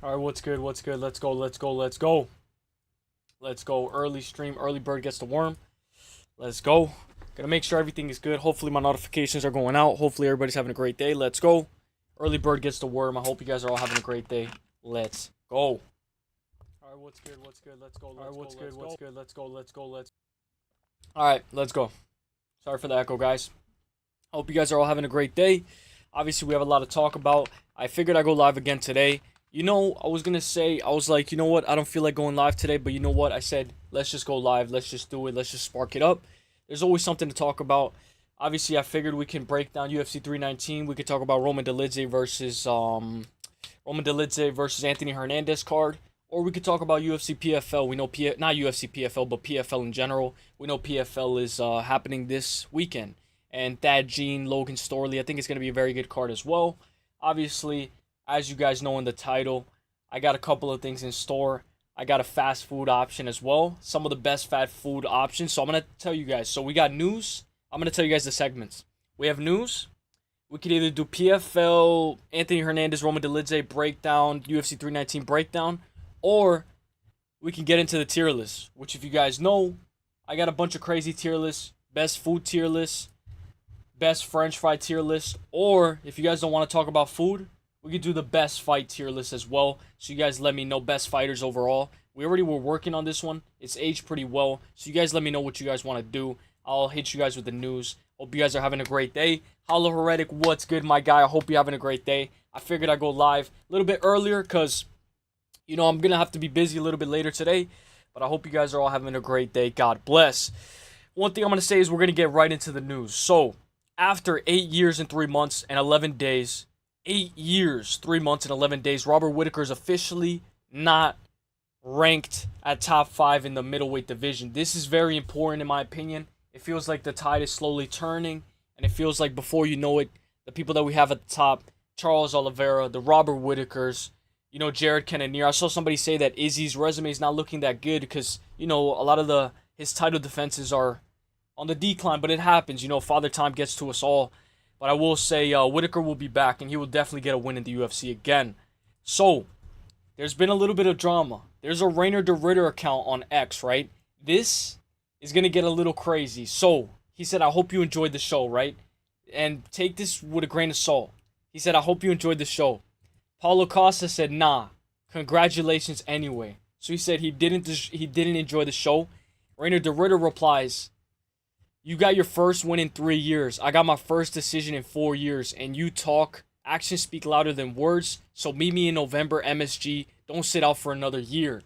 All right, what's good? What's good? Let's go. Let's go. Let's go. Let's go. Early stream. Early bird gets the worm. Let's go. Gonna make sure everything is good. Hopefully my notifications are going out. Hopefully everybody's having a great day. Let's go. Early bird gets the worm. I hope you guys are all having a great day. Let's go. All right, what's good? What's good? Let's go. All right, what's good? What's good? Let's go. Let's go. Let's. All right, let's go. Sorry for the echo, guys. Hope you guys are all having a great day. Obviously, we have a lot to talk about. I figured I'd go live again today. You know, I was going to say, I was like, you know what? I don't feel like going live today, but you know what? I said, let's just go live. Let's just do it. Let's just spark it up. There's always something to talk about. Obviously, I figured we can break down UFC 319. We could talk about Roman Dolidze versus Anthony Hernandez card. Or we could talk about UFC PFL. We know not UFC PFL, but PFL in general. We know PFL is happening this weekend. And Thad Gene, Logan Storley, I think it's going to be a very good card as well. Obviously, as you guys know in the title, I got a couple of things in store. I got a fast food option as well. Some of the best fast food options. So I'm going to tell you guys. So we got news. I'm going to tell you guys the segments. We have news. We could either do PFL, Anthony Hernandez, Roman Dolidze breakdown, UFC 319 breakdown, or we can get into the tier list, which if you guys know, I got a bunch of crazy tier lists, best food tier lists, best French fry tier list, or if you guys don't want to talk about food, we could do the best fight tier list as well. So you guys let me know best fighters overall. We already were working on this one. It's aged pretty well. So you guys let me know what you guys want to do. I'll hit you guys with the news. Hope you guys are having a great day. Hello, Heretic. What's good, my guy? I hope you're having a great day. I figured I'd go live a little bit earlier because, you know, I'm going to have to be busy a little bit later today. But I hope you guys are all having a great day. God bless. One thing I'm going to say is we're going to get right into the news. So, after 8 years and 3 months and 11 days, 8 years, 3 months, and 11 days, Robert Whittaker is officially not ranked at top 5 in the middleweight division. This is very important in my opinion. It feels like the tide is slowly turning, and it feels like before you know it, the people that we have at the top, Charles Oliveira, the Robert Whittakers, you know, Jared Cannonier. I saw somebody say that Izzy's resume is not looking that good because, you know, a lot of his title defenses are on the decline, but it happens. You know, Father Time gets to us all. But I will say Whittaker will be back, and he will definitely get a win in the UFC again. So, there's been a little bit of drama. There's a Rainer de Ritter account on X, right? This is going to get a little crazy. So, he said, I hope you enjoyed the show, right? And take this with a grain of salt. He said, I hope you enjoyed the show. Paulo Costa said, nah, congratulations anyway. So he said he didn't enjoy the show. Rainer de Ritter replies, you got your first win in 3 years. I got my first decision in 4 years. And you talk. Actions speak louder than words. So meet me in November, MSG. Don't sit out for another year.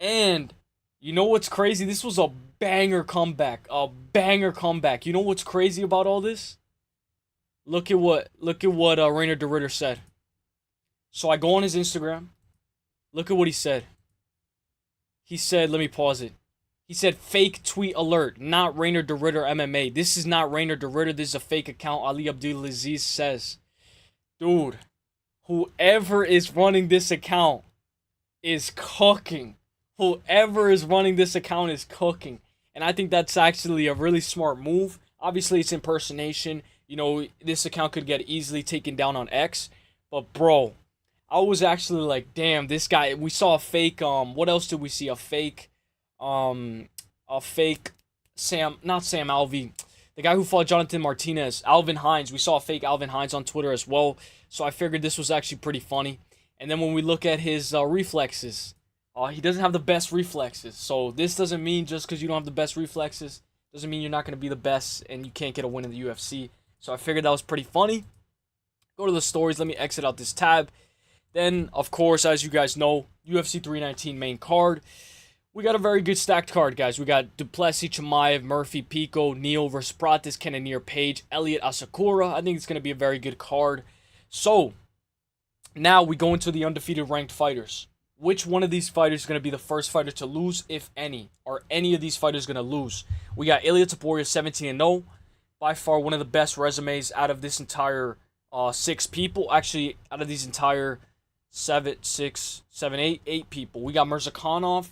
And you know what's crazy? This was a banger comeback. A banger comeback. You know what's crazy about all this? Look at what Rainer de Ritter said. So I go on his Instagram. Look at what he said. He said, let me pause it. He said, fake tweet alert, not Rainer de Ritter MMA. This is not Rainer de Ritter. This is a fake account, Ali Abdulaziz says. Dude, whoever is running this account is cooking. Whoever is running this account is cooking. And I think that's actually a really smart move. Obviously, it's impersonation. You know, this account could get easily taken down on X. But, bro, I was actually like, damn, this guy, we saw a fake, what else did we see? A fake not Sam Alvey, the guy who fought Jonathan Martinez, Alvin Hines. We saw a fake Alvin Hines on Twitter as well. So I figured this was actually pretty funny. And then when we look at his reflexes, he doesn't have the best reflexes. So this doesn't mean just because you don't have the best reflexes, doesn't mean you're not going to be the best and you can't get a win in the UFC. So I figured that was pretty funny. Go to the stories. Let me exit out this tab. Then, of course, as you guys know, UFC 319 main card. We got a very good stacked card, guys. We got Plessis, Chimaev, Murphy, Pico, Neal versus Pratis, Cannonier, Page, Elliott, Asakura. I think it's going to be a very good card. So, now we go into the undefeated ranked fighters. Which one of these fighters is going to be the first fighter to lose, if any? Are any of these fighters going to lose? We got Ilia Topuria, 17-0. By far one of the best resumes out of this entire 6 people. Actually, out of these entire 8 people. We got Mirzakhanov,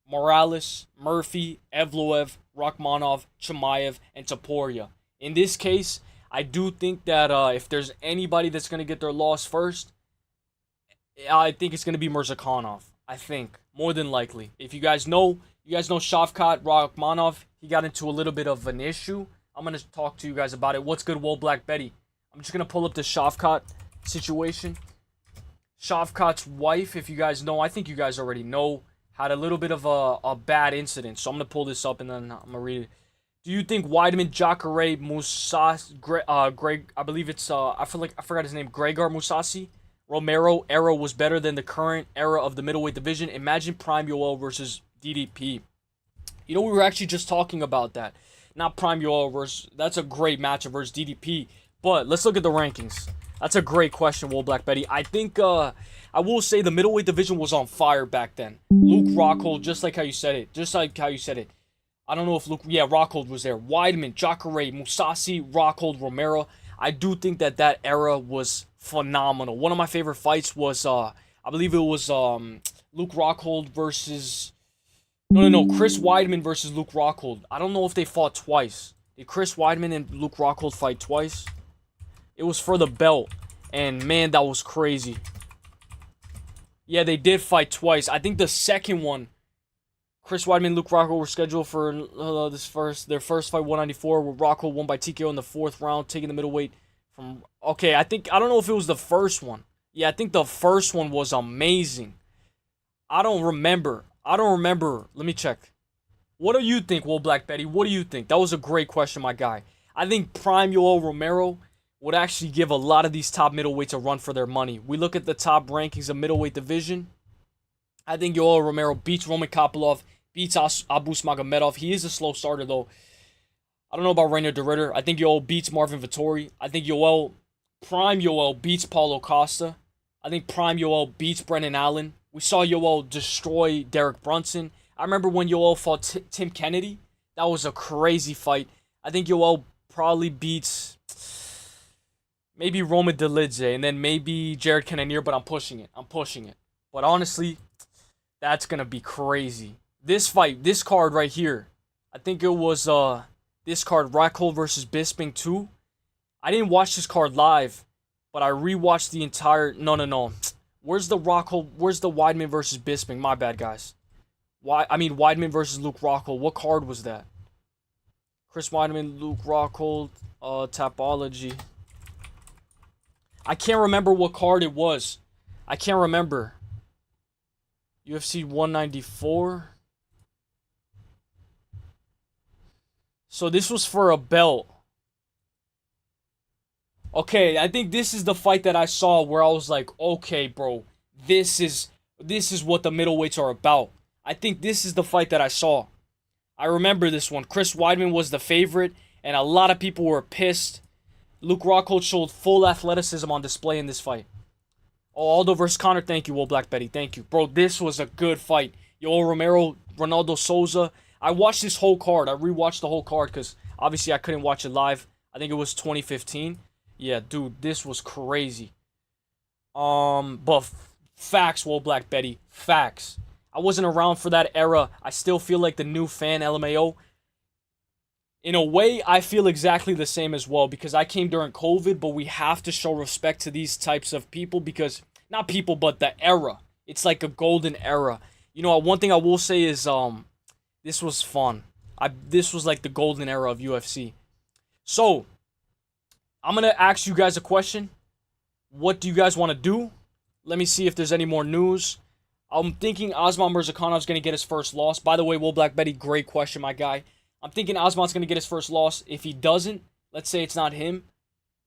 Morales, Murphy, Evloev, Rakhmonov, Chimaev, and Topuria. In this case, I do think that if there's anybody that's going to get their loss first, I think it's gonna be Mirzakhanov. I think more than likely. If you guys know Shavkat Rakhmonov. He got into a little bit of an issue. I'm gonna talk to you guys about it. What's good, Woe Black Betty? I'm just gonna pull up the Shavkat situation. Shavkat's wife, if you guys know, I think you guys already know, had a little bit of a bad incident. So I'm gonna pull this up and then I'm gonna read it. Do you think Weidman, Jacare, Musas, Greg, I believe it's I forgot his name, Gregor Musasi, Romero era was better than the current era of the middleweight division? Imagine Prime Yoel versus DDP. You know, we were actually just talking about that. Not Prime Yoel versus, that's a great matchup versus DDP. But let's look at the rankings. That's a great question, Woe Black Betty. I think I will say the middleweight division was on fire back then. Luke Rockhold, just like how you said it. I don't know if Rockhold was there. Weidman, Jacare, Musasi, Rockhold, Romero. I do think that era was phenomenal. One of my favorite fights was, I believe it was Luke Rockhold versus... No. Chris Weidman versus Luke Rockhold. I don't know if they fought twice. Did Chris Weidman and Luke Rockhold fight twice? It was for the belt. And man, that was crazy. Yeah, they did fight twice. I think the second one, Chris Weidman and Luke Rockhold were scheduled for their first fight, 194, where Rockhold won by TKO in the 4th round, taking the middleweight from... Okay, I don't know if it was the first one. Yeah, I think the first one was amazing. I don't remember. Let me check. What do you think, Woe Black Betty? What do you think? That was a great question, my guy. I think Prime Yoel Romero would actually give a lot of these top middleweights a run for their money. We look at the top rankings of middleweight division. I think Yoel Romero beats Roman Kopylov, beats Abus Magomedov. He is a slow starter, though. I don't know about Reinier de Ritter. I think Yoel beats Marvin Vettori. I think Prime Yoel beats Paulo Costa. I think Prime Yoel beats Brendan Allen. We saw Yoel destroy Derek Brunson. I remember when Yoel fought Tim Kennedy. That was a crazy fight. I think Yoel probably beats maybe Roman Dolidze and then maybe Jared Cannonier, but I'm pushing it. But honestly, that's going to be crazy. This fight, this card right here, I think it was this card, Rockhold versus Bisping 2. I didn't watch this card live, but I rewatched the entire... No. Where's the Weidman versus Bisping? My bad, guys. Weidman versus Luke Rockhold. What card was that? Chris Weidman, Luke Rockhold, Tapology. I can't remember what card it was. I can't remember. UFC 194. So this was for a belt. Okay, I think this is the fight that I saw where I was like, okay, bro, this is what the middleweights are about. I think this is the fight that I saw. I remember this one. Chris Weidman was the favorite, and a lot of people were pissed. Luke Rockhold showed full athleticism on display in this fight. Oh, Aldo versus Conor, thank you, Woe Black Betty, thank you. Bro, this was a good fight. Yoel Romero, Ronaldo Souza. I watched this whole card. I rewatched the whole card because obviously I couldn't watch it live. I think it was 2015. Yeah, dude, this was crazy. But facts, Woe Black Betty, facts. I wasn't around for that era. I still feel like the new fan, LMAO. In a way, I feel exactly the same as well because I came during COVID, but we have to show respect to these types of people because, not people, but the era. It's like a golden era. You know, one thing I will say is, this was fun. This was like the golden era of UFC. So, I'm going to ask you guys a question. What do you guys want to do? Let me see if there's any more news. I'm thinking Osman Mirzakhanov's going to get his first loss. By the way, Woe Black Betty, great question, my guy. I'm thinking Osman's going to get his first loss. If he doesn't, let's say it's not him,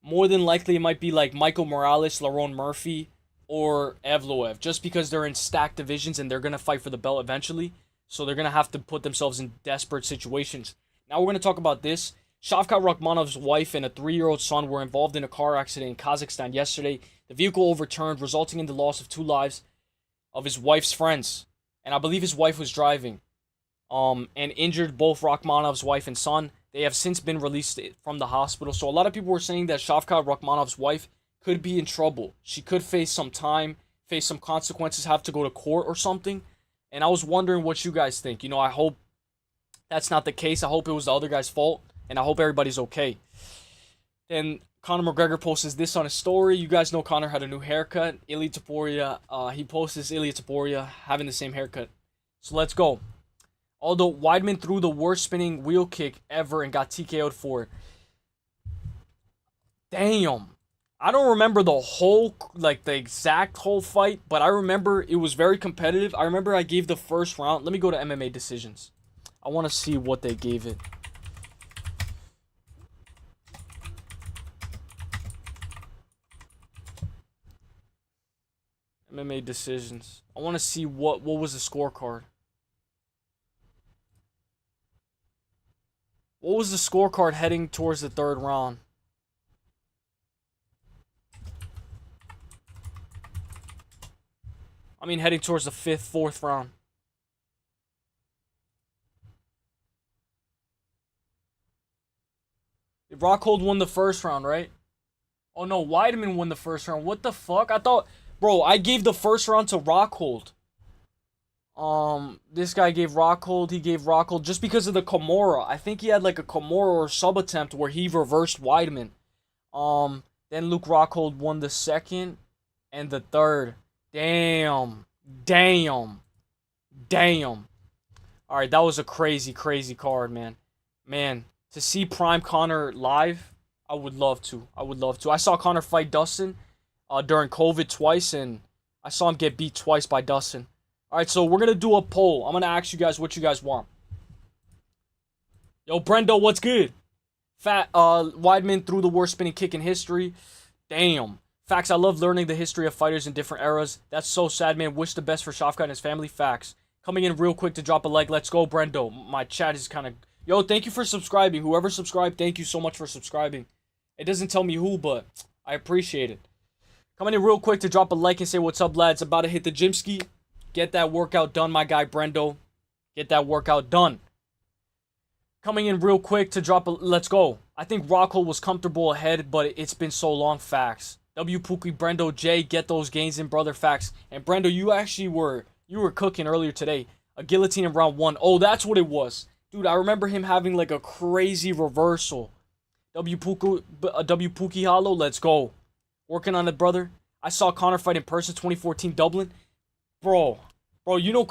more than likely it might be like Michael Morales, Lerone Murphy, or Evloev, just because they're in stacked divisions and they're going to fight for the belt eventually. So they're going to have to put themselves in desperate situations. Now we're going to talk about this. Shavkat Rakhmonov's wife and a 3-year-old son were involved in a car accident in Kazakhstan yesterday. The vehicle overturned, resulting in the loss of 2 lives of his wife's friends. And I believe his wife was driving. And injured both Rakhmonov's wife and son. They have since been released from the hospital. So a lot of people were saying that Shavkat Rakhmonov's wife could be in trouble. She could face some time, face some consequences, have to go to court or something. And I was wondering what you guys think. You know, I hope that's not the case. I hope it was the other guy's fault. And I hope everybody's okay. Then Conor McGregor posts this on his story. You guys know Conor had a new haircut. Ilia Topuria, he posts Ilia Topuria having the same haircut. So let's go. Although Weidman threw the worst spinning wheel kick ever and got TKO'd for it. Damn. I don't remember the whole, like the exact whole fight, but I remember it was very competitive. I remember I gave the first round. Let me go to MMA decisions. I want to see what they gave it. MMA decisions. I want to see what was the scorecard. What was the scorecard heading towards the third round? I mean, heading towards the fourth round. Rockhold won the first round, right? Oh no, Weidman won the first round. What the fuck? I thought, bro, I gave the first round to Rockhold. This guy gave Rockhold. He gave Rockhold just because of the Kimura. I think he had like a Kimura or sub attempt where he reversed Weidman. Then Luke Rockhold won the second and the third. Damn. Damn. Damn. Alright, that was a crazy, crazy card, man. Man, to see Prime Conor live, I would love to. I would love to. I saw Conor fight Dustin during COVID twice, and I saw him get beat twice by Dustin. Alright, so we're going to do a poll. I'm going to ask you guys what you guys want. Yo, Brendo, what's good? Weidman threw the worst spinning kick in history. Damn. Facts, I love learning the history of fighters in different eras. That's so sad, man. Wish the best for Shafkat and his family. Facts. Coming in real quick to drop a like. Let's go, Brendo. My chat is kind of... Yo, thank you for subscribing. Whoever subscribed, thank you so much for subscribing. It doesn't tell me who, but I appreciate it. Coming in real quick to drop a like and say what's up, lads. About to hit the gym ski. Get that workout done, my guy, Brendo. Get that workout done. Coming in real quick to drop a... Let's go. I think Rockhold was comfortable ahead, but it's been so long. Facts. W. Pookie, Brendo, J, get those gains in, brother. Facts. And Brendo, you actually were cooking earlier today. A guillotine in round 1. Oh, that's what it was. Dude, I remember him having like a crazy reversal. W. Pookie Hollow, let's go. Working on it, brother. I saw Conor fight in person, 2014 Dublin. Bro, you know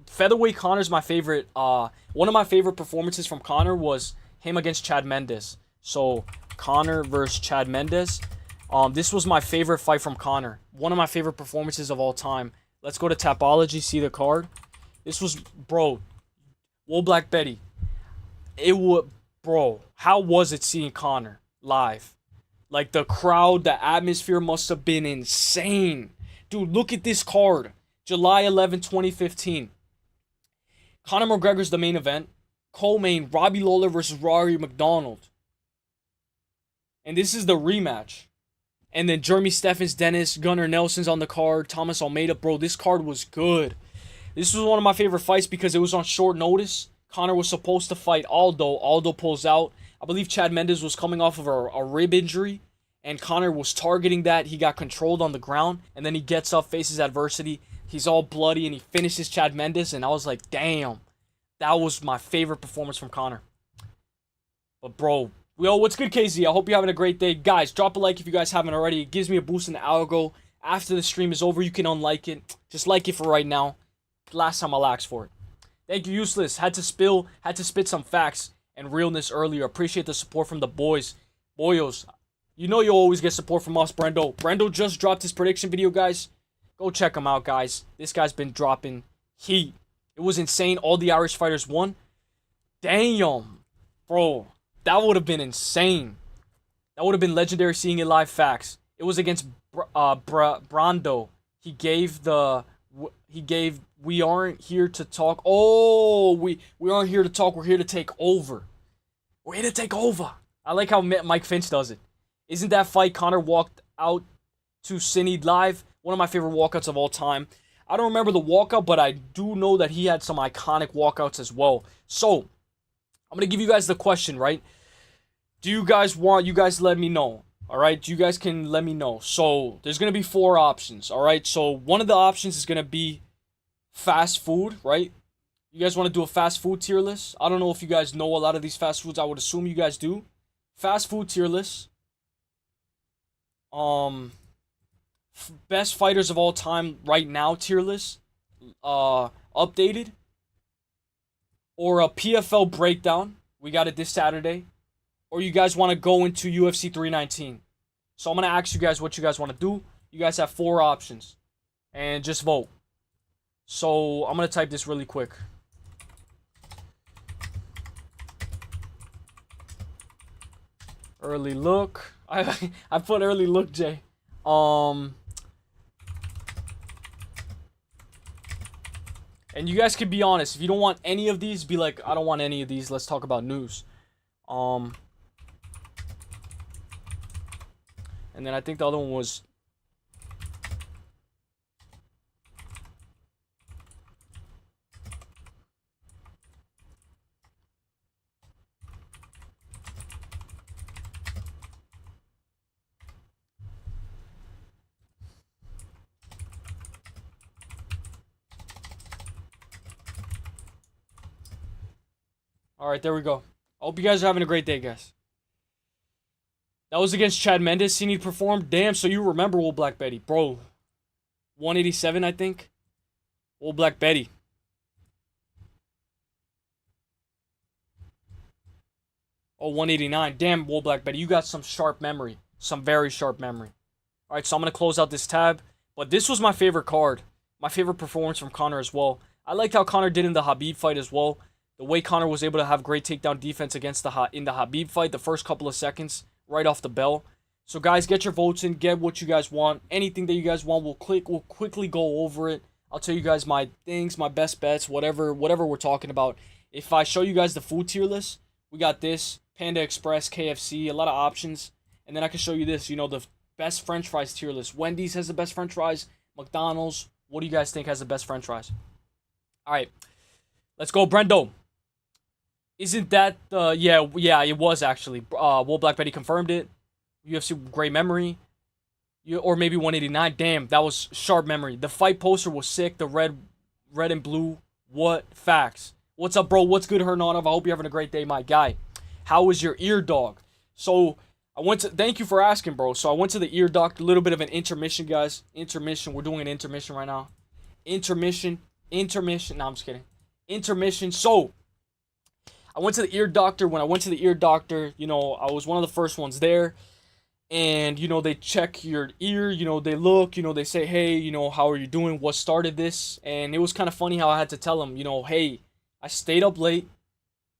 featherweight Conor's my favorite. One of my favorite performances from Conor was him against Chad Mendes. So, Conor versus Chad Mendes. This was my favorite fight from Conor. One of my favorite performances of all time. Let's go to Tapology, see the card. This was, bro, Wool Black Betty. It would, bro, how was it seeing Conor live? Like, the crowd, the atmosphere must have been insane. Dude, look at this card. July 11, 2015. Conor McGregor's the main event. Co-main, Robbie Lawler versus Rory McDonald. And this is the rematch. And then Jeremy Stephens, Dennis, Gunnar Nelson's on the card. Thomas Almeida. Bro, this card was good. This was one of my favorite fights because it was on short notice. Conor was supposed to fight Aldo. Aldo pulls out. I believe Chad Mendes was coming off of a rib injury. And Conor was targeting that. He got controlled on the ground. And then he gets up, faces adversity. He's all bloody and he finishes Chad Mendes. And I was like, damn. That was my favorite performance from Conor. But bro... Yo, what's good, KZ? I hope you're having a great day. Guys, drop a like if you guys haven't already. It gives me a boost in the algo. After the stream is over, you can unlike it. Just like it for right now. Last time I'll ask for it. Thank you, Uselyis. Had to spit some facts and realness earlier. Appreciate the support from the boys. Boyos, you know you'll always get support from us, Brendo. Brendo just dropped his prediction video, guys. Go check him out, guys. This guy's been dropping heat. It was insane. All the Irish fighters won. Damn. Bro. That would have been insane. That would have been legendary seeing it live. Facts. It was against Brando. He gave we aren't here to talk. Oh, we aren't here to talk. We're here to take over. We're here to take over. I like how Mike Finch does it. Isn't that fight Conor walked out to Cine live? One of my favorite walkouts of all time. I don't remember the walkout, but I do know that he had some iconic walkouts as well. So, I'm going to give you guys the question, right? Do you guys want... You guys let me know, all right? You guys can let me know. So, there's going to be 4 options, all right? So, one of the options is going to be fast food, right? You guys want to do a fast food tier list? I don't know if you guys know a lot of these fast foods. I would assume you guys do. Fast food tier list. Best fighters of all time right now tier list, updated, or a PFL breakdown. We got it this Saturday. Or you guys want to go into UFC 319. So I'm going to ask you guys what you guys want to do. You guys have 4 options. And just vote. So I'm going to type this really quick. Early look. I put early look, Jay. And you guys can be honest. If you don't want any of these, be like, I don't want any of these. Let's talk about news. And then I think the other one was... Alright, there we go. I hope you guys are having a great day, guys. That was against Chad Mendes. He need to perform. Damn, so you remember Old Black Betty. Bro, 187, I think. Old Black Betty. Oh, 189. Damn, Old Black Betty. You got some sharp memory. Some very sharp memory. Alright, so I'm going to close out this tab. But this was my favorite card. My favorite performance from Conor as well. I liked how Conor did in the Khabib fight as well. The way Conor was able to have great takedown defense against in the Khabib fight. The first couple of seconds. Right off the bell. So guys, get your votes in. Get what you guys want. Anything that you guys want, we'll quickly go over it. I'll tell you guys my things, my best bets, whatever we're talking about. If I show you guys the food tier list, we got this. Panda Express, KFC, a lot of options. And then I can show you this, you know, the best French fries tier list. Wendy's has the best French fries. McDonald's. What do you guys think has the best French fries? Alright. Let's go, Brendo. Isn't that yeah, it was actually. Will Black Betty confirmed it. UFC great memory. Or maybe 189. Damn, that was sharp memory. The fight poster was sick. The red and blue. What facts? What's up, bro? What's good, Hernanov? I hope you're having a great day, my guy. How was your ear, dog? So I went to. Thank you for asking, bro. So I went to the ear doctor. A little bit of an intermission, guys. Intermission. We're doing an intermission right now. Intermission. No, I'm just kidding. Intermission. So I went to the ear doctor. When I went to the ear doctor, you know, I was one of the first ones there. And, you know, they check your ear, you know, they look, you know, they say, hey, you know, how are you doing? What started this? And it was kind of funny how I had to tell them, you know, hey, I stayed up late.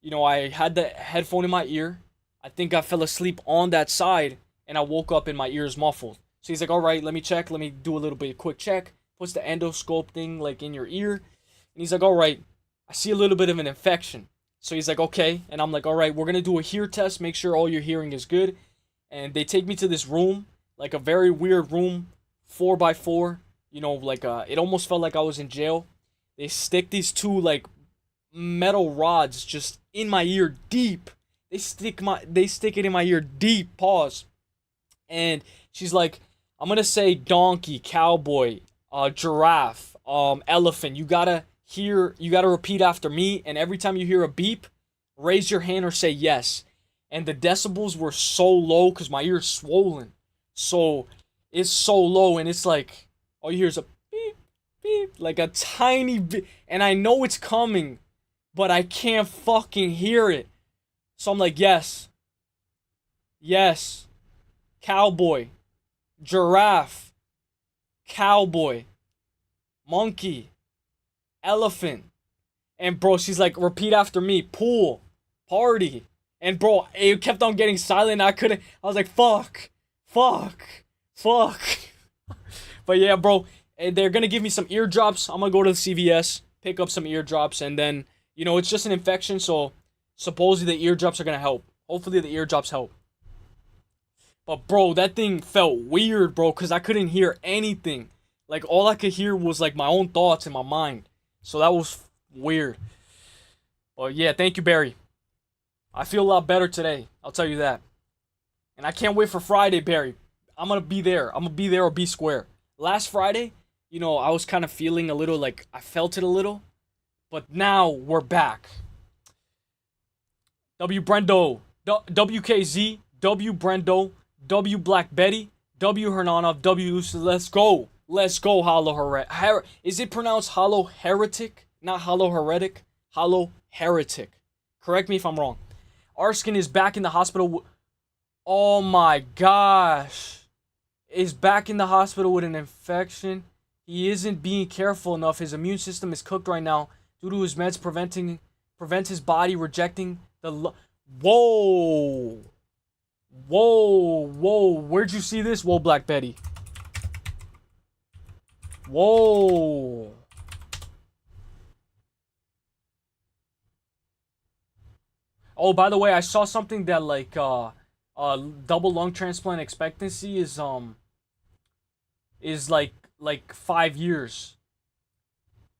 You know, I had the headphone in my ear. I think I fell asleep on that side. And I woke up and my ears muffled. So he's like, all right, let me check. Let me do a little bit of quick check. Puts the endoscope thing, like, in your ear. And he's like, all right, I see a little bit of an infection. So he's like, okay. And I'm like, all right, we're going to do a hear test. Make sure all your hearing is good. And they take me to this room, like a very weird room, 4x4. You know, like, it almost felt like I was in jail. They stick these two, like, metal rods just in my ear deep. They stick it in my ear deep. Pause. And she's like, I'm going to say donkey, cowboy, giraffe, elephant. You got to repeat after me. And every time you hear a beep, raise your hand or say yes. And the decibels were so low because my ear's swollen. So it's so low and it's like, all you hear is a beep, beep, like a tiny bit. And I know it's coming, but I can't fucking hear it. So I'm like, yes. Yes. Cowboy. Giraffe. Cowboy. Monkey. Elephant. And bro, she's like, repeat after me. Pool. Party. And bro, it kept on getting silent. I was like, fuck. But yeah, bro, they're going to give me some eardrops. I'm going to go to the CVS, pick up some eardrops. And then, you know, it's just an infection. So supposedly the eardrops are going to help. Hopefully the eardrops help. But bro, that thing felt weird, bro, because I couldn't hear anything. Like, all I could hear was like my own thoughts in my mind. So that was weird. But yeah, thank you, Barry. I feel a lot better today. I'll tell you that. And I can't wait for Friday, Barry. I'm going to be there. I'm going to be there or be square. Last Friday, you know, I was kind of feeling a little like I felt it a little. But now we're back. W Brendo, WKZ, W Brendo, W Black Betty, W Hernanov, W Uselyis. Let's go. Let's go, Hollow Heretic. Is it pronounced Hollow Heretic? Not Hollow Heretic. Hollow Heretic. Correct me if I'm wrong. Arskin is back in the hospital. Oh my gosh. Is back in the hospital with an infection. He isn't being careful enough. His immune system is cooked right now due to his meds prevents his body rejecting the Whoa. Whoa. Whoa. Where'd you see this? Whoa, Black Betty. Whoa. Oh, by the way, I saw something that like double lung transplant expectancy is like 5 years.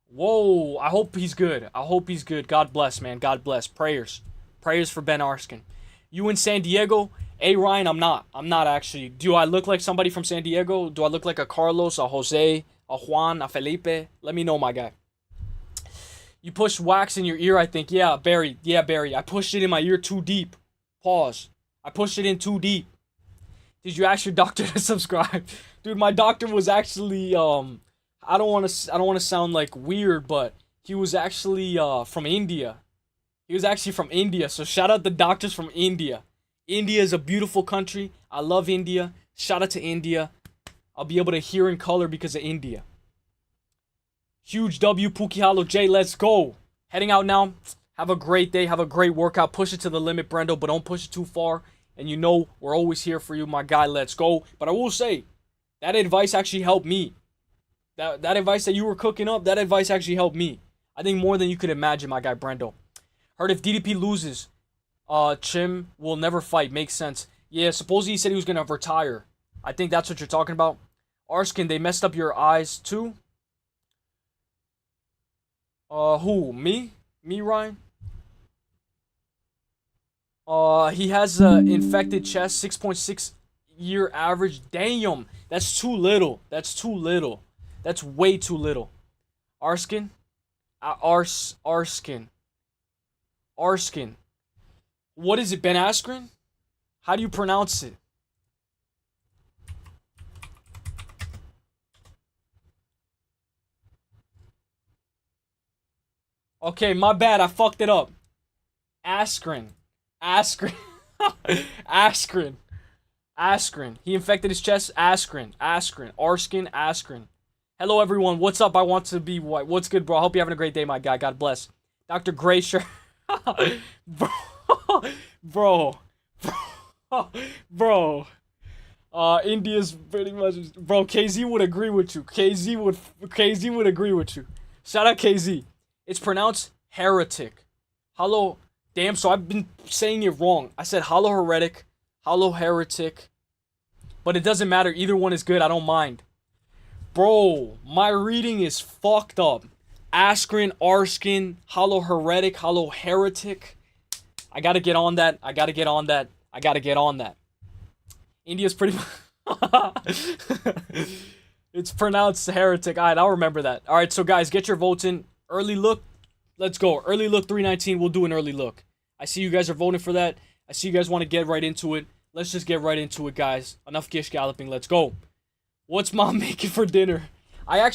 Whoa, I hope he's good. I hope he's good. God bless, man. God bless. Prayers. Prayers for Ben Arskin. You in San Diego? Hey, Ryan, I'm not. I'm not actually. Do I look like somebody from San Diego? Do I look like a Carlos, a Jose, a Juan, a Felipe? Let me know, my guy. You pushed wax in your ear, I think. Yeah, Barry. Yeah, Barry. I pushed it in my ear too deep. Pause. I pushed it in too deep. Did you ask your doctor to subscribe? Dude, my doctor was actually I don't want to sound like weird, but he was actually from India. He was actually from India. So shout out the doctors from India. India is a beautiful country. I love India. Shout out to India. I'll be able to hear in color because of India. Huge W, Pookie Hollow J. Let's go. Heading out now. Have a great day. Have a great workout. Push it to the limit, Brendo, but don't push it too far. And you know we're always here for you, my guy. Let's go. But I will say, that advice actually helped me. That advice that you were cooking up, that advice actually helped me. I think more than you could imagine, my guy Brendo. Heard if DDP loses, Chim will never fight. Makes sense. Yeah, supposedly he said he was going to retire. I think that's what you're talking about. Arskin, they messed up your eyes too? Who? Me? Me, Ryan? He has an infected chest, 6.6 year average. Damn, that's too little. That's too little. That's way too little. Arskin? Arskin. Arskin. What is it, Ben Askren? How do you pronounce it? Okay, my bad. I fucked it up. Askren. Askren. Askren. Askren. He infected his chest. Askren. Askren. Arskin. Askren. Hello, everyone. What's up? I want to be white. What's good, bro? I hope you're having a great day, my guy. God bless. Dr. Graysher. Bro. Bro. India's pretty much... Bro, KZ would agree with you. KZ would agree with you. Shout out KZ. It's pronounced heretic. Hollow... Damn, so I've been saying it wrong. I said hollow heretic, hollow heretic. But it doesn't matter. Either one is good. I don't mind. Bro, my reading is fucked up. Askren, Arskin, hollow heretic, hollow heretic. I gotta get on that. I gotta get on that. I gotta get on that. India's pretty It's pronounced heretic. Alright, I'll remember that. Alright, so guys, get your votes in. Early look. Let's go. Early look 319. We'll do an early look. I see you guys are voting for that. I see you guys want to get right into it. Let's just get right into it, guys. Enough gish galloping. Let's go. What's mom making for dinner? I'm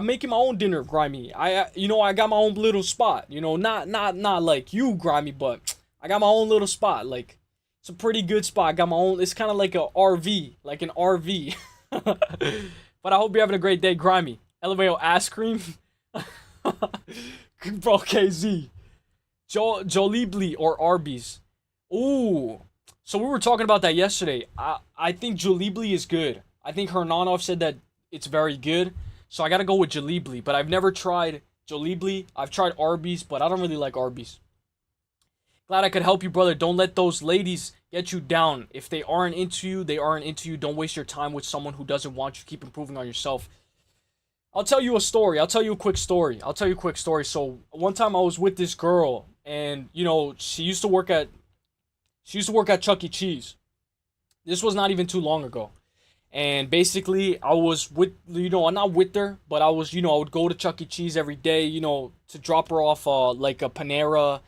making my own dinner, Grimy. I got my own little spot. You know, not like you, Grimy, but I got my own little spot. Like, it's a pretty good spot. I got my own. It's kind of like a RV, like an RV. But I hope you're having a great day, Grimy. Elevator ice cream. Bro, KZ. Jollibee or Arby's. Ooh. So we were talking about that yesterday. I think Jollibee is good. I think Hernanov said that it's very good. So I gotta go with Jollibee. But I've never tried Jollibee. I've tried Arby's, but I don't really like Arby's. Glad I could help you, brother. Don't let those ladies get you down. If they aren't into you, they aren't into you. Don't waste your time with someone who doesn't want you. Keep improving on yourself. I'll tell you a story. I'll tell you a quick story. So one time I was with this girl, and you know, she used to work at Chuck E. Cheese. This was not even too long ago. And basically, I was with, I'm not with her, but I was, I would go to Chuck E. Cheese every day, to drop her off like a Panera,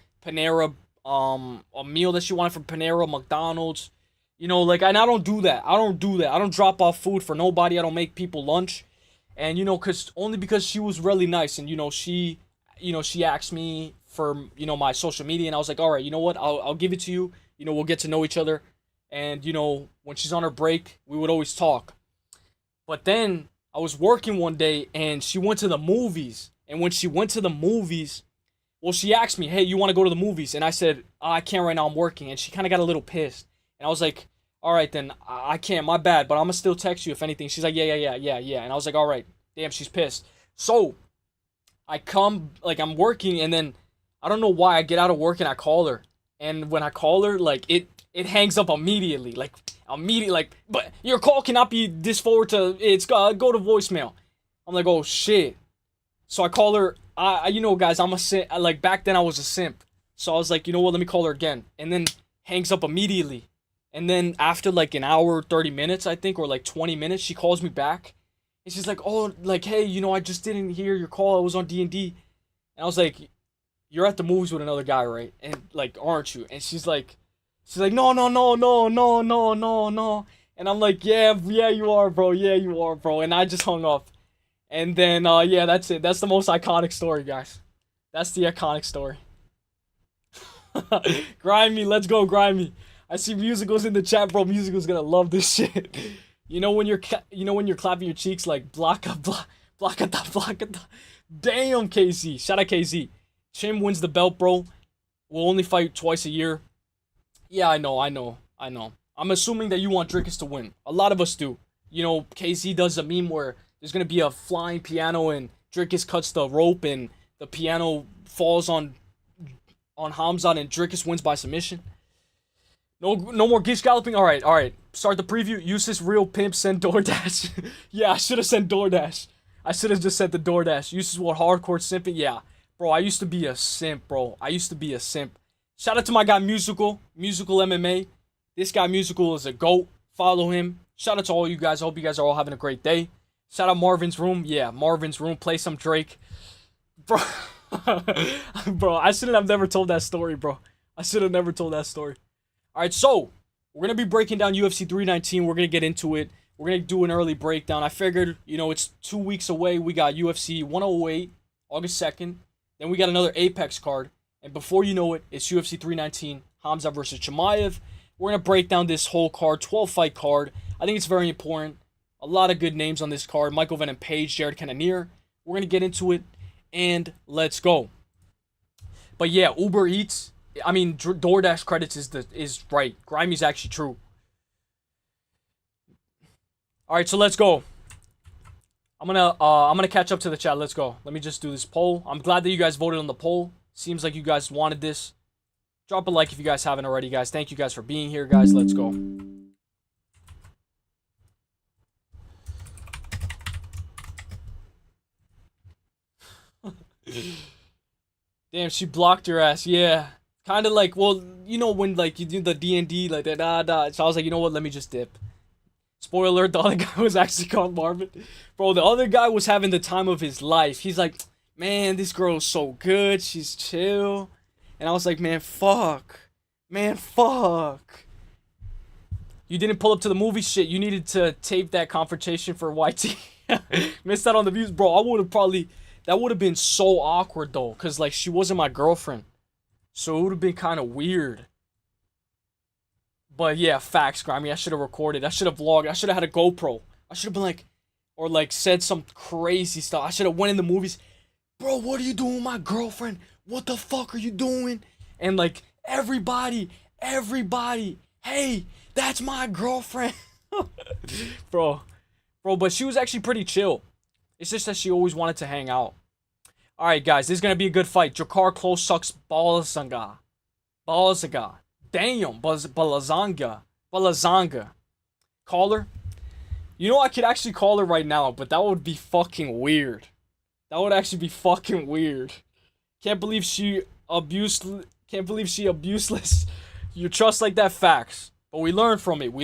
a meal that she wanted from Panera, McDonald's. You know, like, and I don't do that. I don't do that. I don't drop off food for nobody. I don't make people lunch. And, you know, only because she was really nice. And, she asked me for, my social media. And I was like, all right, you know what? I'll give it to you. You know, we'll get to know each other. And, when she's on her break, we would always talk. But then I was working one day and she went to the movies. And when she went to the movies, well, she asked me, hey, you want to go to the movies? And I said, I can't right now, I'm working. And she kind of got a little pissed. And I was like, all right, then, I can't, my bad, but I'm going to still text you if anything. She's like, yeah. And I was like, all right, damn, she's pissed. So, I come, like, I'm working, and then, I don't know why, I get out of work and I call her. And when I call her, like, it hangs up immediately. Like, but your call cannot be this forward to, it's go to voicemail. I'm like, oh, shit. So I call her, guys, I'm a simp. Like, back then I was a simp. So I was like, you know what, let me call her again. And then hangs up immediately. And then after like an hour, 30 minutes, I think, or like 20 minutes, she calls me back. And she's like, oh, like, hey, I just didn't hear your call. I was on D&D. And I was like, you're at the movies with another guy, right? And like, aren't you? And she's like, no. And I'm like, yeah, you are, bro. Yeah, you are, bro. And I just hung up. And then, yeah, that's it. That's the most iconic story, guys. That's the iconic story. Grimy, let's go, Grimy. I see Musicals in the chat, bro. Musical's gonna love this shit. When you're clapping your cheeks like blocka. Damn, KZ. Shout out KZ. Chim wins the belt, bro. We'll only fight twice a year. Yeah, I know. I'm assuming that you want Drickus to win. A lot of us do. KZ does a meme where there's gonna be a flying piano and Drickus cuts the rope and the piano falls on Khamzat and Drickus wins by submission. No more Gish galloping. All right. Start the preview. Uselyis real pimp send DoorDash. Yeah, I should have sent DoorDash. I should have just sent the DoorDash. Uselyis what hardcore simping. Yeah, bro. I used to be a simp, bro. Shout out to my guy Musical MMA. This guy Musical is a GOAT. Follow him. Shout out to all you guys. I hope you guys are all having a great day. Shout out Marvin's Room. Yeah, Marvin's Room. Play some Drake. Bro. Bro, I shouldn't have never told that story, bro. Alright, so, we're going to be breaking down UFC 319. We're going to get into it. We're going to do an early breakdown. I figured, it's 2 weeks away. We got UFC 108, August 2nd. Then we got another Apex card. And before you know it, it's UFC 319, Khamzat versus Chimaev. We're going to break down this whole card, 12-fight card. I think it's very important. A lot of good names on this card. Michael Venom Page, Jared Cannonier. We're going to get into it, and let's go. But yeah, Uber Eats... DoorDash credits is right. Grimey's actually true. All right, so let's go. I'm gonna catch up to the chat. Let's go. Let me just do this poll. I'm glad that you guys voted on the poll. Seems like you guys wanted this. Drop a like if you guys haven't already, guys. Thank you guys for being here, guys. Let's go. Damn, she blocked your ass. Yeah. Kind of like, well, when, like, you do the D&D, like, that, So I was like, you know what, let me just dip. Spoiler alert, the other guy was actually called Marvin. Bro, the other guy was having the time of his life. He's like, man, this girl's so good. She's chill. And I was like, man, fuck. You didn't pull up to the movie shit. You needed to tape that confrontation for YT. Missed out on the views. Bro, that would have been so awkward, though. Because, like, she wasn't my girlfriend. So it would have been kind of weird. But yeah, facts, Grimy. I should have recorded. I should have vlogged. I should have had a GoPro. I should have been like, or like said some crazy stuff. I should have went in the movies. Bro, what are you doing with my girlfriend? What the fuck are you doing? And like, everybody, hey, that's my girlfriend. Bro, but she was actually pretty chill. It's just that she always wanted to hang out. Alright, guys, this is going to be a good fight. Jakar close sucks Balazanga. Damn, Balazanga. Call her? I could actually call her right now, but that would be fucking weird. That would actually be fucking weird. Can't believe she abuseless. You trust like that, facts. But we learn from it. And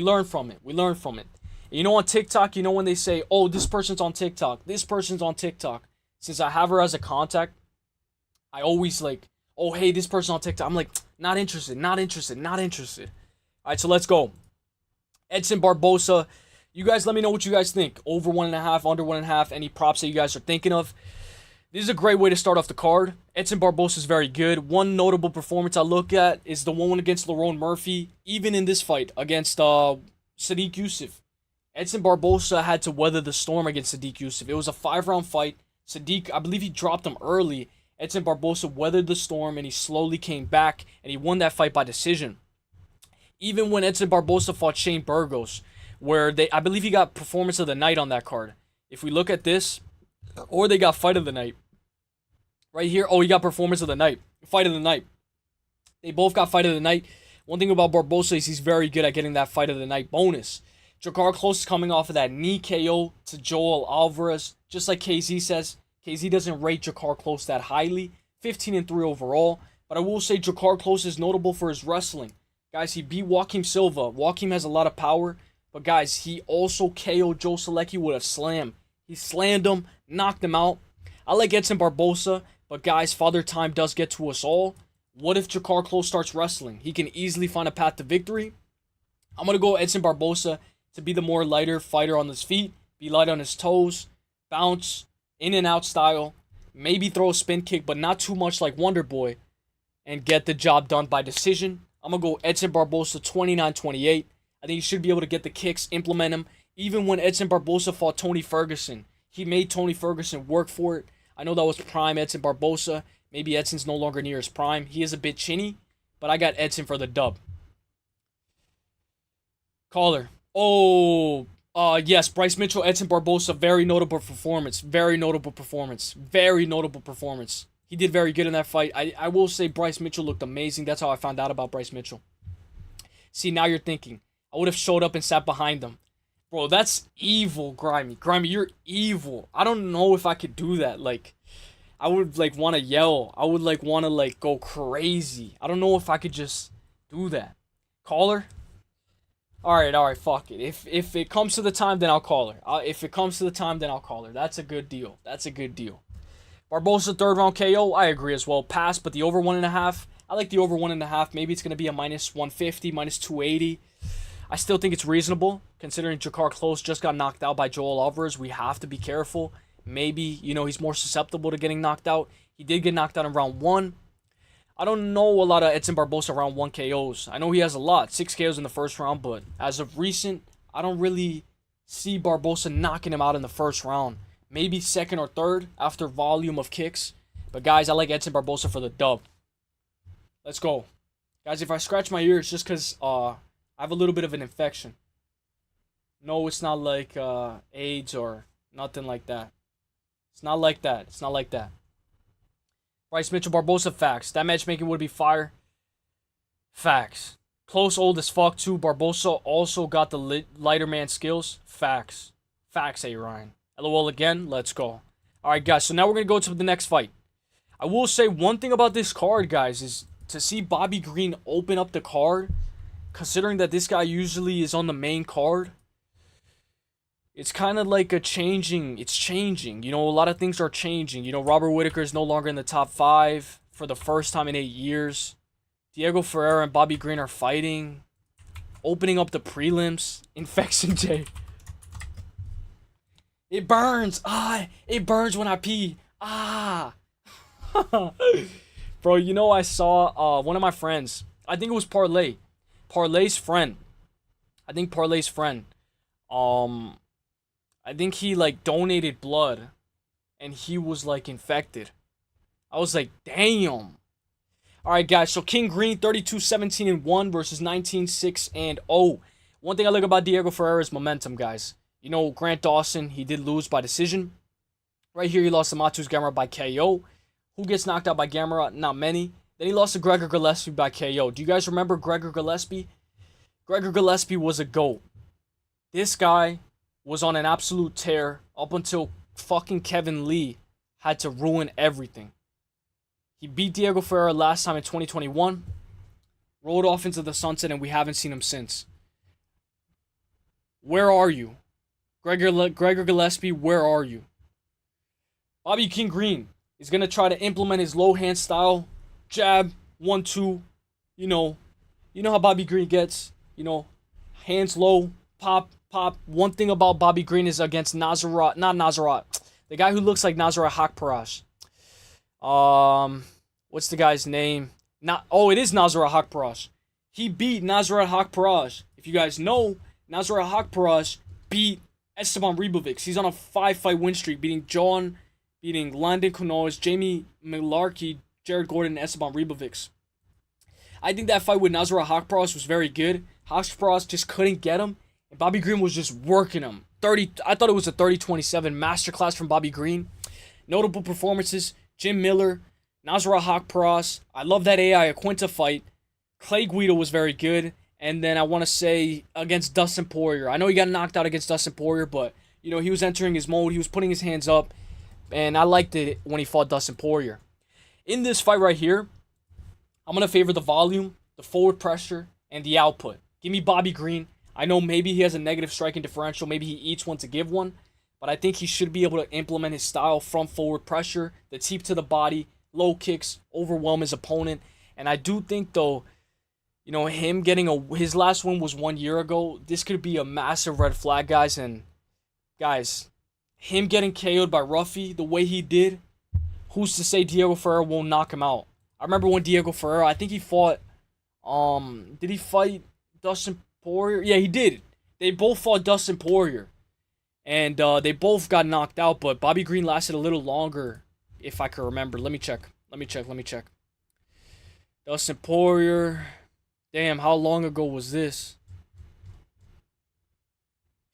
on TikTok, when they say, oh, this person's on TikTok. Since I have her as a contact, I always like, oh, hey, this person's on TikTok. I'm like, not interested. Alright, so let's go. Edson Barboza. You guys let me know what you guys think. Over 1.5, under 1.5, any props that you guys are thinking of. This is a great way to start off the card. Edson Barboza is very good. One notable performance I look at is the one against Lerone Murphy. Even in this fight against Sadiq Yusuf. Edson Barboza had to weather the storm against Sadiq Yusuf. It was a 5-round fight. Sadiq, I believe he dropped him early. Edson Barboza weathered the storm and he slowly came back and he won that fight by decision. Even when Edson Barboza fought Shane Burgos, where I believe he got performance of the night on that card. If we look at this, or they got fight of the night. Right here, oh, he got performance of the night. Fight of the night. They both got fight of the night. One thing about Barboza is he's very good at getting that fight of the night bonus. Jakar Close is coming off of that knee KO to Joel Alvarez. Just like KZ says, KZ doesn't rate Jakar Close that highly. 15-3 overall. But I will say Jakar Close is notable for his wrestling. Guys, he beat Joaquim Silva. Joaquim has a lot of power. But guys, he also KO'd Joe Solecki with a slam. He slammed him, knocked him out. I like Edson Barboza. But guys, Father Time does get to us all. What if Jakar Close starts wrestling? He can easily find a path to victory. I'm going to go Edson Barboza to be the more lighter fighter on his feet, be light on his toes, bounce, in and out style, maybe throw a spin kick, but not too much like Wonder Boy, and get the job done by decision. I'm going to go Edson Barboza 29-28. I think he should be able to get the kicks, implement them. Even when Edson Barboza fought Tony Ferguson, he made Tony Ferguson work for it. I know that was prime Edson Barboza. Maybe Edson's no longer near his prime. He is a bit chinny, but I got Edson for the dub. Caller. Oh, yes, Bryce Mitchell, Edson Barboza, very notable performance. Very notable performance. Very notable performance. He did very good in that fight. I will say Bryce Mitchell looked amazing. That's how I found out about Bryce Mitchell. See, now you're thinking, I would have showed up and sat behind them. Bro, that's evil, Grimy. Grimy, you're evil. I don't know if I could do that. Like, I would, like, want to yell. I would, like, want to, like, go crazy. I don't know if I could just do that. Caller? Alright, fuck it. If it comes to the time, then I'll call her. If it comes to the time, then I'll call her. That's a good deal. That's a good deal. Barboza, 3rd round KO. I agree as well. Pass, but the over 1.5. I like the over 1.5. Maybe it's going to be a minus 150, minus 280. I still think it's reasonable, considering Jakar Close just got knocked out by Joel Alvarez. We have to be careful. Maybe, you know, he's more susceptible to getting knocked out. He did get knocked out in round 1. I don't know a lot of Edson Barboza round 1 KOs. I know he has a lot, 6 KOs in the first round, but as of recent, I don't really see Barboza knocking him out in the first round. Maybe 2nd or 3rd after volume of kicks. But guys, I like Edson Barboza for the dub. Let's go. Guys, if I scratch my ears, just because I have a little bit of an infection. No, it's not like AIDS or nothing like that. It's not like that. It's not like that. Bryce Mitchell, Barboza, facts. That matchmaking would be fire. Facts. Close, old as fuck, too. Barboza also got the lighter man skills. Facts. Facts, A. Ryan. LOL again. Let's go. Alright, guys. So now we're going to go to the next fight. I will say one thing about this card, guys, is to see Bobby Green open up the card, considering that this guy usually is on the main card, it's kind of like it's changing. You know, a lot of things are changing. You know, Robert Whittaker is no longer in the top 5 for the first time in 8 years. Diego Ferreira and Bobby Green are fighting. Opening up the prelims. Infection J. It burns. It burns when I pee. Bro, you know, I saw one of my friends. I think it was Parlay. Parlay's friend. I think he, like, donated blood, and he was, like, infected. I was like, damn. Alright, guys, so King Green, 32-17-1 versus 19-6-0. One thing I like about Diego Ferreira is momentum, guys. You know, Grant Dawson, he did lose by decision. Right here, he lost to Matus Gamera by KO. Who gets knocked out by Gamera? Not many. Then he lost to Gregor Gillespie by KO. Do you guys remember Gregor Gillespie? Gregor Gillespie was a GOAT. This guy was on an absolute tear up until fucking Kevin Lee had to ruin everything. He beat Diego Ferreira last time in 2021, rolled off into the sunset, and we haven't seen him since. Where are you? Gregor Gillespie, where are you? Bobby King Green is going to try to implement his low hand style. Jab, 1-2. You know how Bobby Green gets. You know, hands low, Pop. One thing about Bobby Green is against Nasrat, not Nasrat, the guy who looks like Nasrat Hakparas. What's the guy's name? It is Nasrat Hakparas. He beat Nasrat Hakparas. If you guys know, Nasrat Hakparas beat Esteban Ribovics. He's on a 5-fight win streak, beating Landon Canoas, Jamie Malarkey, Jared Gordon, and Esteban Ribovics. I think that fight with Nasrat Hakparas was very good. Hakparas just couldn't get him, and Bobby Green was just working him. I thought it was a 30-27 masterclass from Bobby Green. Notable performances: Jim Miller, Nasrat Hakparas. I love that AI Aquinta fight. Clay Guida was very good. And then I want to say against Dustin Poirier. I know he got knocked out against Dustin Poirier, but, you know, he was entering his mode. He was putting his hands up. And I liked it when he fought Dustin Poirier. In this fight right here, I'm going to favor the volume, the forward pressure, and the output. Give me Bobby Green. I know maybe he has a negative striking differential. Maybe he eats one to give one. But I think he should be able to implement his style from forward pressure, the teep to the body, low kicks, overwhelm his opponent. And I do think, though, you know, him getting his last win was 1 year ago. This could be a massive red flag, guys. And, guys, him getting KO'd by Ruffy the way he did, who's to say Diego Ferreira won't knock him out? I remember when Diego Ferreira, I think he fought, did he fight Dustin Poirier? Yeah, he did. They both fought Dustin Poirier. And they both got knocked out, but Bobby Green lasted a little longer, if I can remember. Let me check. Dustin Poirier. Damn, how long ago was this?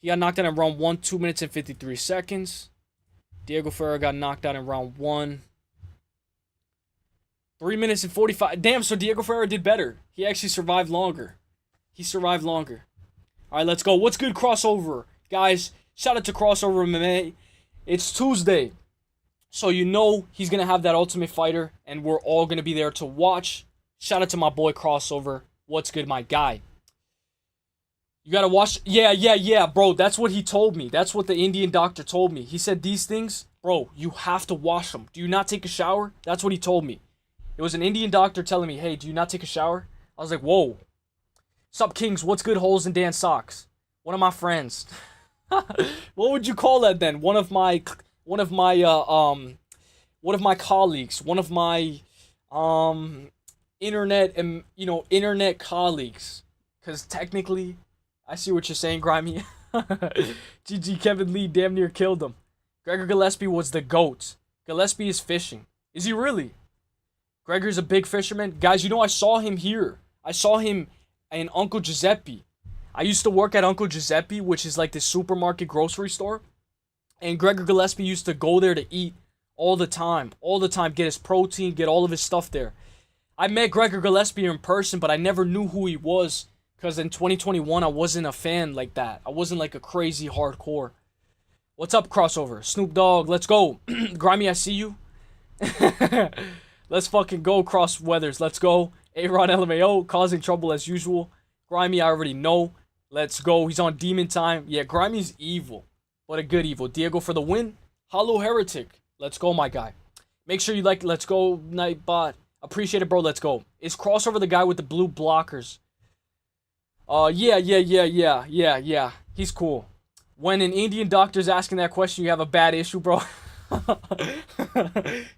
He got knocked out in round 1, 2 minutes and 53 seconds. Diego Ferreira got knocked out in round 1. 3 minutes and 45. Damn, so Diego Ferreira did better. He actually survived longer. All right, let's go. What's good, Crossover? Guys, shout out to Crossover MMA. It's Tuesday. So you know he's going to have that Ultimate Fighter, and we're all going to be there to watch. Shout out to my boy Crossover. What's good, my guy? You got to watch. Yeah, bro. That's what he told me. That's what the Indian doctor told me. He said these things, bro, you have to wash them. Do you not take a shower? That's what he told me. It was an Indian doctor telling me, hey, do you not take a shower? I was like, whoa. Sup, Kings? What's good, Holes and Dan Socks? One of my friends. What would you call that then? One of my colleagues, one of my internet colleagues. Because technically, I see what you're saying, Grimy. GG Kevin Lee damn near killed him. Gregor Gillespie was the GOAT. Gillespie is fishing. Is he really? Gregor's a big fisherman. Guys, you know I saw him here. I saw him in Uncle Giuseppe. I used to work at Uncle Giuseppe, which is like the supermarket grocery store. And Gregor Gillespie used to go there to eat all the time. Get his protein, get all of his stuff there. I met Gregor Gillespie in person, but I never knew who he was. Because in 2021, I wasn't a fan like that. I wasn't like a crazy hardcore. What's up, Crossover? Snoop Dogg, let's go. Grimy, I see you. Let's fucking go, Cross Weathers. Let's go. A-Rod LMAO, causing trouble as usual. Grimy, I already know. Let's go. He's on demon time. Yeah, Grimy's evil. But a good evil. Diego for the win. Hollow Heretic. Let's go, my guy. Make sure you like. Let's go, Nightbot. Appreciate it, bro. Let's go. Is Crossover the guy with the blue blockers? Yeah. He's cool. When an Indian doctor's asking that question, you have a bad issue, bro.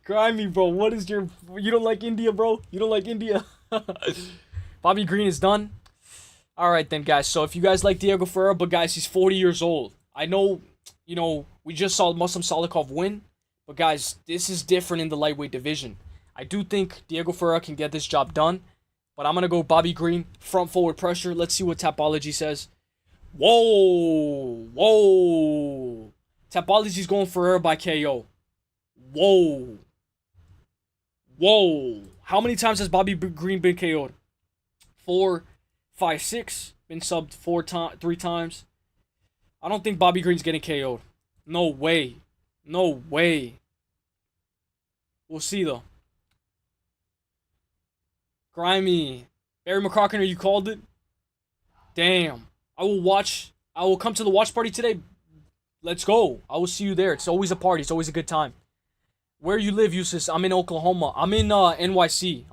Grimy, bro. What is your... You don't like India, bro? You don't like India? Bobby Green is done. Alright then, guys. So if you guys like Diego Ferreira, but guys, he's 40 years old. I know, you know, we just saw Muslim Salikov win. But guys, this is different in the lightweight division. I do think Diego Ferreira can get this job done. But I'm going to go Bobby Green, front forward pressure. Let's see what Tapology says. Whoa. Tapology's going Ferreira by KO. Whoa. How many times has Bobby Green been KO'd? 4, 5, 6. Been subbed 3 times. I don't think Bobby Green's getting KO'd. No way. We'll see, though. Grimy. Barry McCrocken, you called it? Damn. I will come to the watch party today. Let's go. I will see you there. It's always a party. It's always a good time. Where you live, Uselyis? I'm in Oklahoma. I'm in NYC.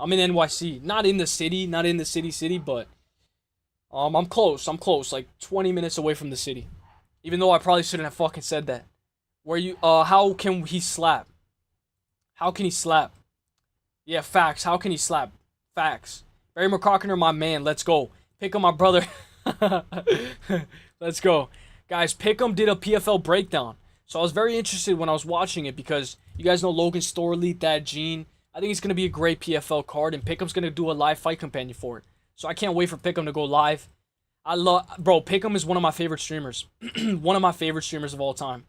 Not in the city, but I'm close. I'm close. Like 20 minutes away from the city. Even though I probably shouldn't have fucking said that. Where you? How can he slap? How can he slap? Yeah, facts. How can he slap? Facts. Barry McCockner, my man. Let's go. Pick'em, my brother. Let's go. Guys, Pick'em did a PFL breakdown. So I was very interested when I was watching it because you guys know Logan Storley, Thad Gene. I think it's going to be a great PFL card, and Pick'em's going to do a live fight companion for it. So I can't wait for Pick'em to go live. Bro, Pick'em is one of my favorite streamers. One of my favorite streamers of all time.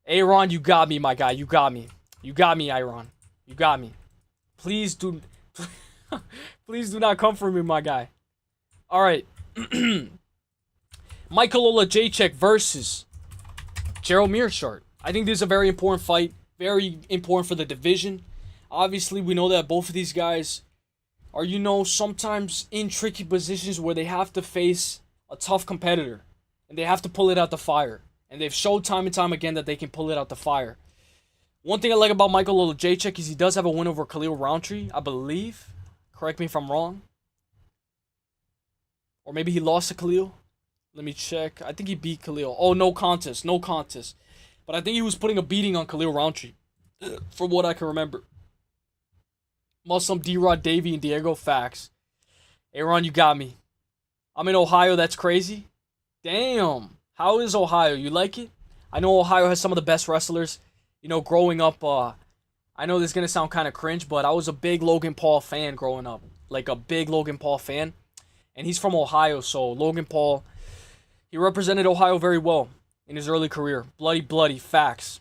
Aaron, you got me, my guy. You got me. You got me, Aaron. You got me. Please do not come for me, my guy. All right. Michael Olajaychuk versus Gerald Meerschaert. I think this is a very important fight. Very important for the division. Obviously, we know that both of these guys are, sometimes in tricky positions where they have to face a tough competitor. And they have to pull it out the fire. And they've showed time and time again that they can pull it out the fire. One thing I like about Michael Olajaychuk is he does have a win over Khalil Rountree, I believe. Correct me if I'm wrong. Or maybe he lost to Khalil. Let me check. I think he beat Khalil. Oh, no contest. No contest. But I think he was putting a beating on Khalil Rountree. From what I can remember. Muslim, D-Rod, Davey, and Diego. Facts. Aaron, you got me. I'm in Ohio. That's crazy. Damn. How is Ohio? You like it? I know Ohio has some of the best wrestlers. Growing up, I know this is going to sound kind of cringe, but I was a big Logan Paul fan growing up. Like a big Logan Paul fan. And he's from Ohio, so Logan Paul, he represented Ohio very well in his early career. Bloody, facts.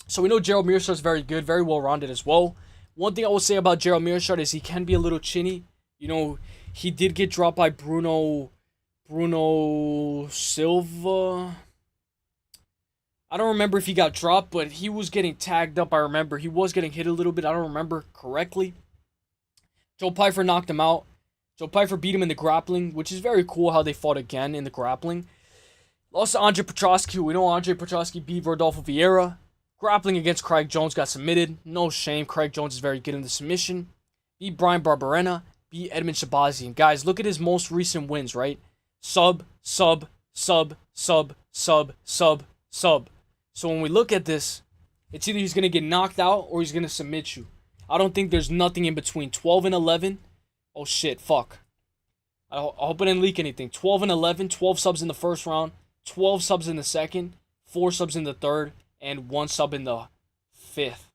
So we know Gerald Meerschaert is very good, very well-rounded as well. One thing I will say about Gerald Meerschaert is he can be a little chinny. He did get dropped by Bruno Silva. I don't remember if he got dropped, but he was getting tagged up. I remember he was getting hit a little bit. I don't remember correctly. Joe Pyfer knocked him out. Joe Pyfer beat him in the grappling, which is very cool how they fought again in the grappling. Lost to Andre Petrosky. We know Andre Petrosky beat Rodolfo Vieira. Grappling against Craig Jones, got submitted. No shame. Craig Jones is very good in the submission. Beat Brian Barberena. Beat Edmund Shabazian. Guys, look at his most recent wins, right? Sub. So when we look at this, it's either he's going to get knocked out or he's going to submit you. I don't think there's nothing in between. 12 and 11. Oh shit, fuck. I hope I didn't leak anything. 12 and 11, 12 subs in the first round, 12 subs in the second, 4 subs in the third, and 1 sub in the fifth.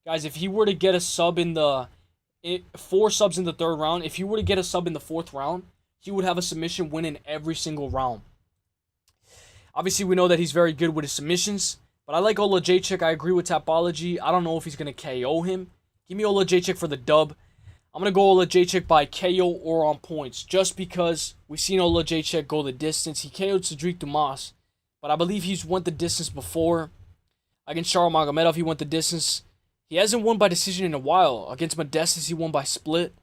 Guys, if he were to get a sub in the... 4 subs in the third round, if he were to get a sub in the fourth round, he would have a submission win in every single round. Obviously, we know that he's very good with his submissions, but I like Olajaychuk. I agree with Tapology. I don't know if he's going to KO him. Give me Olajaychuk for the dub. I'm going to go Olajaychuk by KO or on points, just because we've seen Olajaychuk go the distance. He KO'd Cedric Dumas, but I believe he's went the distance before. Against Charles Magomedov, he went the distance. He hasn't won by decision in a while. Against Modestas, he won by split.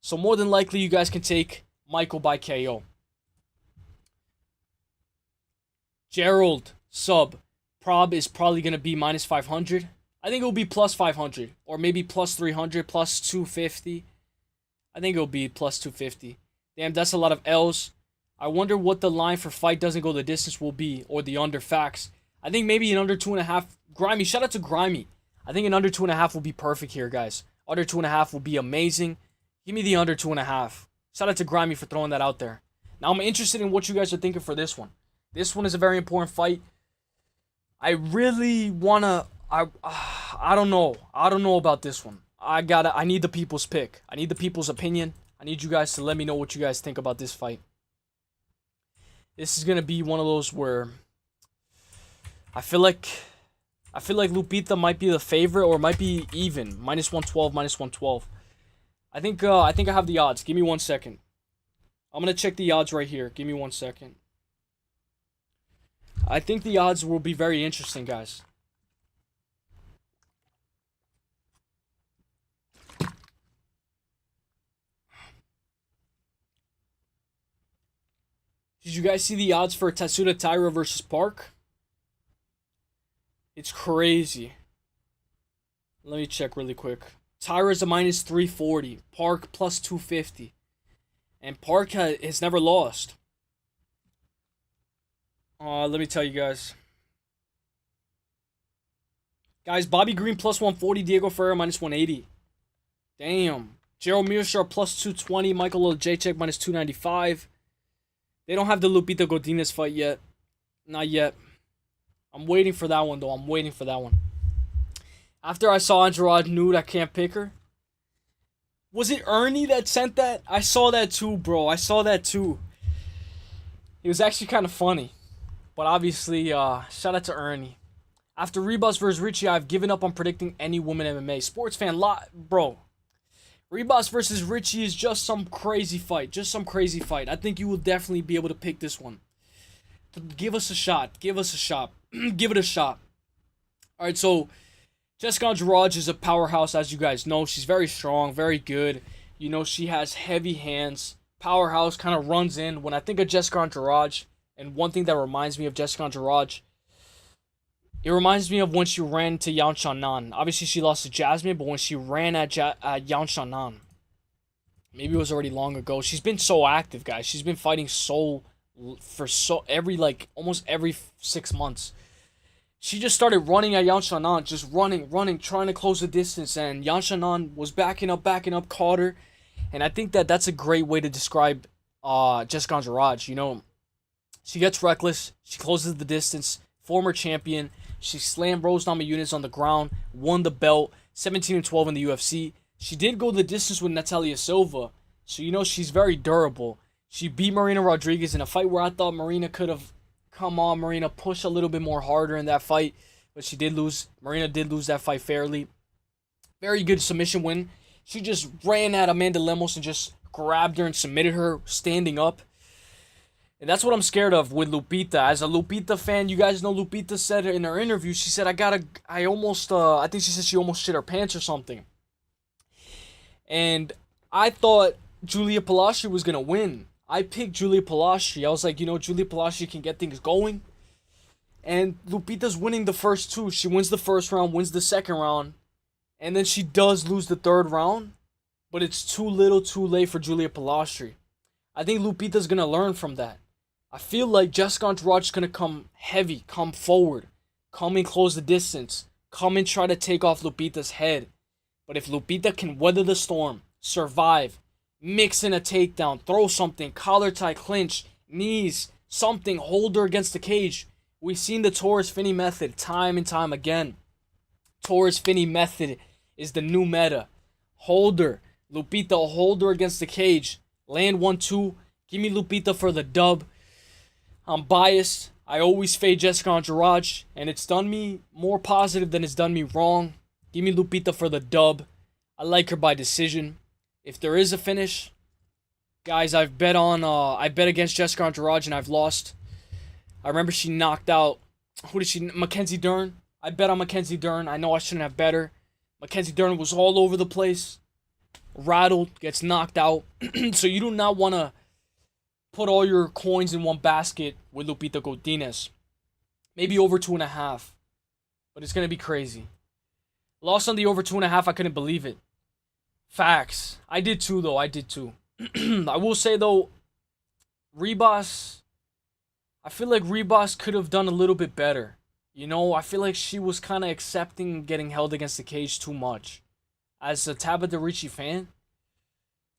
So more than likely, you guys can take Michael by KO. Gerald, sub. Prob is probably going to be minus 500. I think it will be plus 500. Or maybe plus 300, plus 250. I think it will be plus 250. Damn, that's a lot of L's. I wonder what the line for fight doesn't go the distance will be. Or the under facts. I think maybe an under 2.5. Grimy, shout out to Grimy. I think an under 2.5 will be perfect here, guys. Under 2.5 will be amazing. Give me the under 2.5. Shout out to Grimy for throwing that out there. Now, I'm interested in what you guys are thinking for this one. This one is a very important fight. I really wanna... I don't know. I don't know about this one. I need the people's pick. I need the people's opinion. I need you guys to let me know what you guys think about this fight. This is gonna be one of those where I feel like Lupita might be the favorite or might be even. Minus 112, minus 112. I think I have the odds. Give me 1 second. I'm gonna check the odds right here. Give me 1 second. I think the odds will be very interesting, guys. Did you guys see the odds for Tatsuda Taira versus Park? It's crazy. Let me check really quick. Taira's a minus 340. Park plus 250. And Park has never lost. Let me tell you guys. Guys, Bobby Green plus 140, Diego Ferreira minus 180. Damn. Gerald Mearshart plus 220, Michael Olajaychik minus 295. They don't have the Lupita Godinez fight yet. Not yet. I'm waiting for that one, though. I'm waiting for that one. After I saw Andrade nude, I can't pick her. Was it Ernie that sent that? I saw that too, bro. I saw that too. It was actually kind of funny. But obviously, shout out to Ernie. After Ribas versus Richie, I've given up on predicting any woman MMA. Sports fan lot, bro. Ribas versus Richie is just some crazy fight. Just some crazy fight. I think you will definitely be able to pick this one. Give us a shot. Give us a shot. Give it a shot. Alright, so Jessica Andrade is a powerhouse, as you guys know. She's very strong, very good. You know, she has heavy hands. Powerhouse, kind of runs in. When I think of Jessica Andrade, and one thing that reminds me of Jessica Andrade, it reminds me of when she ran to Yan Xiaonan. Obviously, she lost to Jasmine, but when she ran at Yan Xiaonan, maybe it was already long ago. She's been so active, guys. She's been fighting almost every 6 months. She just started running at Yan Xiaonan, just running, trying to close the distance, and Yan Xiaonan was backing up, caught her, and I think that that's a great way to describe Jessica Andrade. You know, she gets reckless, she closes the distance, former champion. She slammed Rose Namajunas on the ground, won the belt, 17-12 in the UFC. She did go the distance with Natalia Silva, so you know she's very durable. She beat Marina Rodriguez in a fight where I thought Marina could have, come on Marina, push a little bit more harder in that fight, but she did lose. Marina did lose that fight fairly. Very good submission win. She just ran at Amanda Lemos and just grabbed her and submitted her standing up. And that's what I'm scared of with Lupita. As a Lupita fan, you guys know Lupita said in her interview, she said, I think she said she almost shit her pants or something. And I thought Julia Palacio was going to win. I picked Julia Palacio. I was like, you know, Julia Palacio can get things going. And Lupita's winning the first two. She wins the first round, wins the second round. And then she does lose the third round. But it's too little too late for Julia Palacio. I think Lupita's going to learn from that. I feel like Jessica Andrade's going to come heavy, come forward, come and close the distance, come and try to take off Lupita's head. But if Lupita can weather the storm, survive, mix in a takedown, throw something, collar tie, clinch, knees, something, hold her against the cage. We've seen the Torres Finney method time and time again. Torres Finney method is the new meta. Hold her. Lupita, hold her against the cage. Land 1-2. Give me Lupita for the dub. I'm biased. I always fade Jessica Andrade, and it's done me more positive than it's done me wrong. Give me Lupita for the dub. I like her by decision. If there is a finish, guys, I bet against Jessica Andrade and I've lost. I remember she knocked out, Mackenzie Dern. I bet on Mackenzie Dern. I know I shouldn't have bet her. Mackenzie Dern was all over the place. Rattled, gets knocked out. So you do not want to put all your coins in one basket with Lupita Godinez. Maybe over 2.5. But it's going to be crazy. Lost on the over 2.5. I couldn't believe it. Facts. I did too, though. I did too. I will say, though, Ribas, I feel like Ribas could have done a little bit better. You know, I feel like she was kind of accepting getting held against the cage too much. As a Tabitha Ricci fan,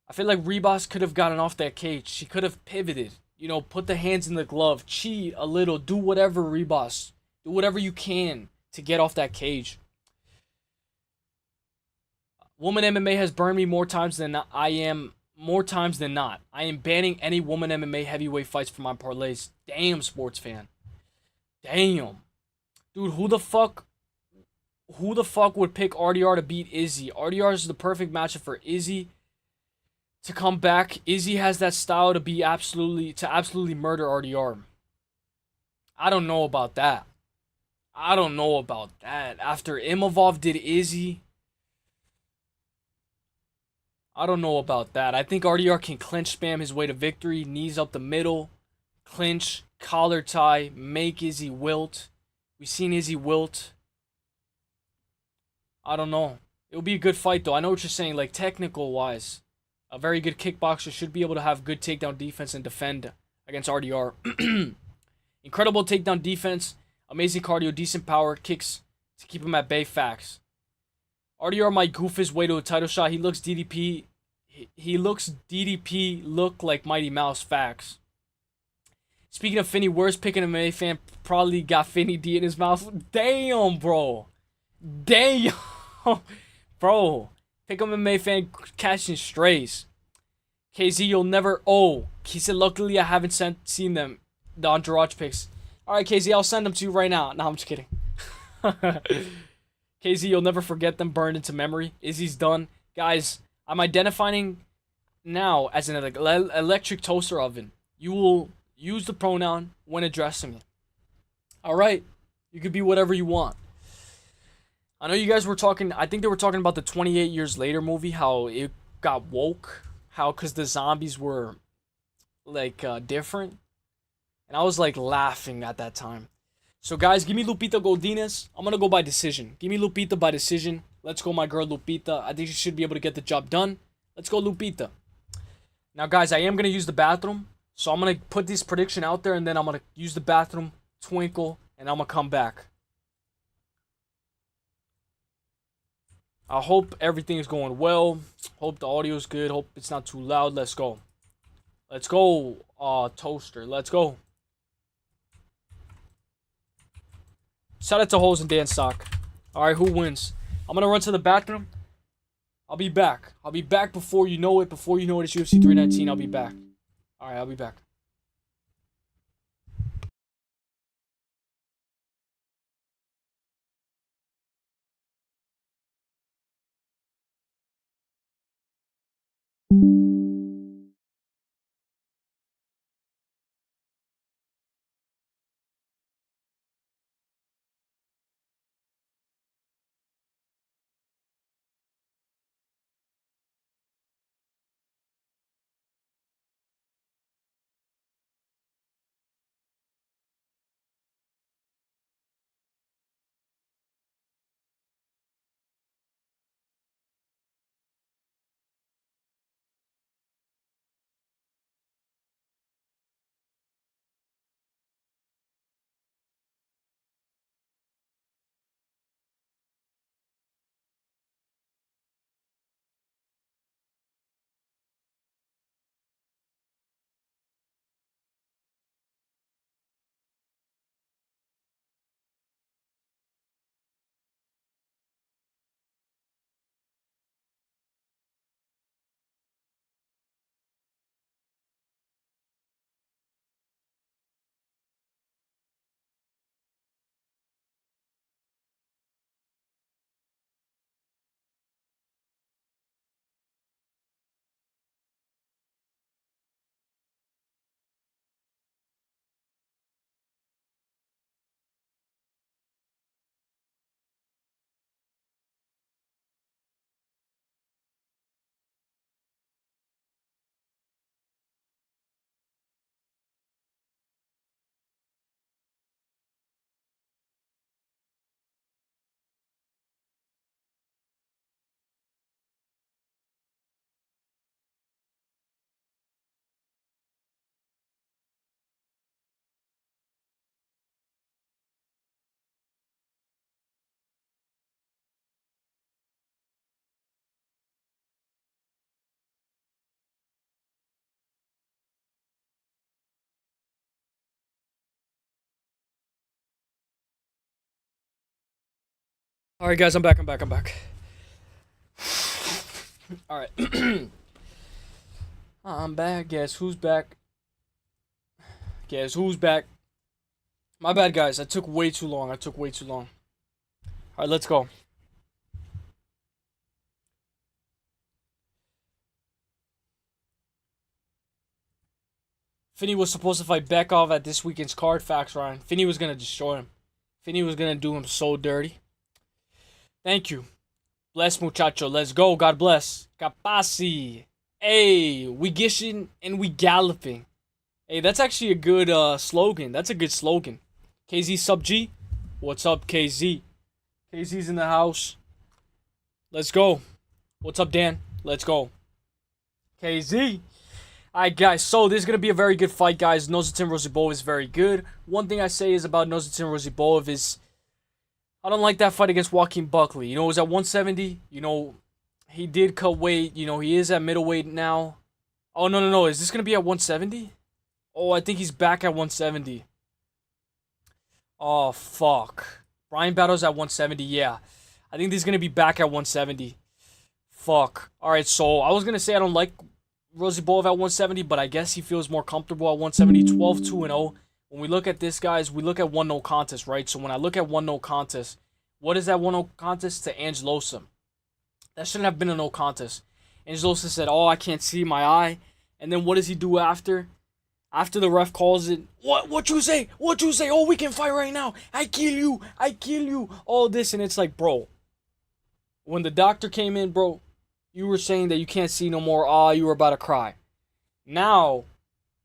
I feel like Ribas could have gotten off that cage. She could have pivoted. You know, put the hands in the glove. Cheat a little. Do whatever, Ribas. Do whatever you can to get off that cage. Woman MMA has burned me more times than not. I am banning any woman MMA heavyweight fights from my parlays. Damn, sports fan. Damn. Dude, who the fuck would pick RDR to beat Izzy? RDR is the perfect matchup for Izzy to come back. Izzy has that style to absolutely murder RDR. I don't know about that. After Imavov did Izzy, I don't know about that. I think RDR can clinch spam his way to victory. Knees up the middle. Clinch. Collar tie. Make Izzy wilt. We've seen Izzy wilt. I don't know. It'll be a good fight, though. I know what you're saying, like, technical-wise. A very good kickboxer, should be able to have good takedown defense and defend against RDR. Incredible takedown defense, amazing cardio, decent power, kicks to keep him at bay. Facts. RDR might goof his way to a title shot. He looks DDP. He looks DDP look like Mighty Mouse. Facts. Speaking of Finney, worst pick an MMA fan probably got Finney D in his mouth. Damn, bro. Damn. Bro. Pick an MMA fan catching strays. KZ, you'll never... Oh. He said, luckily I haven't seen them. The Entourage picks. Alright, KZ, I'll send them to you right now. No, I'm just kidding. KZ, you'll never forget them, burned into memory. Izzy's done. Guys, I'm identifying now as an electric toaster oven. You will use the pronoun when addressing it. Alright? You could be whatever you want. I know you guys were talking, I think they were talking about the 28 Years Later movie, how it got woke. How, because the zombies were, like, different. And I was, like, laughing at that time. So, guys, give me Lupita Godinez. I'm going to go by decision. Give me Lupita by decision. Let's go, my girl, Lupita. I think she should be able to get the job done. Let's go, Lupita. Now, guys, I am going to use the bathroom. So, I'm going to put this prediction out there, and then I'm going to use the bathroom, twinkle, and I'm going to come back. I hope everything is going well. Hope the audio is good. Hope it's not too loud. Let's go. Let's go, Toaster. Let's go. Shout out to Holes and Dan Sock. Alright, who wins? I'm going to run to the bathroom. I'll be back. I'll be back before you know it. Before you know it, it's UFC 319. I'll be back. Alright, I'll be back. Alright, guys, I'm back. Alright. I'm back. Guess who's back? My bad, guys. I took way too long. Alright, let's go. Finney was supposed to fight Bekov at this weekend's card. Facts, Ryan. Finney was going to destroy him. Finney was going to do him so dirty. Thank you. Bless, muchacho. Let's go. God bless. Capasi. Hey, we gishing and we galloping. Hey, that's actually a good slogan. That's a good slogan. KZ sub G. What's up, KZ? KZ's in the house. Let's go. What's up, Dan? Let's go. KZ. Alright, guys, so this is going to be a very good fight, guys. Nozhatin Rozyboev is very good. One thing I say is about Nozhatin Rozyboev is I don't like that fight against Joaquin Buckley. You know, it was at 170. You know, he did cut weight. You know, he is at middleweight now. Oh, no, no, no. Is this going to be at 170? Oh, I think he's back at 170. Oh, fuck. Brian Battle's at 170, yeah. I think this is going to be back at 170. Fuck. Alright, so I was going to say I don't like Rozyboev at 170, but I guess he feels more comfortable at 170. 12-2-0. When we look at this, guys, we look at 1-0 contest, right? So when I look at 1-0 contest, what is that 1-0 contest to Angelosa? That shouldn't have been a no contest. Angelosa said, oh, I can't see my eye. And then what does he do after? After the ref calls it, what you say? What you say? Oh, we can fight right now. I kill you. I kill you. All this, and it's like, bro, when the doctor came in, bro, you were saying that you can't see no more. Ah, you were about to cry. Now,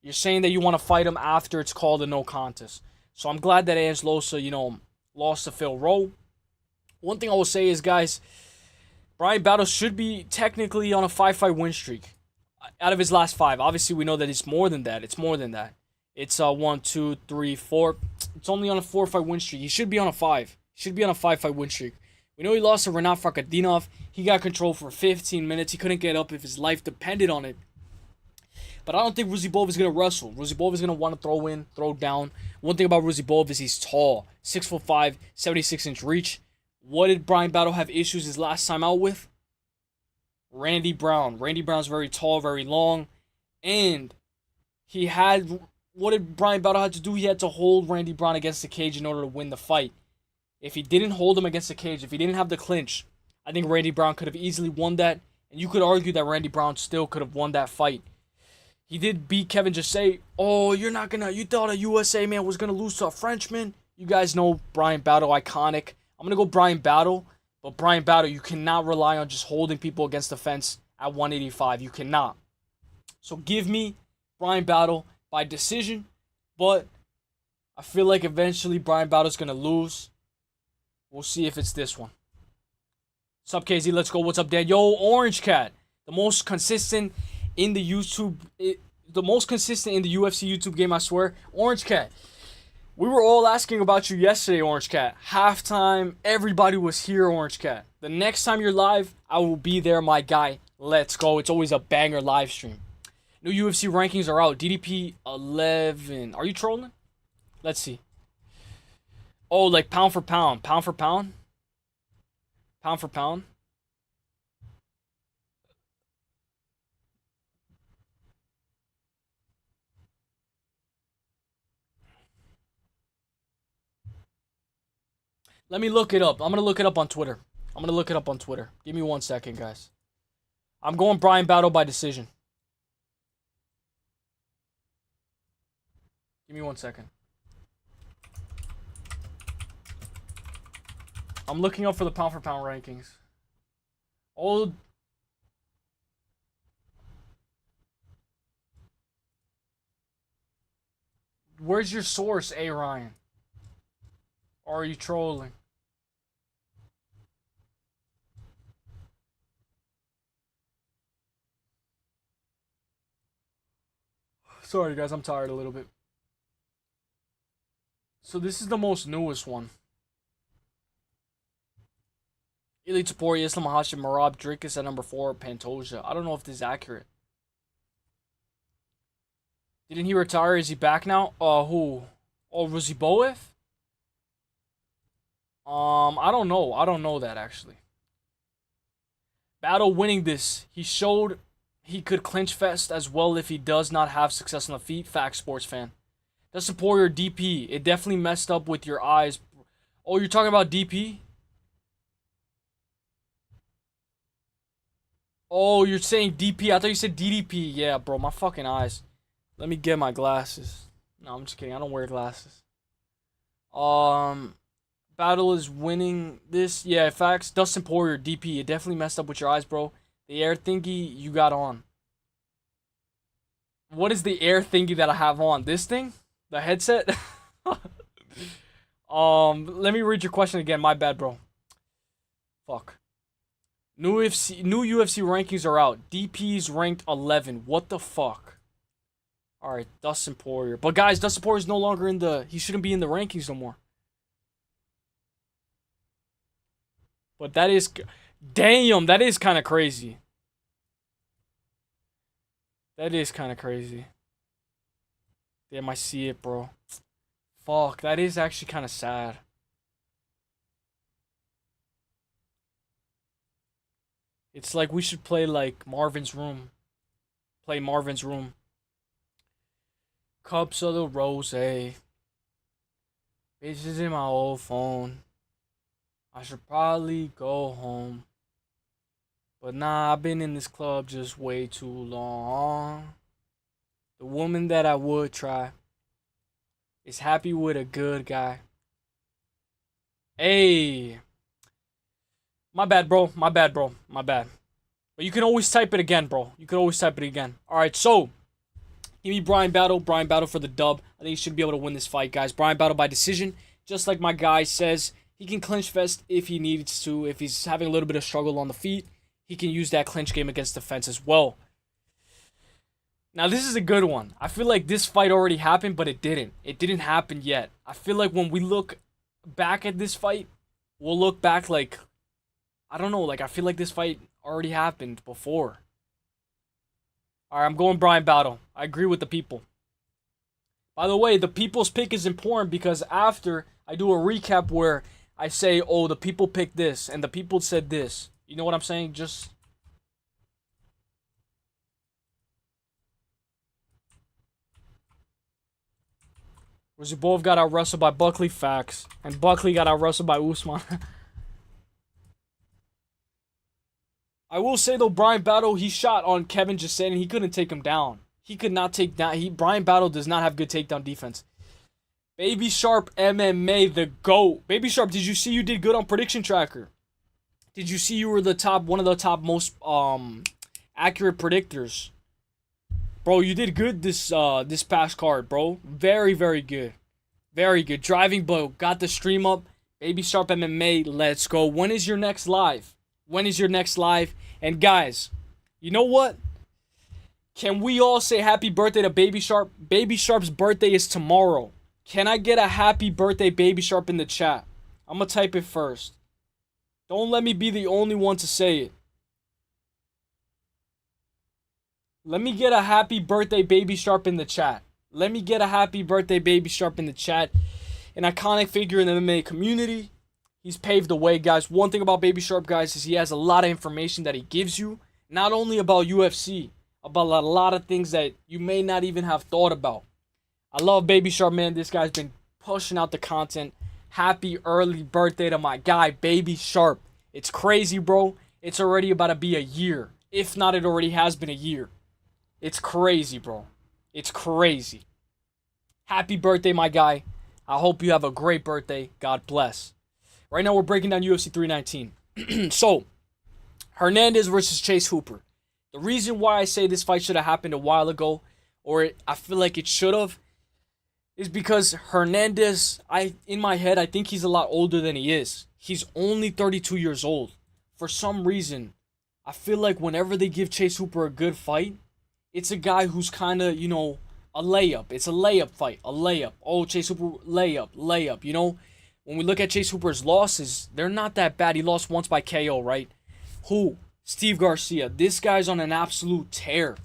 you're saying that you want to fight him after it's called a no contest. So I'm glad that Angelosa, you know, lost to Phil Rowe. One thing I will say is, guys, Brian Battle should be technically on a 5-fight win streak. Out of his last 5. Obviously, we know that it's more than that. It's more than that. It's 1, 2, 3, 4. It's only on a 4-fight win streak. He should be on a 5. He should be on a 5-fight win streak. We know he lost to Renat Fakadinov. He got control for 15 minutes. He couldn't get up if his life depended on it. But I don't think Rozyboev is going to wrestle. Rozyboev is going to want to throw in, throw down. One thing about Rozyboev is he's tall. 6'5", 76-inch reach. What did Brian Battle have issues his last time out with? Randy Brown. Randy Brown's very tall, very long. And he had... What did Brian Battle have to do? He had to hold Randy Brown against the cage in order to win the fight. If he didn't hold him against the cage, if he didn't have the clinch, I think Randy Brown could have easily won that. And you could argue that Randy Brown still could have won that fight. He did beat Kevin Jasay. Oh, you're not gonna... You thought a USA man was gonna lose to a Frenchman? You guys know Brian Battle, iconic. I'm gonna go Brian Battle. But Brian Battle, you cannot rely on just holding people against the fence at 185. You cannot. So give me Brian Battle by decision. But I feel like eventually Brian Battle's going to lose. We'll see if it's this one. What's up, KZ? Let's go. What's up, Dan? Yo, Orange Cat. The most consistent in the YouTube... the most consistent in the UFC YouTube game, I swear. Orange Cat. We were all asking about you yesterday, Orange Cat. Halftime, everybody was here, Orange Cat. The next time you're live, I will be there, my guy. Let's go. It's always a banger live stream. New UFC rankings are out. DDP 11. Are you trolling? Let's see. Oh, like pound for pound. Pound for pound? Pound for pound? Let me look it up. I'm going to look it up on Twitter. Give me 1 second, guys. I'm going Brian Battle by decision. Give me 1 second. I'm looking up for the pound for pound rankings. Oh. Where's your source, A. Ryan? Or are you trolling? Sorry, guys, I'm tired a little bit. So this is the most newest one. Elite Tapori, Islam Hashim, Marab, Drikas at number 4, Pantoja. I don't know if this is accurate. Didn't he retire? Is he back now? Who? Oh, Rozyboev? I don't know. I don't know that, actually. Battle winning this. He showed he could clinch fest as well if he does not have success on the feet. Fact, sports fan. Dustin Poirier, DP. It definitely messed up with your eyes. Oh, you're talking about DP? Oh, you're saying DP. I thought you said DDP. Yeah, bro, my fucking eyes. Let me get my glasses. No, I'm just kidding. I don't wear glasses. Battle is winning this. Yeah, facts. Dustin Poirier, DP. It definitely messed up with your eyes, bro. The air thingy you got on. What is the air thingy that I have on? This thing? The headset? Let me read your question again. My bad, bro. Fuck. New UFC rankings are out. DP's ranked 11. What the fuck? All right, Dustin Poirier. But guys, Dustin Poirier is no longer in the. He shouldn't be in the rankings no more. But that is, damn, that is kind of crazy. That is kind of crazy. Damn, I see it, bro. Fuck, that is actually kind of sad. It's like we should play like Marvin's Room. Play Marvin's Room. Cups of the rose. Bitches in my old phone. I should probably go home. But nah, I've been in this club just way too long. The woman that I would try is happy with a good guy. Hey. My bad, bro. My bad, bro. My bad. But you can always type it again, bro. You can always type it again. Alright, so. Give me Bryan Battle. Bryan Battle for the dub. I think he should be able to win this fight, guys. Bryan Battle by decision. Just like my guy says. He can clinch fest if he needs to. If he's having a little bit of struggle on the feet, he can use that clinch game against the fence as well. Now, this is a good one. I feel like this fight already happened, but it didn't. It didn't happen yet. I feel like when we look back at this fight, we'll look back like, I don't know, like I feel like this fight already happened before. Alright, I'm going Bryan Battle. I agree with the people. By the way, the people's pick is important because after I do a recap where I say, oh, the people picked this, and the people said this. You know what I'm saying? Just... Razubov got out wrestled by Buckley, facts. And Buckley got out wrestled by Usman. I will say though, Bryan Battle, he shot on Kevin Jassin and he couldn't take him down. He could not take down. Bryan Battle does not have good takedown defense. Baby Sharp MMA, the GOAT. Baby Sharp, did you see you did good on Prediction Tracker? Did you see you were the top, one of the top most accurate predictors? Bro, you did good this past card, bro. Very, very good. Very good. Driving Blow, got the stream up. Baby Sharp MMA, let's go. When is your next live? When is your next live? And guys, you know what? Can we all say happy birthday to Baby Sharp? Baby Sharp's birthday is tomorrow. Can I get a happy birthday, Baby Sharp, in the chat? I'm going to type it first. Don't let me be the only one to say it. Let me get a happy birthday, Baby Sharp, in the chat. Let me get a happy birthday, Baby Sharp, in the chat. An iconic figure in the MMA community. He's paved the way, guys. One thing about Baby Sharp, guys, is he has a lot of information that he gives you. Not only about UFC, about a lot of things that you may not even have thought about. I love Baby Sharp, man. This guy's been pushing out the content. Happy early birthday to my guy, Baby Sharp. It's crazy, bro. It's already about to be a year. If not, it already has been a year. It's crazy, bro. It's crazy. Happy birthday, my guy. I hope you have a great birthday. God bless. Right now, we're breaking down UFC 319. So, Hernandez versus Chase Hooper. The reason why I say this fight should have happened a while ago, or I feel like it should have, is because Hernandez, in my head, I think he's a lot older than he is. He's only 32 years old. For some reason, I feel like whenever they give Chase Hooper a good fight, it's a guy who's kind of, you know, a layup. It's a layup fight. A layup. Oh, Chase Hooper, layup, you know? When we look at Chase Hooper's losses, they're not that bad. He lost once by KO, right? Who? Steve Garcia. This guy's on an absolute tear.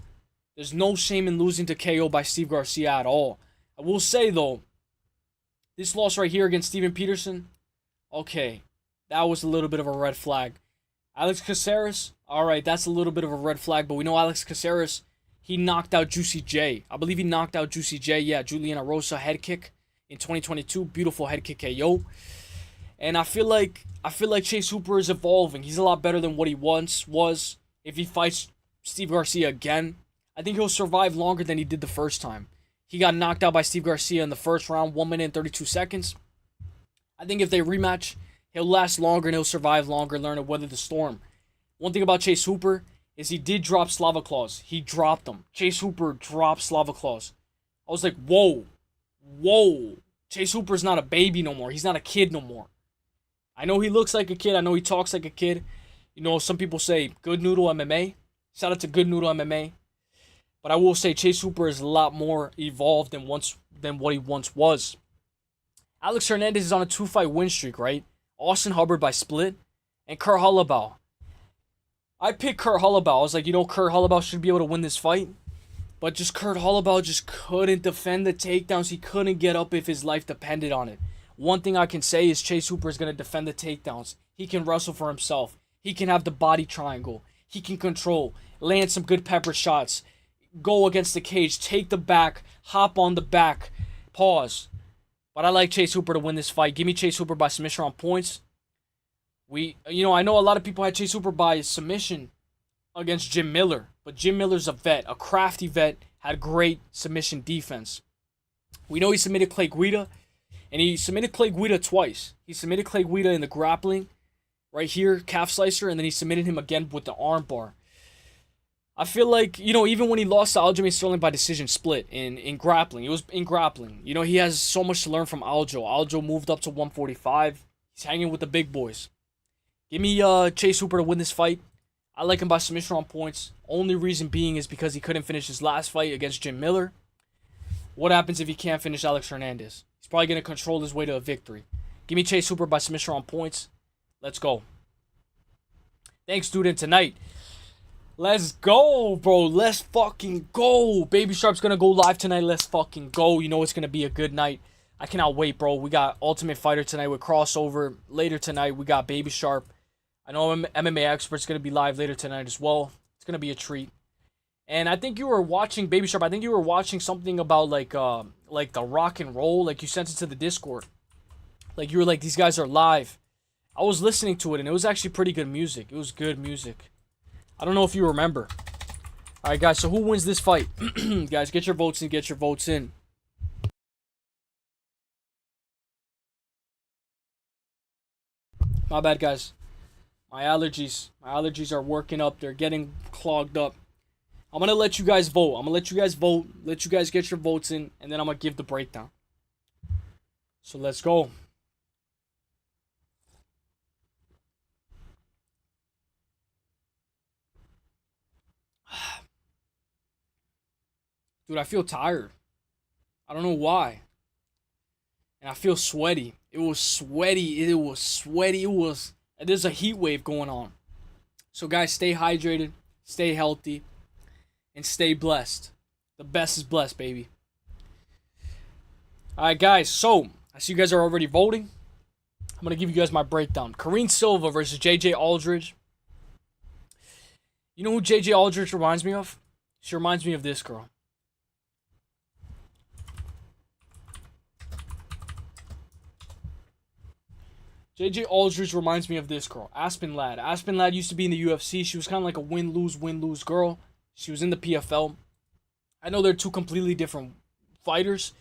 There's no shame in losing to KO by Steve Garcia at all. I will say, though, this loss right here against Steven Peterson, okay, that was a little bit of a red flag. Alex Caceres, all right, that's a little bit of a red flag, but we know Alex Caceres, he knocked out Juicy J. I believe he knocked out Juicy J. Yeah, Juliana Rosa head kick in 2022. Beautiful head kick KO. And I feel like Chase Hooper is evolving. He's a lot better than what he once was. If he fights Steve Garcia again, I think he'll survive longer than he did the first time. He got knocked out by Steve Garcia in the first round, 1 minute and 32 seconds. I think if they rematch, he'll last longer and he'll survive longer, learn to weather the storm. One thing about Chase Hooper is he did drop Slava Claus. He dropped them. Chase Hooper dropped Slava Claus. I was like, whoa. Chase Hooper's not a baby no more. He's not a kid no more. I know he looks like a kid. I know he talks like a kid. You know, some people say Good Noodle MMA. Shout out to Good Noodle MMA. But I will say Chase Hooper is a lot more evolved than what he once was. Alex Hernandez is on a 2-fight win streak, right? Austin Hubbard by split. And Kurt Holobaugh. I picked Kurt Holobaugh. I was like, Kurt Holobaugh should be able to win this fight. But just Kurt Holobaugh just couldn't defend the takedowns. He couldn't get up if his life depended on it. One thing I can say is Chase Hooper is going to defend the takedowns. He can wrestle for himself. He can have the body triangle. He can control, land some good pepper shots, go against the cage, take the back, hop on the back, pause. But I like Chase Hooper to win this fight. Give me Chase Hooper by submission on points. I know a lot of people had Chase Hooper by submission against Jim Miller. But Jim Miller's a vet, a crafty vet, had great submission defense. We know he submitted Clay Guida, and he submitted Clay Guida twice. He submitted Clay Guida in the grappling, right here, calf slicer, and then he submitted him again with the arm bar. I feel like, even when he lost to Aljamain Sterling by decision split in grappling, it was in grappling. He has so much to learn from Aljo. Aljo moved up to 145. He's hanging with the big boys. Give me Chase Hooper to win this fight. I like him by submission on points. Only reason being is because he couldn't finish his last fight against Jim Miller. What happens if he can't finish Alex Hernandez? He's probably going to control his way to a victory. Give me Chase Hooper by submission on points. Let's go. Thanks, dude. And tonight, let's go, bro. Let's fucking go. Baby Sharp's going to go live tonight. Let's fucking go. It's going to be a good night. I cannot wait, bro. We got Ultimate Fighter tonight with crossover. Later tonight, we got Baby Sharp. I know MMA Expert's going to be live later tonight as well. It's going to be a treat. And I think you were watching, Baby Sharp, I think you were watching something about like the rock and roll. Like you sent it to the Discord. Like you were like, these guys are live. I was listening to it and it was actually pretty good music. It was good music. I don't know if you remember. Alright guys, so who wins this fight? Guys, get your votes in, get your votes in. My bad, guys. My allergies are working up. They're getting clogged up. I'm going to let you guys vote. Let you guys get your votes in, and then I'm going to give the breakdown. So let's go. Dude, I feel tired. I don't know why. And I feel sweaty. It was sweaty. There's a heat wave going on. So guys, stay hydrated, stay healthy, and stay blessed. The best is blessed, baby. Alright guys, so I see you guys are already voting. I'm going to give you guys my breakdown. Karine Silva versus JJ Aldridge. You know who JJ Aldridge reminds me of? She reminds me of this girl. JJ Aldridge reminds me of this girl, Aspen Ladd. Aspen Ladd used to be in the UFC. She was kind of like a win-lose girl. She was in the PFL. I know they're two completely different fighters.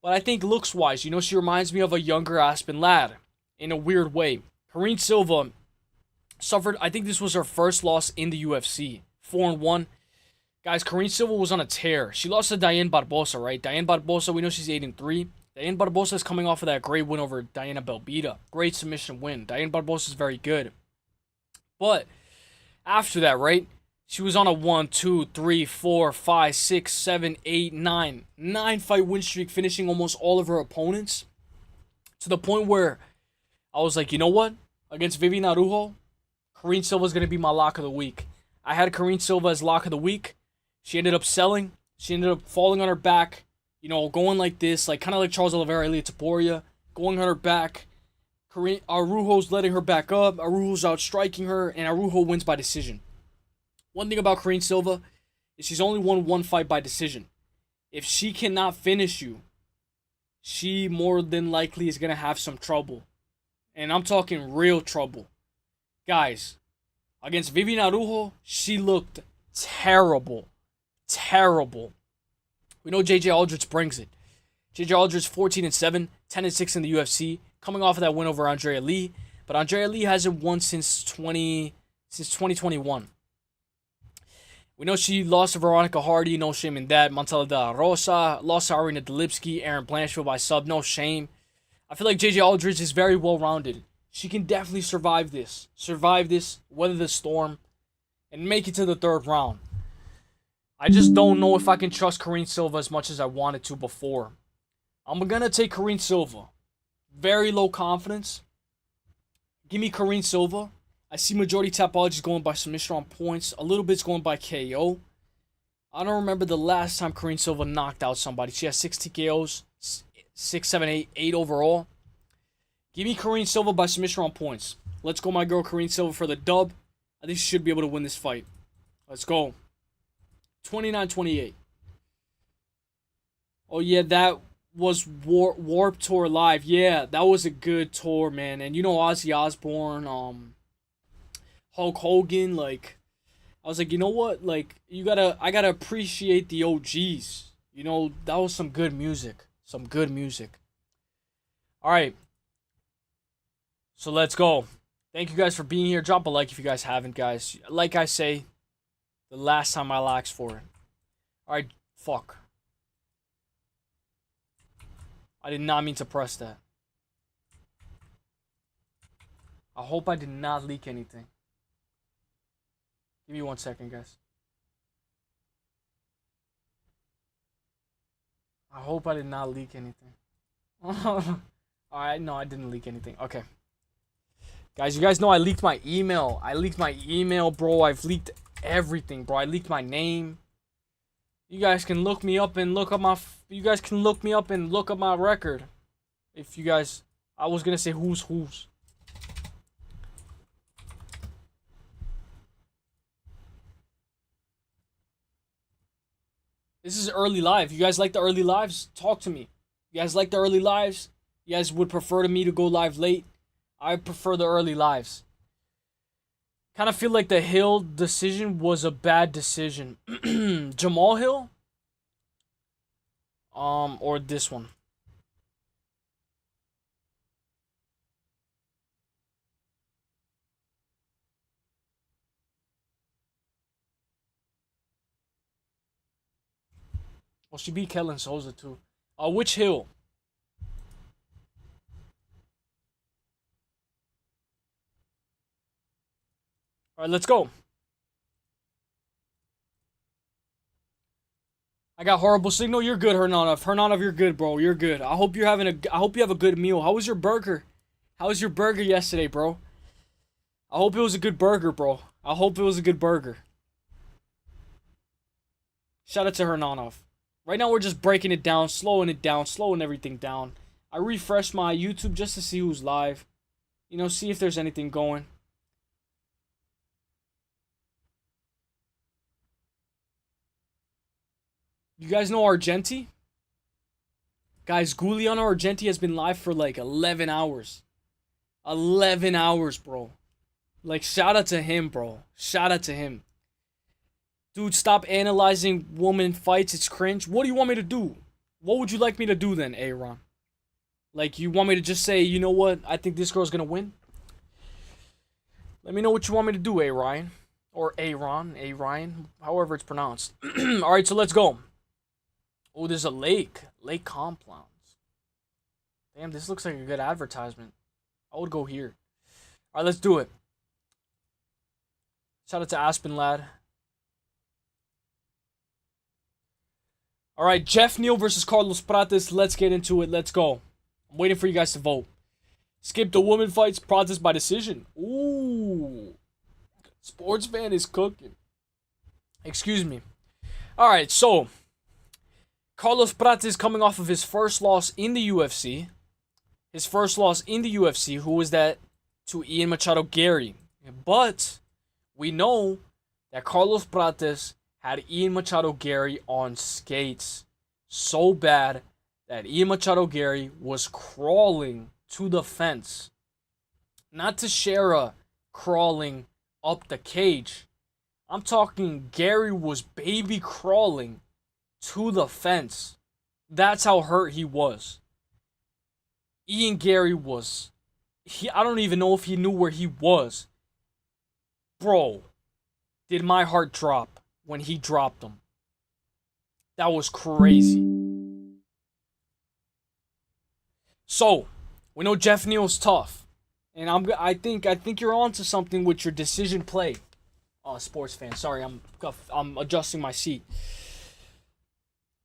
But I think looks-wise, she reminds me of a younger Aspen Ladd in a weird way. Karine Silva suffered, I think this was her first loss in the UFC. 4-1. Guys, Karine Silva was on a tear. She lost to Diane Barbosa, right? Diane Barbosa, we know she's 8-3. Diane Barbosa is coming off of that great win over Diana Belbita. Great submission win. Diane Barbosa is very good. But after that, right? She was on a 1, 2, 3, 4, 5, 6, 7, 8, 9. 9-fight win streak, finishing almost all of her opponents. To the point where I was like, you know what? Against Vivian Araujo, Karine Silva is going to be my lock of the week. I had Karine Silva as lock of the week. She ended up selling. She ended up falling on her back. Going like this, like kind of like Charles Oliveira, Ilia Topuria, going on her back. Araujo's letting her back up. Araujo's outstriking her, and Araujo wins by decision. One thing about Karine Silva is she's only won one fight by decision. If she cannot finish you, she more than likely is going to have some trouble. And I'm talking real trouble. Guys, against Vivian Araujo, she looked terrible. Terrible. We know JJ Aldridge brings it. JJ Aldridge 14-7, 10-6 in the UFC, coming off of that win over Andrea Lee. But Andrea Lee hasn't won since 2021. We know she lost to Veronica Hardy, no shame in that. Montella de la Rosa, lost to Arina Delipsky, Aaron Blanchfield by sub, no shame. I feel like JJ Aldridge is very well-rounded. She can definitely survive this. Weather the storm, and make it to the third round. I just don't know if I can trust Karine Silva as much as I wanted to before. I'm gonna take Karine Silva. Very low confidence. Give me Karine Silva. I see majority Tapology's going by submission on points. A little bit's going by KO. I don't remember the last time Karine Silva knocked out somebody. She has 6 TKOs, 6, 7, 8 overall. Give me Karine Silva by submission on points. Let's go, my girl Karine Silva, for the dub. I think she should be able to win this fight. Let's go. 29-28. Oh, yeah, that was Warped Tour Live. Yeah, that was a good tour, man. And you know Ozzy Osbourne, Hulk Hogan, like, I was like, you know what? Like, I gotta appreciate the OGs. You know, that was some good music. Some good music. Alright. So let's go. Thank you guys for being here. Drop a like if you guys haven't, guys. Like I say, the last time I'll ask for it. Alright, fuck. I did not mean to press that. I hope I did not leak anything. Give me 1 second, guys. I hope I did not leak anything. Alright, no, I didn't leak anything. Okay. Guys, you guys know I leaked my email. I leaked my email, bro. I've leaked everything, bro. I leaked my name. You guys can look me up and look up my... You guys can look me up and look up my record. If you guys... I was gonna say who's. This is early live. You guys like the early lives? Talk to me. You guys like the early lives? You guys would prefer me to go live late? I prefer the early lives. Kind of feel like the Hill decision was a bad decision. Jamal Hill? Or this one. Well, she beat Kellen Souza too. Which Hill? All right, let's go. I got horrible signal. You're good, Hernanov. Hernanov, you're good, bro. You're good. I hope you have a good meal. How was your burger? How was your burger yesterday, bro? I hope it was a good burger, bro. I hope it was a good burger. Shout out to Hernanov. Right now we're just breaking it down, slowing everything down. I refreshed my YouTube just to see who's live. You know, see if there's anything going. You guys know Argenti? Guys, Giuliano Argenti has been live for like 11 hours. 11 hours, bro. Like, shout out to him, bro. Shout out to him. Dude, stop analyzing woman fights. It's cringe. What do you want me to do? What would you like me to do then, Aaron? Like, you want me to just say, you know what? I think this girl's gonna win? Let me know what you want me to do, Aaron. Or Aaron. However it's pronounced. Alright, so let's go. Oh, there's a lake. Lake Compounds. Damn, this looks like a good advertisement. I would go here. Alright, let's do it. Shout out to Aspen Lad. Alright, Jeff Neal versus Carlos Prates. Let's get into it. Let's go. I'm waiting for you guys to vote. Skip the woman fights. Prates by decision. Ooh. Sports fan is cooking. Excuse me. Alright, so Carlos Prates coming off of his first loss in the UFC. His first loss in the UFC. Who was that? To Ian Machado Gary. But we know that Carlos Prates had Ian Machado Gary on skates so bad that Ian Machado Gary was crawling to the fence. Not Teixeira crawling up the cage. I'm talking Gary was baby crawling to the fence. That's how hurt he was. Ian Gary was... I don't even know if he knew where he was. Bro, did my heart drop when he dropped him. That was crazy. So, we know Jeff Neal's tough. And I think you're onto something with your decision play. Sports fan. Sorry, I'm adjusting my seat.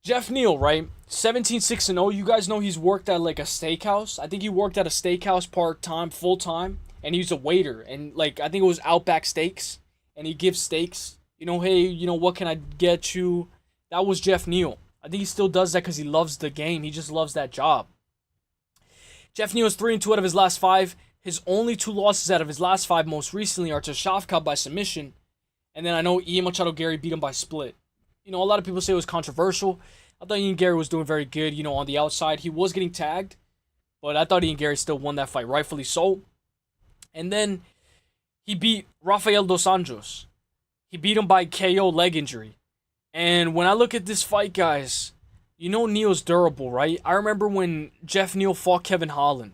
Jeff Neal, right? 17-6-0. You guys know he's worked at like a steakhouse. I think he worked at a steakhouse part-time, full-time, and he's a waiter. And like I think it was Outback Steaks, and he gives steaks. Hey, what can I get you? That was Jeff Neal. I think he still does that because he loves the game. He just loves that job. Jeff Neal is 3-2 out of his last 5. His only 2 losses out of his last 5 most recently are to Shavkat by submission. And then I know Ian Machado Gary beat him by split. A lot of people say it was controversial. I thought Ian Gary was doing very good, on the outside. He was getting tagged, but I thought Ian Gary still won that fight, rightfully so. And then he beat Rafael Dos Anjos. He beat him by KO leg injury. And when I look at this fight, guys, Neal's durable, right? I remember when Jeff Neal fought Kevin Holland.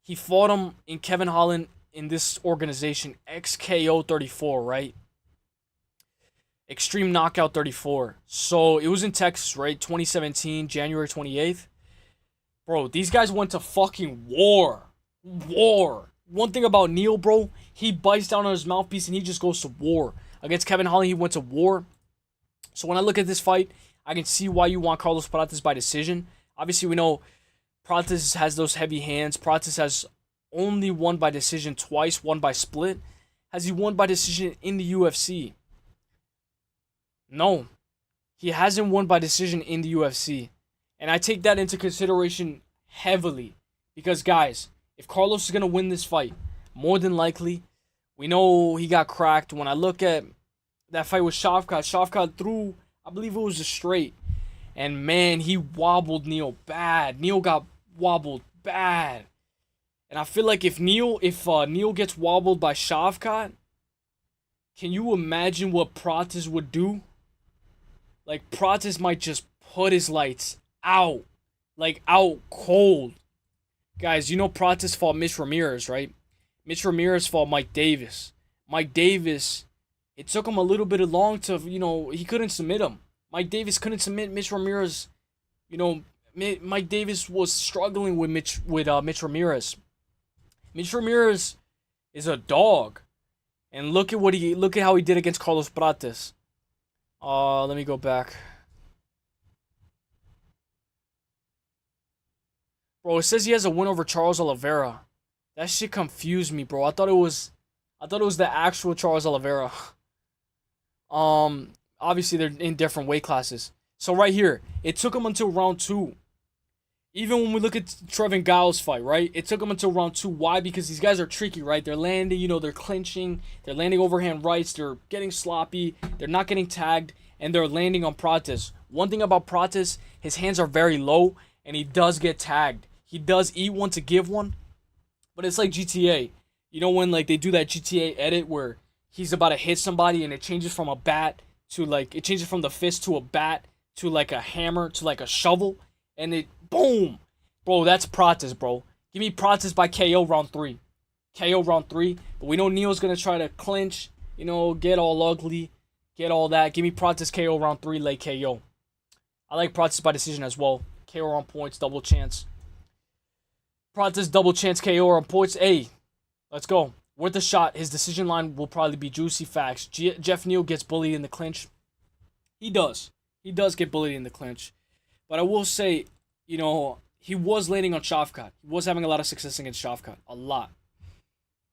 He fought him in Kevin Holland in this organization, XKO 34, right? Extreme Knockout 34. So it was in Texas, right? 2017, January 28th. Bro, these guys went to fucking war. War. One thing about Neal, bro, he bites down on his mouthpiece and he just goes to war. Against Kevin Holland, he went to war. So when I look at this fight, I can see why you want Carlos Prates by decision. Obviously, we know Prates has those heavy hands. Prates has only won by decision twice, won by split. Has he won by decision in the UFC? No. He hasn't won by decision in the UFC. And I take that into consideration heavily. Because, guys, if Carlos is going to win this fight, more than likely, we know he got cracked. When I look at that fight with Shavkat threw, I believe it was a straight. And, man, he wobbled Neal bad. Neal got wobbled bad. And I feel like if Neal gets wobbled by Shavkat, can you imagine what Prates would do? Like, Prates might just put his lights out. Like, out cold. Guys, Prates fought Mitch Ramirez, right? Mitch Ramirez fought Mike Davis. Mike Davis, it took him a little bit of long to, he couldn't submit him. Mike Davis couldn't submit Mitch Ramirez. Mike Davis was struggling with Mitch Ramirez. Mitch Ramirez is a dog. And look at how he did against Carlos Prates. Let me go back. Bro, it says he has a win over Charles Oliveira. That shit confused me, bro. I thought it was the actual Charles Oliveira. Obviously they're in different weight classes. So right here, it took him until round 2. Even when we look at Trevin Giles' fight, right? It took him until round 2. Why? Because these guys are tricky, right? They're landing, they're clinching. They're landing overhand rights. They're getting sloppy. They're not getting tagged. And they're landing on Prates. One thing about Prates, his hands are very low. And he does get tagged. He does eat one to give one. But it's like GTA. When like they do that GTA edit where he's about to hit somebody and it changes from a bat to like, it changes from the fist to a bat to like a hammer to like a shovel. And it, boom. Bro, that's Prates, bro. Give me Prates by KO round 3. KO round 3. But we know Neal's going to try to clinch, get all ugly, get all that. Give me Prates KO round 3, late KO. I like Prates by decision as well. KO on points, double chance. Prates double chance KO on points. Hey, let's go. Worth a shot. His decision line will probably be juicy facts. Jeff Neal gets bullied in the clinch. He does. He does get bullied in the clinch. But I will say, he was landing on Shavkat. He was having a lot of success against Shavkat. A lot.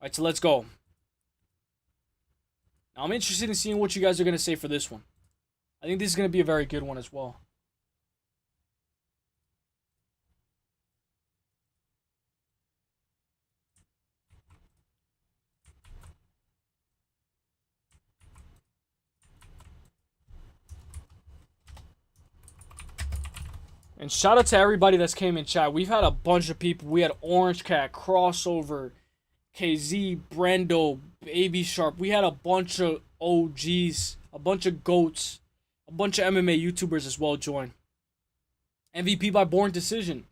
Alright, so let's go. Now, I'm interested in seeing what you guys are going to say for this one. I think this is going to be a very good one as well. And shout out to everybody that's came in chat. We've had a bunch of people. We had Orange Cat, Crossover, KZ, Brendo, Baby Sharp. We had a bunch of OGs, a bunch of GOATs, a bunch of MMA YouTubers as well join. MVP by Born Decision.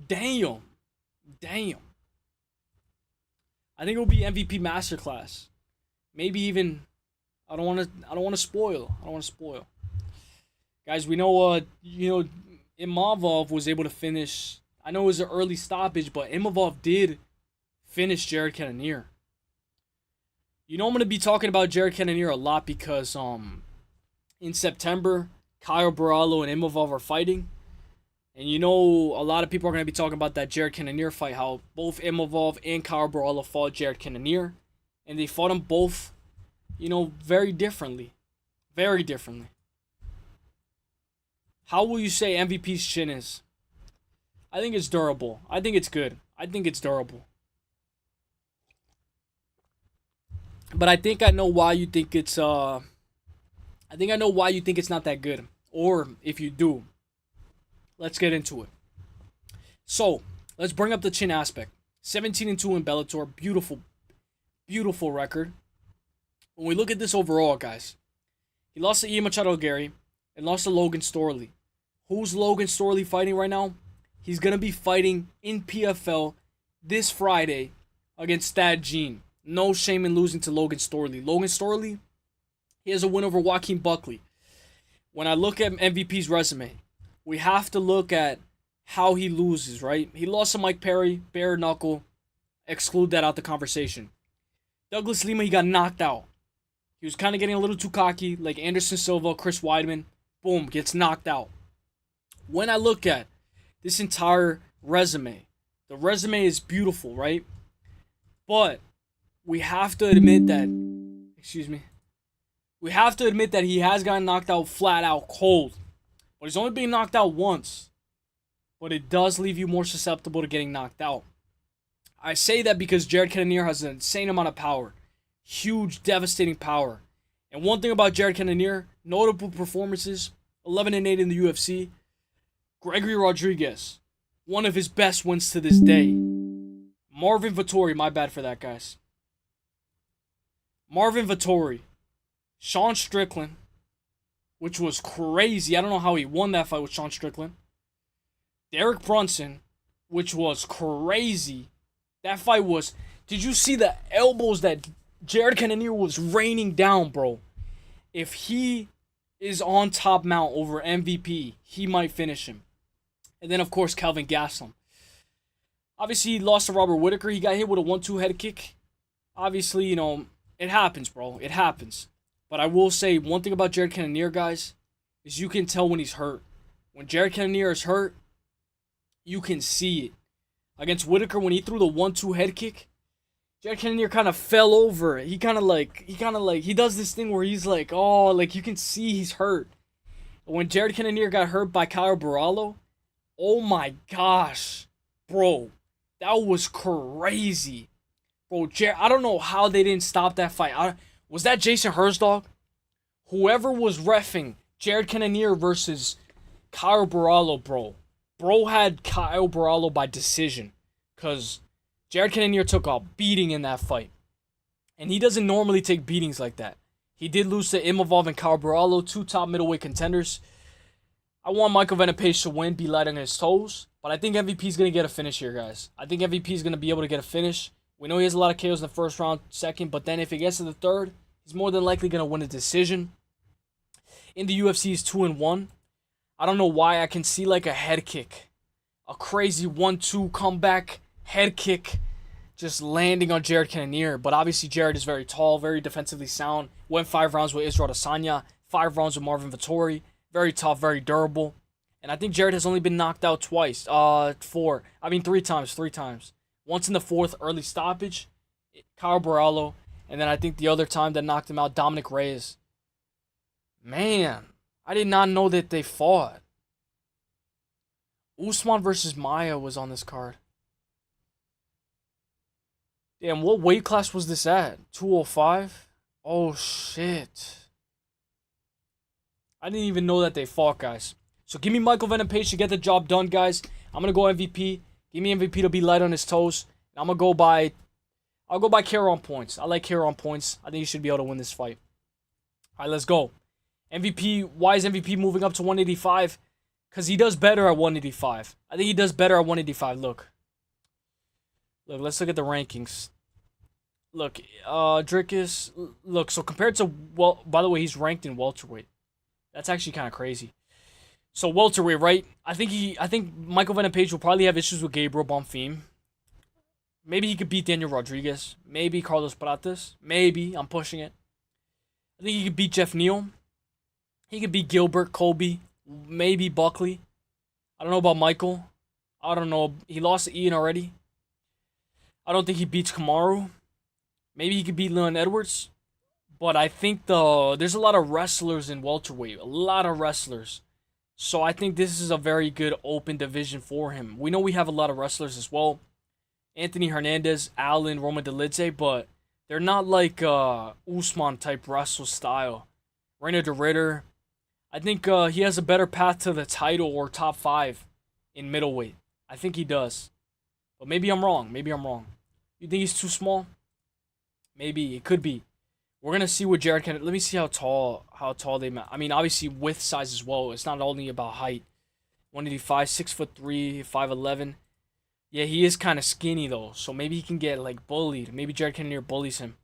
Damn. I think it'll be MVP Masterclass. Maybe even, I don't want to spoil. Guys, we know Imavov was able to finish. I know it was an early stoppage, but Imavov did finish Jared Cannonier. You know I'm gonna be talking about Jared Cannonier a lot because in September, Kyle Barallo and Imavov are fighting. And you know a lot of people are gonna be talking about that Jared Cannonier fight, how both Imavov and Kyle Barallo fought Jared Cannonier. And they fought them both, you know, very differently. Very differently. How will you say MVP's chin is? I think it's durable. I think it's good. I think it's durable. But I think I know why you think it's I think I know why you think it's not that good. Or if you do, let's get into it. So, let's bring up the chin aspect. 17-2 in Bellator. Beautiful, beautiful record. When we look at this overall, guys, he lost to Ian Machado Gary and lost to Logan Storley. Who's Logan Storley fighting right now? He's going to be fighting in PFL this Friday against Thad Jean. No shame in losing to Logan Storley. Logan Storley, he has a win over Joaquin Buckley. When I look at MVP's resume, we have to look at how he loses, right? He lost to Mike Perry, bare knuckle. Exclude that out the conversation. Douglas Lima, he got knocked out. He was kind of getting a little too cocky, like Anderson Silva, Chris Weidman. Boom, gets knocked out. When I look at this entire resume, the resume is beautiful, right? But we have to admit that, we have to admit that he has gotten knocked out flat out cold. But he's only been knocked out once. But it does leave you more susceptible to getting knocked out. I say that because Jared Cannonier has an insane amount of power. Huge, devastating power. And one thing about Jared Cannonier, notable performances, 11-8 in the UFC. Gregory Rodriguez, one of his best wins to this day. Marvin Vettori, my bad for that, guys. Marvin Vettori. Sean Strickland, which was crazy. I don't know how he won that fight with Sean Strickland. Derek Brunson, which was crazy. That fight was... Did you see the elbows that Jared Cannonier was raining down, bro? If he is on top mount over MVP, he might finish him. And then, of course, Kelvin Gastelum. Obviously, he lost to Robert Whittaker. He got hit with a 1-2 head kick. Obviously, you know, it happens, bro. It happens. But I will say one thing about Jared Cannonier, guys, is you can tell when he's hurt. When Jared Cannonier is hurt, you can see it. Against Whittaker, when he threw the 1-2 head kick, Jared Cannonier kind of fell over. He does this thing where he's like, oh, like you can see he's hurt. When Jared Cannonier got hurt by Kyle Barallo, oh my gosh, bro, that was crazy. Bro, I don't know how they didn't stop that fight. Was that Jason Herzog? Whoever was reffing Jared Cannonier versus Kyle Barallo, bro. Bro had Kyle Barallo by decision. Because Jared Cannonier took a beating in that fight. And he doesn't normally take beatings like that. He did lose to Imavov and Kyle Barallo, two top middleweight contenders. I want Michael Venom-Page to win, be light on his toes. But I think MVP's going to get a finish here, guys. I think MVP's going to be able to get a finish. We know he has a lot of KOs in the first round, second. But then if he gets to the third, he's more than likely going to win a decision. In the UFC, he's 2-1. I don't know why. I can see like a head kick. A crazy 1-2 comeback head kick just landing on Jared Cannonier. But obviously Jared is very tall, very defensively sound. Went 5 rounds with Israel Adesanya. 5 rounds with Marvin Vettori. Very tough, very durable. And I think Jared has only been knocked out twice. 3 times. Once in the 4th, early stoppage. Kyle Barallo. And then I think the other time that knocked him out, Dominic Reyes. Man, I did not know that they fought. Usman versus Maia was on this card. Damn, what weight class was this at? 205? Oh, shit. I didn't even know that they fought, guys. So give me Michael Venom-Page to get the job done, guys. I'm going to go MVP. Give me MVP to be light on his toes. And I'm going to go by... I'll go by KO on points. I like KO on points. I think he should be able to win this fight. All right, let's go. MVP, why is MVP moving up to 185? Because he does better at 185. I think he does better at 185. Look, let's look at the rankings. Look, Drickus. Look, so compared to, well, by the way, he's ranked in welterweight. That's actually kind of crazy. So welterweight, right? I think Michael Venom-Page will probably have issues with Gabriel Bonfim. Maybe he could beat Daniel Rodriguez. Maybe Carlos Prates. Maybe. I'm pushing it. I think he could beat Jeff Neal. He could beat Gilbert, Colby. Maybe Buckley. I don't know about Michael. I don't know. He lost to Ian already. I don't think he beats Kamaru. Maybe he could beat Leon Edwards. But I think there's a lot of wrestlers in welterweight. A lot of wrestlers. So I think this is a very good open division for him. We know we have a lot of wrestlers as well. Anthony Hernandez, Allen, Roman Dolidze, but they're not like Usman type wrestle style. Reina de Ritter. I think he has a better path to the title or top 5 in middleweight. I think he does. But maybe I'm wrong. You think he's too small? Maybe. It could be. We're going to see what Jared can... Let me see how tall they... I mean, obviously, width size as well. It's not only about height. 185, 6'3", 5'11". Yeah, he is kind of skinny, though. So maybe he can get, like, bullied. Maybe Jared Cannonier bullies him.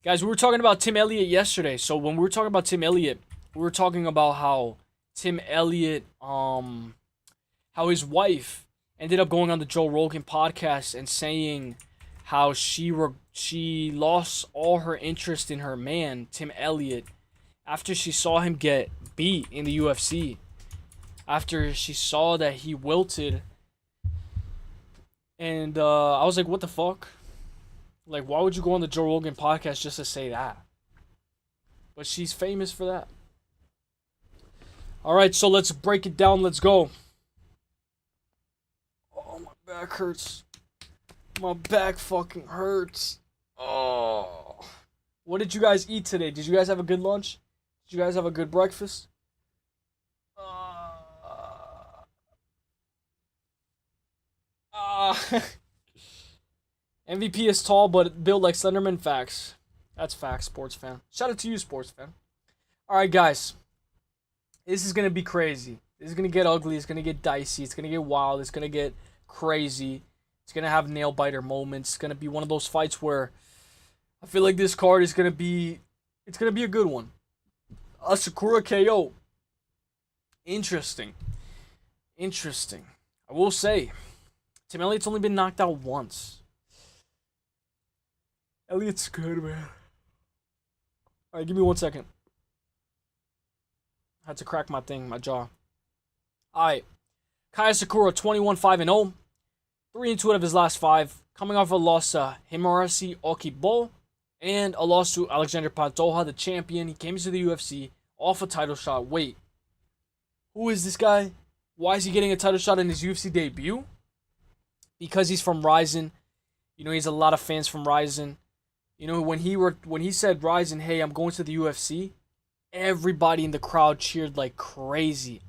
Guys, we were talking about Tim Elliott yesterday. So when we were talking about Tim Elliott, we were talking about how Tim Elliott... how his wife ended up going on the Joe Rogan podcast and saying how she lost all her interest in her man, Tim Elliott, after she saw him get beat in the UFC. After she saw that he wilted. And I was like, what the fuck? Like, why would you go on the Joe Rogan podcast just to say that? But she's famous for that. Alright, so let's break it down. Let's go. Oh, my back hurts. My back fucking hurts. Oh. What did you guys eat today? Did you guys have a good lunch? Did you guys have a good breakfast? MVP is tall, but built like Slenderman. Facts. That's facts, sports fan. Shout out to you, sports fan. Alright, guys. This is going to be crazy. This is going to get ugly. It's going to get dicey. It's going to get wild. It's going to get crazy. It's going to have nail-biter moments. It's going to be one of those fights where I feel like this card is going to be... It's going to be a good one. A Sakura KO. Interesting. I will say, Tim Elliott's only been knocked out once. Elliott's good, man. Alright, give me 1 second. I had to crack my jaw. Alright. Kaya Sakura, 21-5-0. 3-2 out of his last 5. Coming off a loss to Himarasi Okibo. And a loss to Alexander Pantoja, the champion. He came into the UFC off a title shot. Wait. Who is this guy? Why is he getting a title shot in his UFC debut? Because he's from Ryzen. You know, he has a lot of fans from Ryzen. You know, when he said Ryzen, hey, I'm going to the UFC, everybody in the crowd cheered like crazy.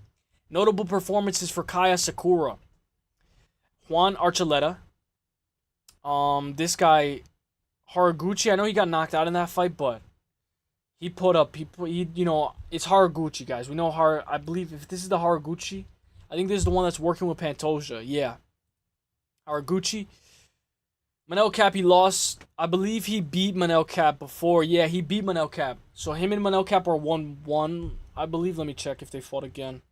Notable performances for Kaya Sakura. Juan Archuleta. This guy, Haraguchi, I know he got knocked out in that fight, but he you know, it's Haraguchi, guys. We know I believe if this is the Haraguchi, I think this is the one that's working with Pantoja. Yeah. Haraguchi. Manel Cap, he lost. I believe he beat Manel Cap before. Yeah, he beat Manel Cap. So him and Manel Cap are 1-1. I believe. Let me check if they fought again.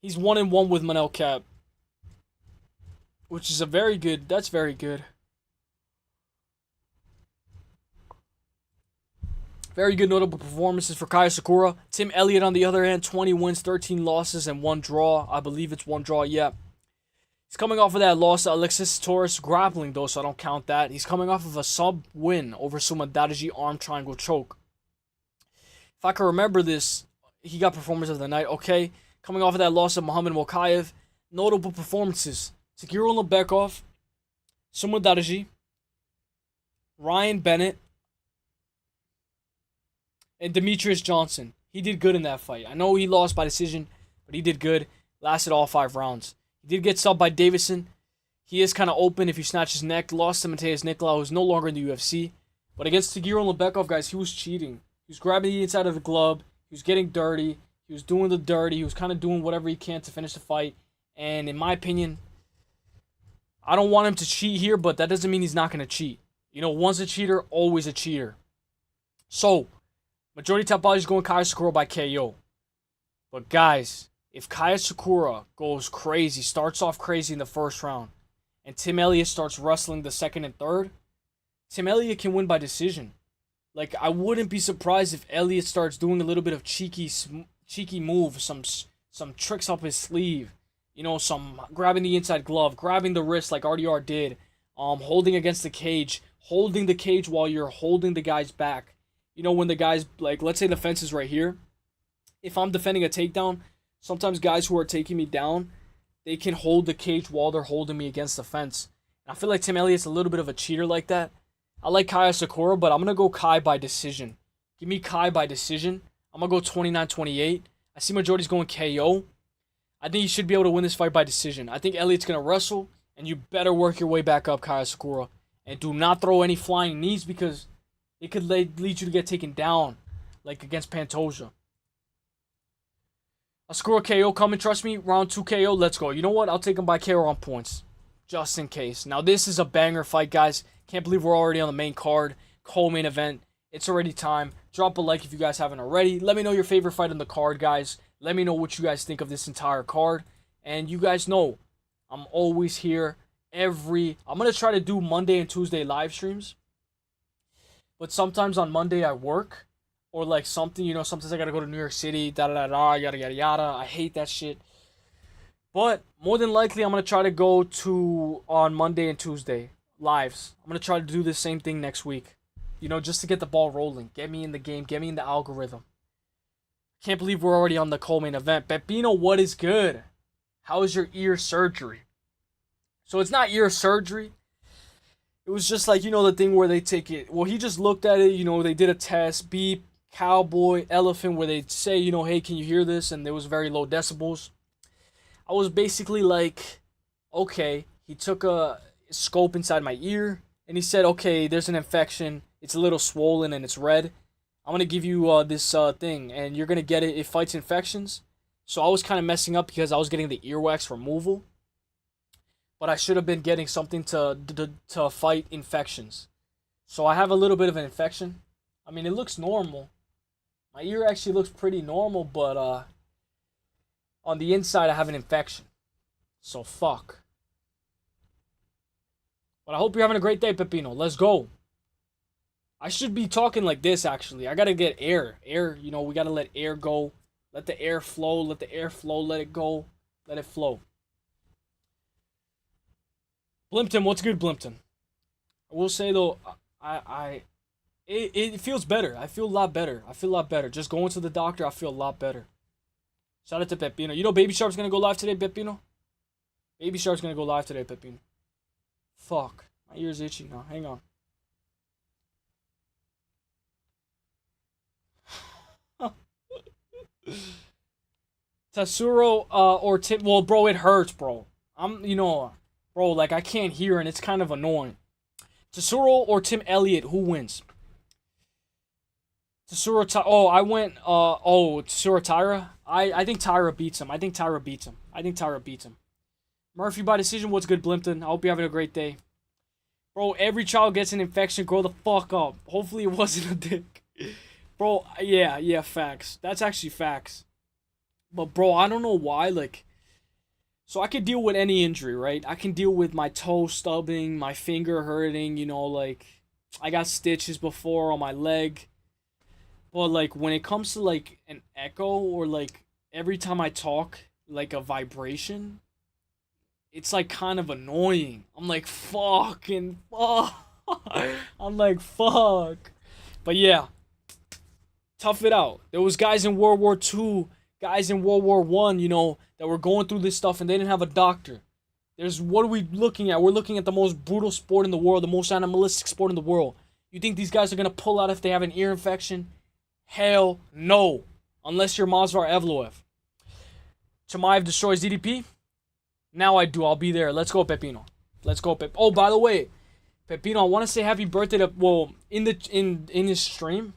He's 1-1 with Manel Cap. Which is that's very good. Very good notable performances for Kaya Sakura. Tim Elliott on the other hand, 20 wins, 13 losses, and 1 draw. I believe it's 1 draw, yeah. He's coming off of that loss to Alexis Torres grappling, though, so I don't count that. He's coming off of a sub-win over Sumadaji arm triangle choke. If I can remember this, he got performance of the night. Okay, coming off of that loss to Muhammad Mokaev. Notable performances. Takiro Lebekov, Sumadaji, Ryan Bennett, and Demetrius Johnson. He did good in that fight. I know he lost by decision, but he did good. Lasted all 5 rounds. He did get subbed by Davison. He is kind of open if you snatch his neck. Lost to Mateus Nicolau, who's no longer in the UFC. But against Tagiro Lebekov, guys, he was cheating. He was grabbing the inside of the glove. He was getting dirty. He was doing the dirty. He was kind of doing whatever he can to finish the fight. And in my opinion, I don't want him to cheat here, but that doesn't mean he's not going to cheat. You know, once a cheater, always a cheater. So, majority top body is going Kaya Sakura by KO. But guys, if Kaya Sakura goes crazy, starts off crazy in the first round, and Tim Elliott starts wrestling the second and third, Tim Elliott can win by decision. Like, I wouldn't be surprised if Elliott starts doing a little bit of cheeky move, some tricks up his sleeve. You know, some grabbing the inside glove, grabbing the wrist like RDR did, holding against the cage, holding the cage while you're holding the guy's back. You know, when the guy's, like, let's say the fence is right here. If I'm defending a takedown, sometimes guys who are taking me down, they can hold the cage while they're holding me against the fence. And I feel like Tim Elliott's a little bit of a cheater like that. I like Kaya Sakura, but I'm going to go Kai by decision. Give me Kai by decision. I'm going to go 29-28. I see majority's going KO. I think he should be able to win this fight by decision. I think Elliott's going to wrestle, and you better work your way back up, Kaya Sakura. And do not throw any flying knees because it could lead you to get taken down, like against Pantoja. A Sakura KO coming, trust me. Round 2 KO, let's go. You know what? I'll take him by KO on points, just in case. Now, this is a banger fight, guys. Can't believe we're already on the main card, co-main event. It's already time. Drop a like if you guys haven't already. Let me know your favorite fight on the card, guys. Let me know what you guys think of this entire card. And you guys know, I'm always here I'm going to try to do Monday and Tuesday live streams. But sometimes on Monday I work. Or like something, you know, sometimes I got to go to New York City, yada, yada, yada. I hate that shit. But more than likely, I'm going to try to go to on Monday and Tuesday lives. I'm going to try to do the same thing next week. You know, just to get the ball rolling. Get me in the game. Get me in the algorithm. Can't believe we're already on the co-main event. Pepino, what is good? How is your ear surgery? So it's not ear surgery. It was just like, you know, the thing where they take it. Well, he just looked at it. You know, they did a test. Beep, cowboy, elephant, where they say, you know, hey, can you hear this? And there was very low decibels. I was basically like, okay. He took a scope inside my ear. And he said, okay, there's an infection. It's a little swollen and it's red. I'm going to give you this thing. And you're going to get it. It fights infections. So I was kind of messing up because I was getting the earwax removal. But I should have been getting something to fight infections. So I have a little bit of an infection. I mean, it looks normal. My ear actually looks pretty normal, but on the inside I have an infection. So fuck. But I hope you're having a great day, Pepino. Let's go. I should be talking like this, actually. I gotta get air. Air, you know, we gotta let air go. Let the air flow. Let the air flow. Let it go. Let it flow. Blimpton, what's good, Blimpton? I will say, though, it feels better. I feel a lot better. Just going to the doctor, I feel a lot better. Shout out to Pepino. You know Baby Shark's going to go live today, Pepino? Baby Shark's going to go live today, Pepino. Fuck. My ear's itchy now. Hang on. Tatsuro or Tim. Well, bro, it hurts, bro. Bro, like, I can't hear, and it's kind of annoying. Tatsuro or Tim Elliott, who wins? Tatsuro, Tatsuro Taira? I think Taira beats him. Murphy by decision, what's good, Blimpton? I hope you're having a great day. Bro, every child gets an infection, grow the fuck up. Hopefully it wasn't a dick. Bro, yeah, facts. That's actually facts. But, bro, I don't know why, like... So I could deal with any injury, right? I can deal with my toe stubbing, my finger hurting, you know, like, I got stitches before on my leg. But, like, when it comes to, like, an echo or, like, every time I talk, like, a vibration, it's, like, kind of annoying. I'm like, fucking fuck. I'm like, fuck. But, yeah. Tough it out. There was guys in World War II, guys in World War I, you know, that were going through this stuff and they didn't have a doctor. What are we looking at? We're looking at the most brutal sport in the world, the most animalistic sport in the world. You think these guys are going to pull out if they have an ear infection? Hell no. Unless you're Mazvar Evloev. Chimaev destroys DDP? Now I do. I'll be there. Let's go, Pepino. Let's go, Pep. Oh, by the way, Pepino, I want to say happy birthday to, well, in his stream,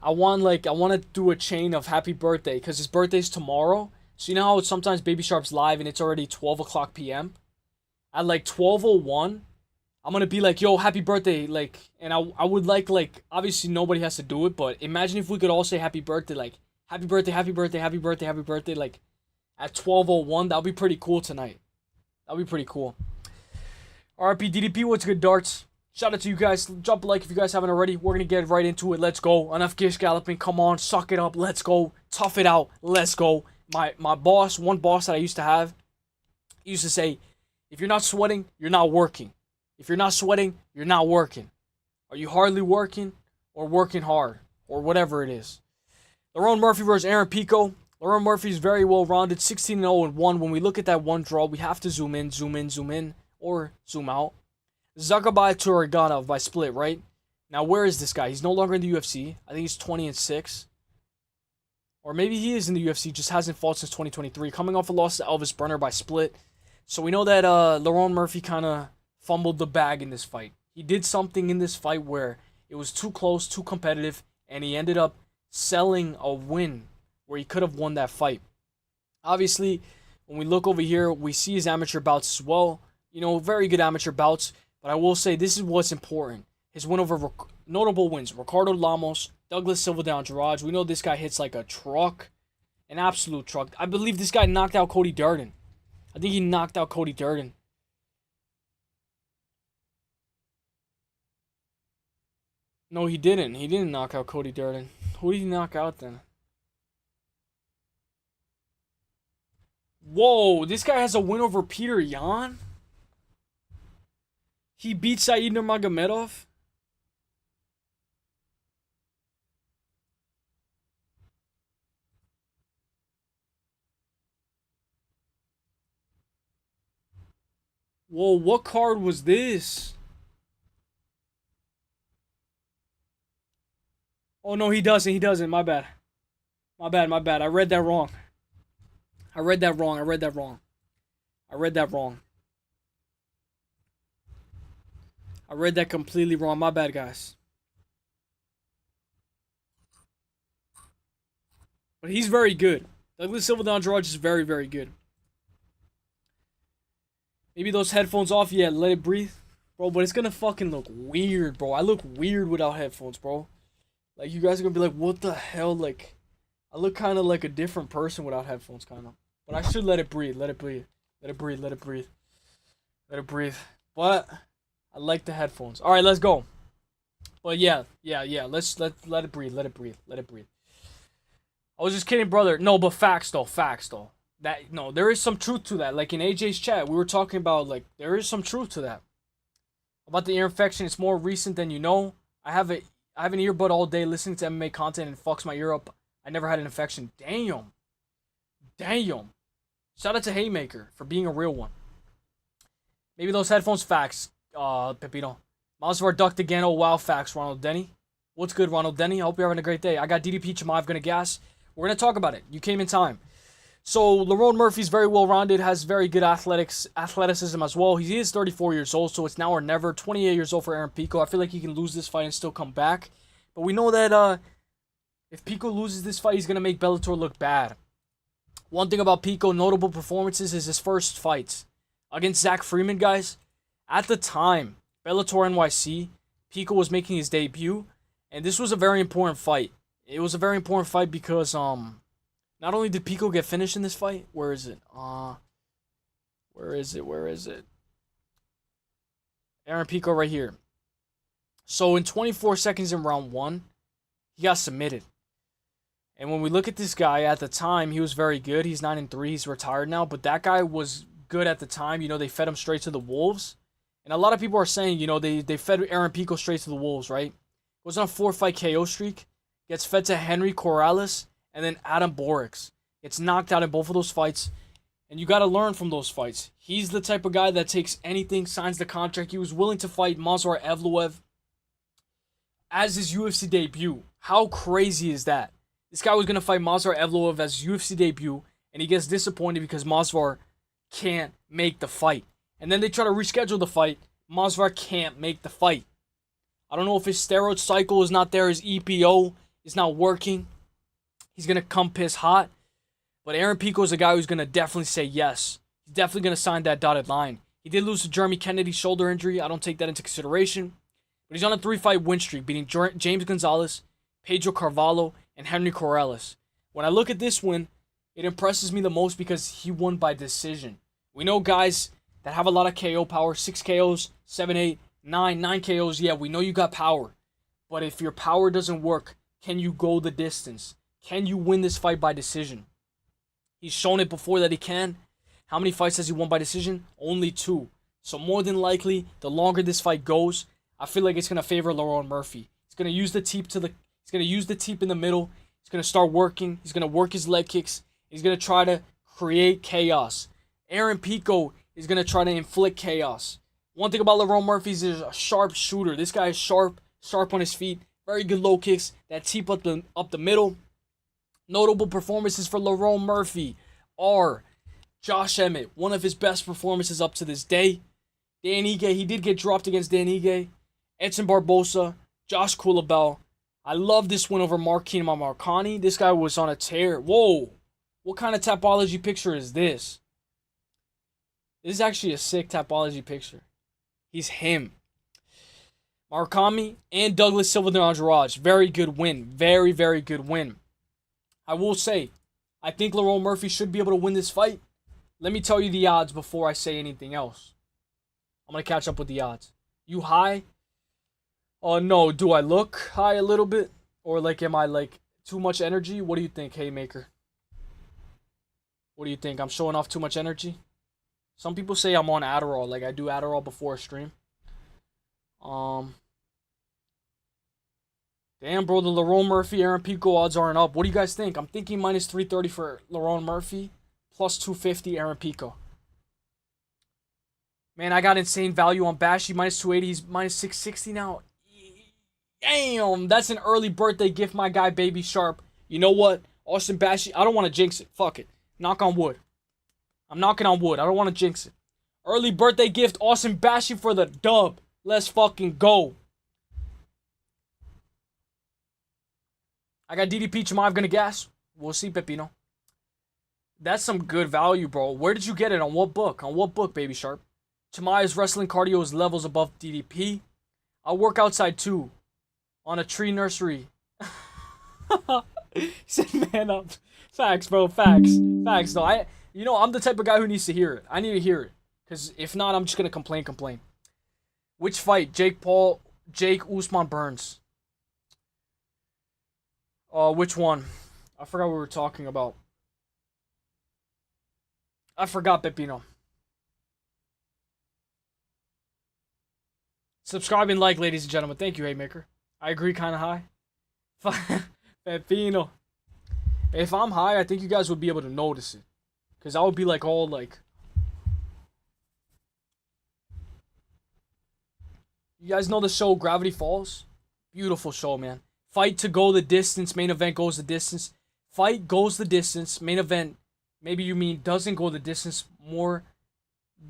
I want to do a chain of happy birthday because his birthday's tomorrow. So you know how sometimes Baby Sharp's live and it's already 12 o'clock p.m.? At like 12:01, I'm going to be like, yo, happy birthday. Like, and I would like, obviously nobody has to do it, but imagine if we could all say happy birthday, like, happy birthday, happy birthday, happy birthday, happy birthday, like, at 12:01. That would be pretty cool tonight. That would be pretty cool. RP DDP, what's good, darts? Shout out to you guys. Drop a like if you guys haven't already. We're gonna get right into it. Let's go. Enough gish galloping. Come on, suck it up. Let's go. Tough it out. Let's go. My boss, one boss that I used to have, he used to say, if you're not sweating, you're not working. If you're not sweating, you're not working. Are you hardly working or working hard or whatever it is? Lerone Murphy versus Aaron Pico. Lerone Murphy's very well rounded, 16-0-1. When we look at that one draw, we have to zoom in, or zoom out. Zagabai Turaganov by split, right? Now, where is this guy? He's no longer in the UFC. I think he's 20-6. Or maybe he is in the UFC, just hasn't fought since 2023. Coming off a loss to Elvis Brenner by split. So we know that Lerone Murphy kind of fumbled the bag in this fight. He did something in this fight where it was too close, too competitive, and he ended up selling a win where he could have won that fight. Obviously, when we look over here, we see his amateur bouts as well. You know, very good amateur bouts. But I will say, this is what's important. His win over notable wins. Ricardo Lamos, Douglas Silva de Andrade. We know this guy hits like a truck. An absolute truck. I believe this guy knocked out Cody Durden. I think he knocked out Cody Durden. No, he didn't. He didn't knock out Cody Durden. Who did he knock out then? Whoa, this guy has a win over Peter Yan? He beat Said Nurmagomedov? Whoa, what card was this? Oh, no, he doesn't. He doesn't. My bad. My bad. I read that wrong. I read that completely wrong. My bad, guys. But he's very good. Douglas Silva de Andrade is very, very good. Maybe those headphones off. Yeah, let it breathe. Bro, but it's gonna fucking look weird, bro. I look weird without headphones, bro. Like, you guys are gonna be like, what the hell? Like, I look kind of like a different person without headphones, kind of. But I should let it breathe. Let it breathe. But I like the headphones. All right, let's go. But yeah. Let's let it breathe. I was just kidding, brother. No, but facts though. That there is some truth to that. Like in AJ's chat, we were talking about, like, there is some truth to that. About the ear infection, it's more recent than you know. I have an earbud all day listening to MMA content and it fucks my ear up. I never had an infection. Damn. Shout out to Haymaker for being a real one. Maybe those headphones, facts, Pepito. Masvidal ducked again. Oh, wow, facts, Ronald Denny. What's good, Ronald Denny? I hope you're having a great day. I got DDP Chimaev gonna gas. We're gonna talk about it. You came in time. So, Lerone Murphy's very well-rounded, has very good athleticism as well. He is 34 years old, so it's now or never. 28 years old for Aaron Pico. I feel like he can lose this fight and still come back. But we know that if Pico loses this fight, he's gonna make Bellator look bad. One thing about Pico, notable performances, is his first fights. Against Zach Freeman, guys. At the time, Bellator NYC, Pico was making his debut. And this was a very important fight. It was a very important fight because, not only did Pico get finished in this fight, where is it? Aaron Pico right here. So in 24 seconds in round 1, he got submitted. And when we look at this guy, at the time, he was very good. He's 9-3. He's retired now. But that guy was good at the time. You know, they fed him straight to the wolves. And a lot of people are saying, you know, they fed Aaron Pico straight to the wolves, right? Goes on a 4-fight KO streak. Gets fed to Henry Corrales. And then Adam Borix. Gets knocked out in both of those fights. And you got to learn from those fights. He's the type of guy that takes anything, signs the contract. He was willing to fight Movsar Evloev as his UFC debut. How crazy is that? This guy was going to fight Movsar Evloev as his UFC debut, and he gets disappointed because Movsar can't make the fight. And then they try to reschedule the fight. Movsar can't make the fight. I don't know if his steroid cycle is not there, his EPO is not working. He's going to come piss hot. But Aaron Pico is a guy who's going to definitely say yes. He's definitely going to sign that dotted line. He did lose to Jeremy Kennedy's shoulder injury. I don't take that into consideration. But he's on a 3-fight win streak, beating James Gonzalez, Pedro Carvalho, and Henry Corrales. When I look at this win, it impresses me the most because he won by decision. We know guys that have a lot of KO power. 6 KOs, 7, 8, 9 KOs. Yeah, we know you got power. But if your power doesn't work, can you go the distance? Can you win this fight by decision? He's shown it before that he can. How many fights has he won by decision? Only 2. So more than likely, the longer this fight goes, I feel like it's gonna favor Lerone Murphy. He's gonna use the teep in the middle. He's gonna start working. He's gonna work his leg kicks. He's gonna try to create chaos. Aaron Pico is gonna try to inflict chaos. One thing about Lerone Murphy is he's a sharp shooter. This guy is sharp on his feet. Very good low kicks. That teep up the middle. Notable performances for Lerone Murphy are Josh Emmett, one of his best performances up to this day. Dan Ige, he did get dropped against Dan Ige. Edson Barbosa, Josh Kulabel. I love this win over Marquinhos Marcani. This guy was on a tear. Whoa. What kind of Tapology picture is this? This is actually a sick Tapology picture. He's him. Marcani and Douglas Silva de Andrade. Very good win. Very, very good win. I will say, I think Lerone Murphy should be able to win this fight. Let me tell you the odds before I say anything else. I'm going to catch up with the odds. You high? Oh, no. Do I look high a little bit? Or, like, am I, like, too much energy? What do you think, Haymaker? What do you think? I'm showing off too much energy? Some people say I'm on Adderall. Like, I do Adderall before a stream. Damn, bro. The Lerone Murphy, Aaron Pico odds aren't up. What do you guys think? I'm thinking minus 330 for Lerone Murphy. Plus 250 Aaron Pico. Man, I got insane value on Bashy. Minus 280. He's minus 660 now. Damn. That's an early birthday gift, my guy, Baby Sharp. You know what? Austin Bashy. I don't want to jinx it. Fuck it. Knock on wood. I'm knocking on wood. I don't want to jinx it. Early birthday gift. Austin Bashy for the dub. Let's fucking go. I got DDP. Chimaev gonna gas. We'll see, Pepino. That's some good value, bro. Where did you get it? On what book? On what book, Baby Sharp? Chimaev's wrestling cardio is levels above DDP. I work outside too. On a tree nursery. He said, man up. Facts, bro. Facts. Facts, though. I'm the type of guy who needs to hear it. I need to hear it. Because if not, I'm just going to complain. Which fight? Jake Usman Burns. Which one? I forgot what we were talking about. I forgot, Pepino. Subscribe and like, ladies and gentlemen. Thank you, Haymaker. I agree, kind of high. Pepino. If I'm high, I think you guys would be able to notice it. Because I would be like all like... You guys know the show Gravity Falls? Beautiful show, man. Fight to go the distance. Main event goes the distance. Fight goes the distance. Main event, maybe you mean doesn't go the distance more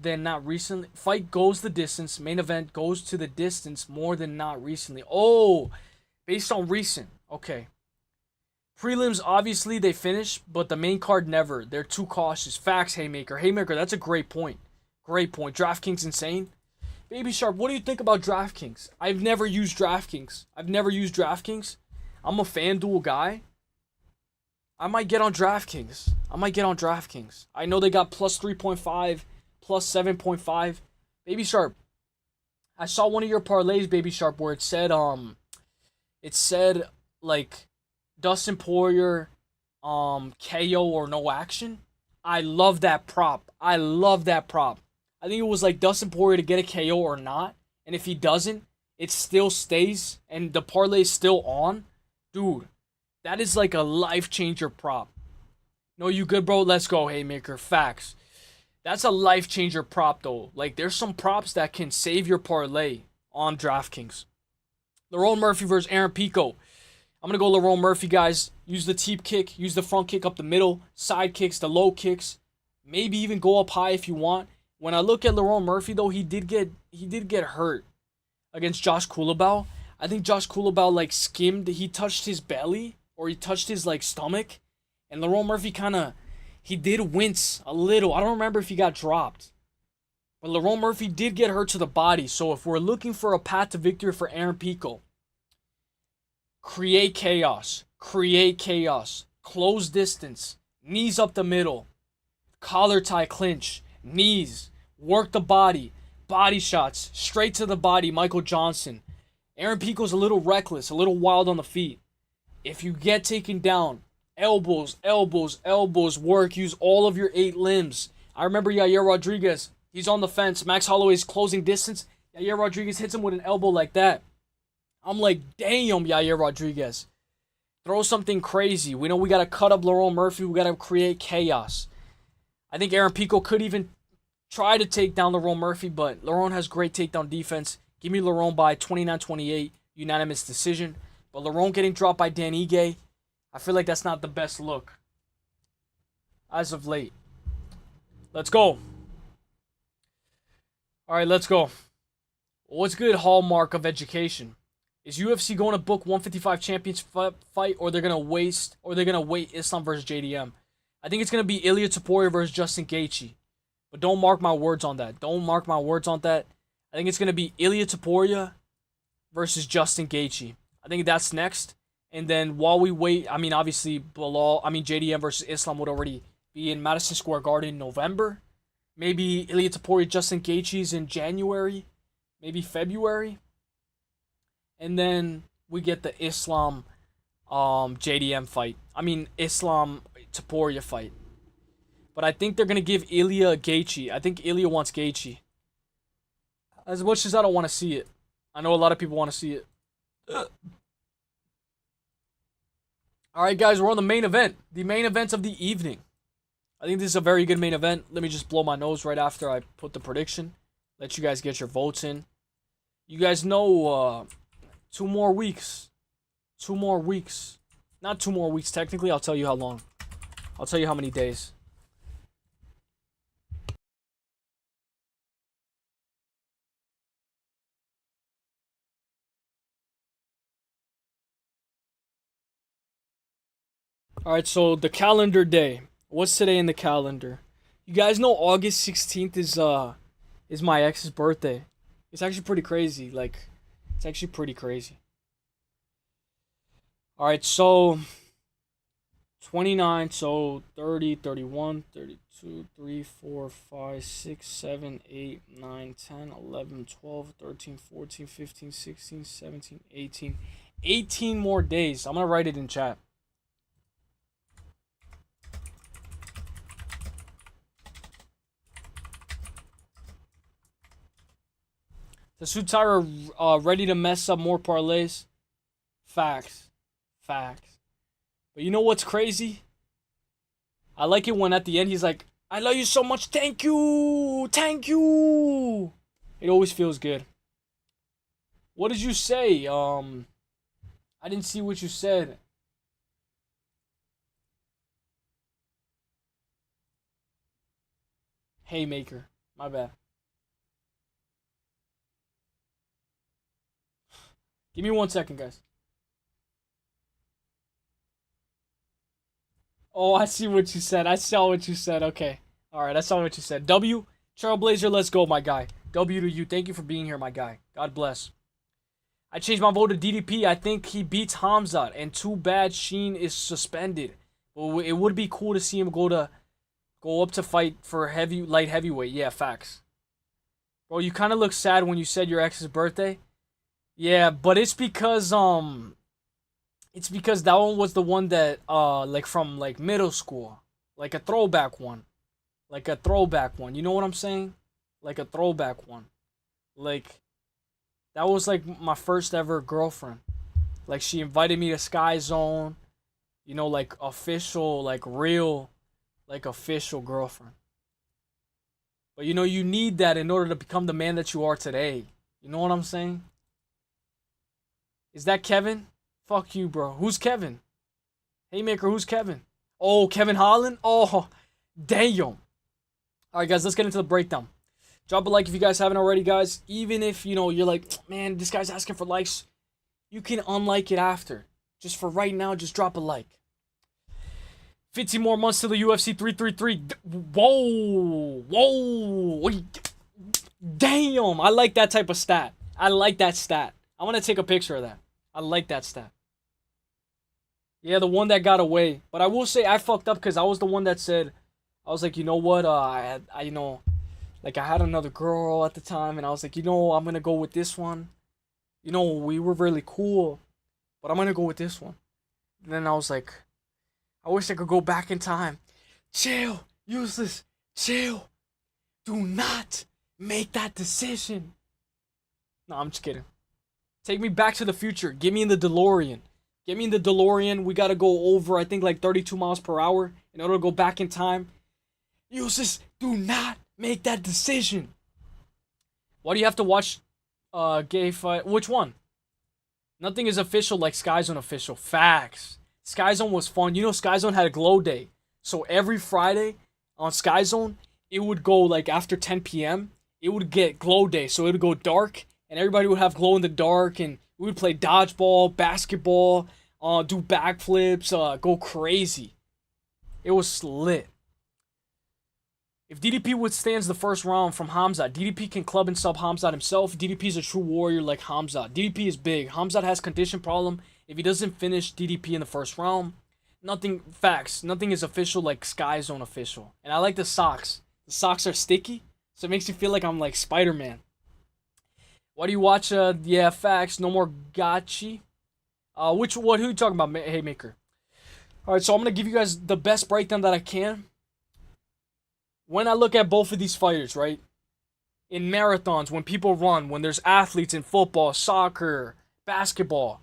than not recently. Fight goes the distance. Main event goes to the distance more than not recently. Oh, based on recent. Okay. Prelims, obviously, they finish, but the main card never. They're too cautious. Facts, Haymaker. Haymaker, that's a great point. Great point. DraftKings insane. Baby Sharp, what do you think about DraftKings? I've never used DraftKings. I'm a FanDuel guy. I might get on DraftKings. I know they got plus 3.5, plus 7.5. Baby Sharp, I saw one of your parlays, Baby Sharp, where it said, like, Dustin Poirier, KO or no action. I love that prop. I think it was like Dustin Poirier to get a KO or not. And if he doesn't, it still stays and the parlay is still on. Dude, that is like a life changer prop. No, you good, bro? Let's go, Haymaker. Facts. That's a life changer prop, though. Like, there's some props that can save your parlay on DraftKings. Lerone Murphy versus Aaron Pico. I'm going to go Lerone Murphy, guys. Use the teep kick. Use the front kick up the middle. Side kicks, the low kicks. Maybe even go up high if you want. When I look at Lerone Murphy, though, he did get hurt against Josh Kulabel. I think Josh Kulabel, like, skimmed. He touched his belly or he touched his, like, stomach. And Lerone Murphy he did wince a little. I don't remember if he got dropped. But Lerone Murphy did get hurt to the body. So if we're looking for a path to victory for Aaron Pico, create chaos. Close distance. Knees up the middle. Collar tie clinch. Knees. Work the body. Body shots. Straight to the body, Michael Johnson. Aaron Pico's a little reckless, a little wild on the feet. If you get taken down, elbows, elbows, elbows, work. Use all of your 8 limbs. I remember Yair Rodriguez. He's on the fence. Max Holloway's closing distance. Yair Rodriguez hits him with an elbow like that. I'm like, damn, Yair Rodriguez. Throw something crazy. We know we got to cut up Lerone Murphy. We got to create chaos. I think Aaron Pico could even try to take down Lerone Murphy, but Lerone has great takedown defense. Give me Lerone by 29-28, unanimous decision. But Lerone getting dropped by Dan Ige, I feel like that's not the best look as of late. Let's go. All right, let's go. What's good, hallmark of education? Is UFC going to book 155 champions fight, or they're gonna wait Islam versus JDM? I think it's gonna be Ilia Topuria versus Justin Gaethje, but don't mark my words on that. Don't mark my words on that. I think it's gonna be Ilia Topuria versus Justin Gaethje. I think that's next. And then while we wait, I mean, obviously JDM versus Islam would already be in Madison Square Garden in November. Maybe Ilia Topuria, Justin Gaethje's in January, maybe February. And then we get the Islam JDM fight. I mean, Islam Topuria fight. But I think they're going to give Ilia Gaethje. I think Ilia wants Gaethje. As much as I don't want to see it. I know a lot of people want to see it. Alright, guys, we're on the main event. The main event of the evening. I think this is a very good main event. Let me just blow my nose right after I put the prediction. Let you guys get your votes in. You guys know... 2 more weeks. 2 more weeks. Not 2 more weeks, technically. I'll tell you how long. I'll tell you how many days. Alright, so the calendar day. What's today in the calendar? You guys know August 16th is my ex's birthday. It's actually pretty crazy. Like... It's actually pretty crazy. Alright, so 29, so 30, 31, 32, 3, 4, 5, 6, 7, 8, 9, 10, 11, 12, 13, 14, 15, 16, 17, 18. 18 more days. I'm going to write it in chat. The suit Taira ready to mess up more parlays? Facts. Facts. But you know what's crazy? I like it when at the end he's like, I love you so much. Thank you. Thank you. It always feels good. What did you say? I didn't see what you said. Haymaker. My bad. Give me 1 second, guys. Oh, I see what you said. I saw what you said. Okay. Alright, I saw what you said. W, Trailblazer, let's go, my guy. W to you. Thank you for being here, my guy. God bless. I changed my vote to DDP. I think he beats Khamzat. And too bad Sheen is suspended. But it would be cool to see him go up to fight for light heavyweight. Yeah, facts. Bro, you kind of look sad when you said your ex's birthday. Yeah, but it's because that one was the one that like from like middle school, like a throwback one. You know what I'm saying? Like a throwback one. Like that was like my first ever girlfriend. Like she invited me to Sky Zone. You know, like official, like real, like official girlfriend. But you know, you need that in order to become the man that you are today. You know what I'm saying? Is that Kevin? Fuck you, bro. Who's Kevin? Haymaker, who's Kevin? Oh, Kevin Holland? Oh, damn. Alright, guys, let's get into the breakdown. Drop a like if you guys haven't already, guys. Even if, you know, you're like, man, this guy's asking for likes. You can unlike it after. Just for right now, just drop a like. 15 more months to the UFC 333. Whoa. Whoa. Damn. I like that type of stat. I like that stat. I want to take a picture of that. I like that stat. Yeah, the one that got away. But I will say I fucked up because I was the one that said, I was like, you know what? Like, I had another girl at the time, and I was like, you know, I'm gonna go with this one. You know, we were really cool, but I'm gonna go with this one. And then I was like, I wish I could go back in time. Chill, useless, chill. Do not make that decision. No, I'm just kidding. Take me back to the future. Get me in the DeLorean. Get me in the DeLorean. We gotta go over, I think, like 32 miles per hour in order to go back in time. Useless, do not make that decision. Why do you have to watch gay fight? Which one? Nothing is official like Sky Zone official. Facts. Sky Zone was fun. You know, Sky Zone had a glow day. So every Friday on Sky Zone, it would go like after 10 p.m. It would get glow day. So it would go dark, and everybody would have glow in the dark, and we would play dodgeball, basketball, do backflips, go crazy. It was lit. If DDP withstands the first round from Khamzat, DDP can club and sub Khamzat himself. DDP is a true warrior like Khamzat. DDP is big. Khamzat has condition problem. If he doesn't finish DDP in the first round, nothing is official like Sky Zone official. And I like the socks. The socks are sticky, so it makes you feel like I'm like Spider-Man. Why do you watch? Yeah, facts. No more gachi. Who are you talking about, Haymaker? All right, so I'm gonna give you guys the best breakdown that I can. When I look at both of these fighters, right? In marathons, when people run, when there's athletes in football, soccer, basketball,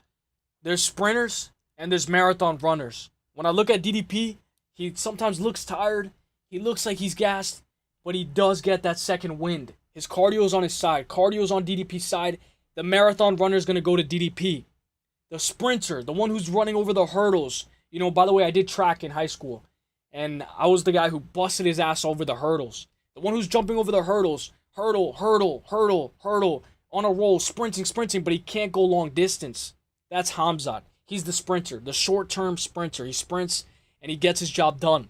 there's sprinters and there's marathon runners. When I look at DDP, he sometimes looks tired. He looks like he's gassed, but he does get that second wind. His cardio is on his side. Cardio is on DDP's side. The marathon runner is going to go to DDP. The sprinter, the one who's running over the hurdles. You know, by the way, I did track in high school. And I was the guy who busted his ass over the hurdles. The one who's jumping over the hurdles. Hurdle, on a roll, sprinting, but he can't go long distance. That's Khamzat. He's the sprinter, the short-term sprinter. He sprints, and he gets his job done.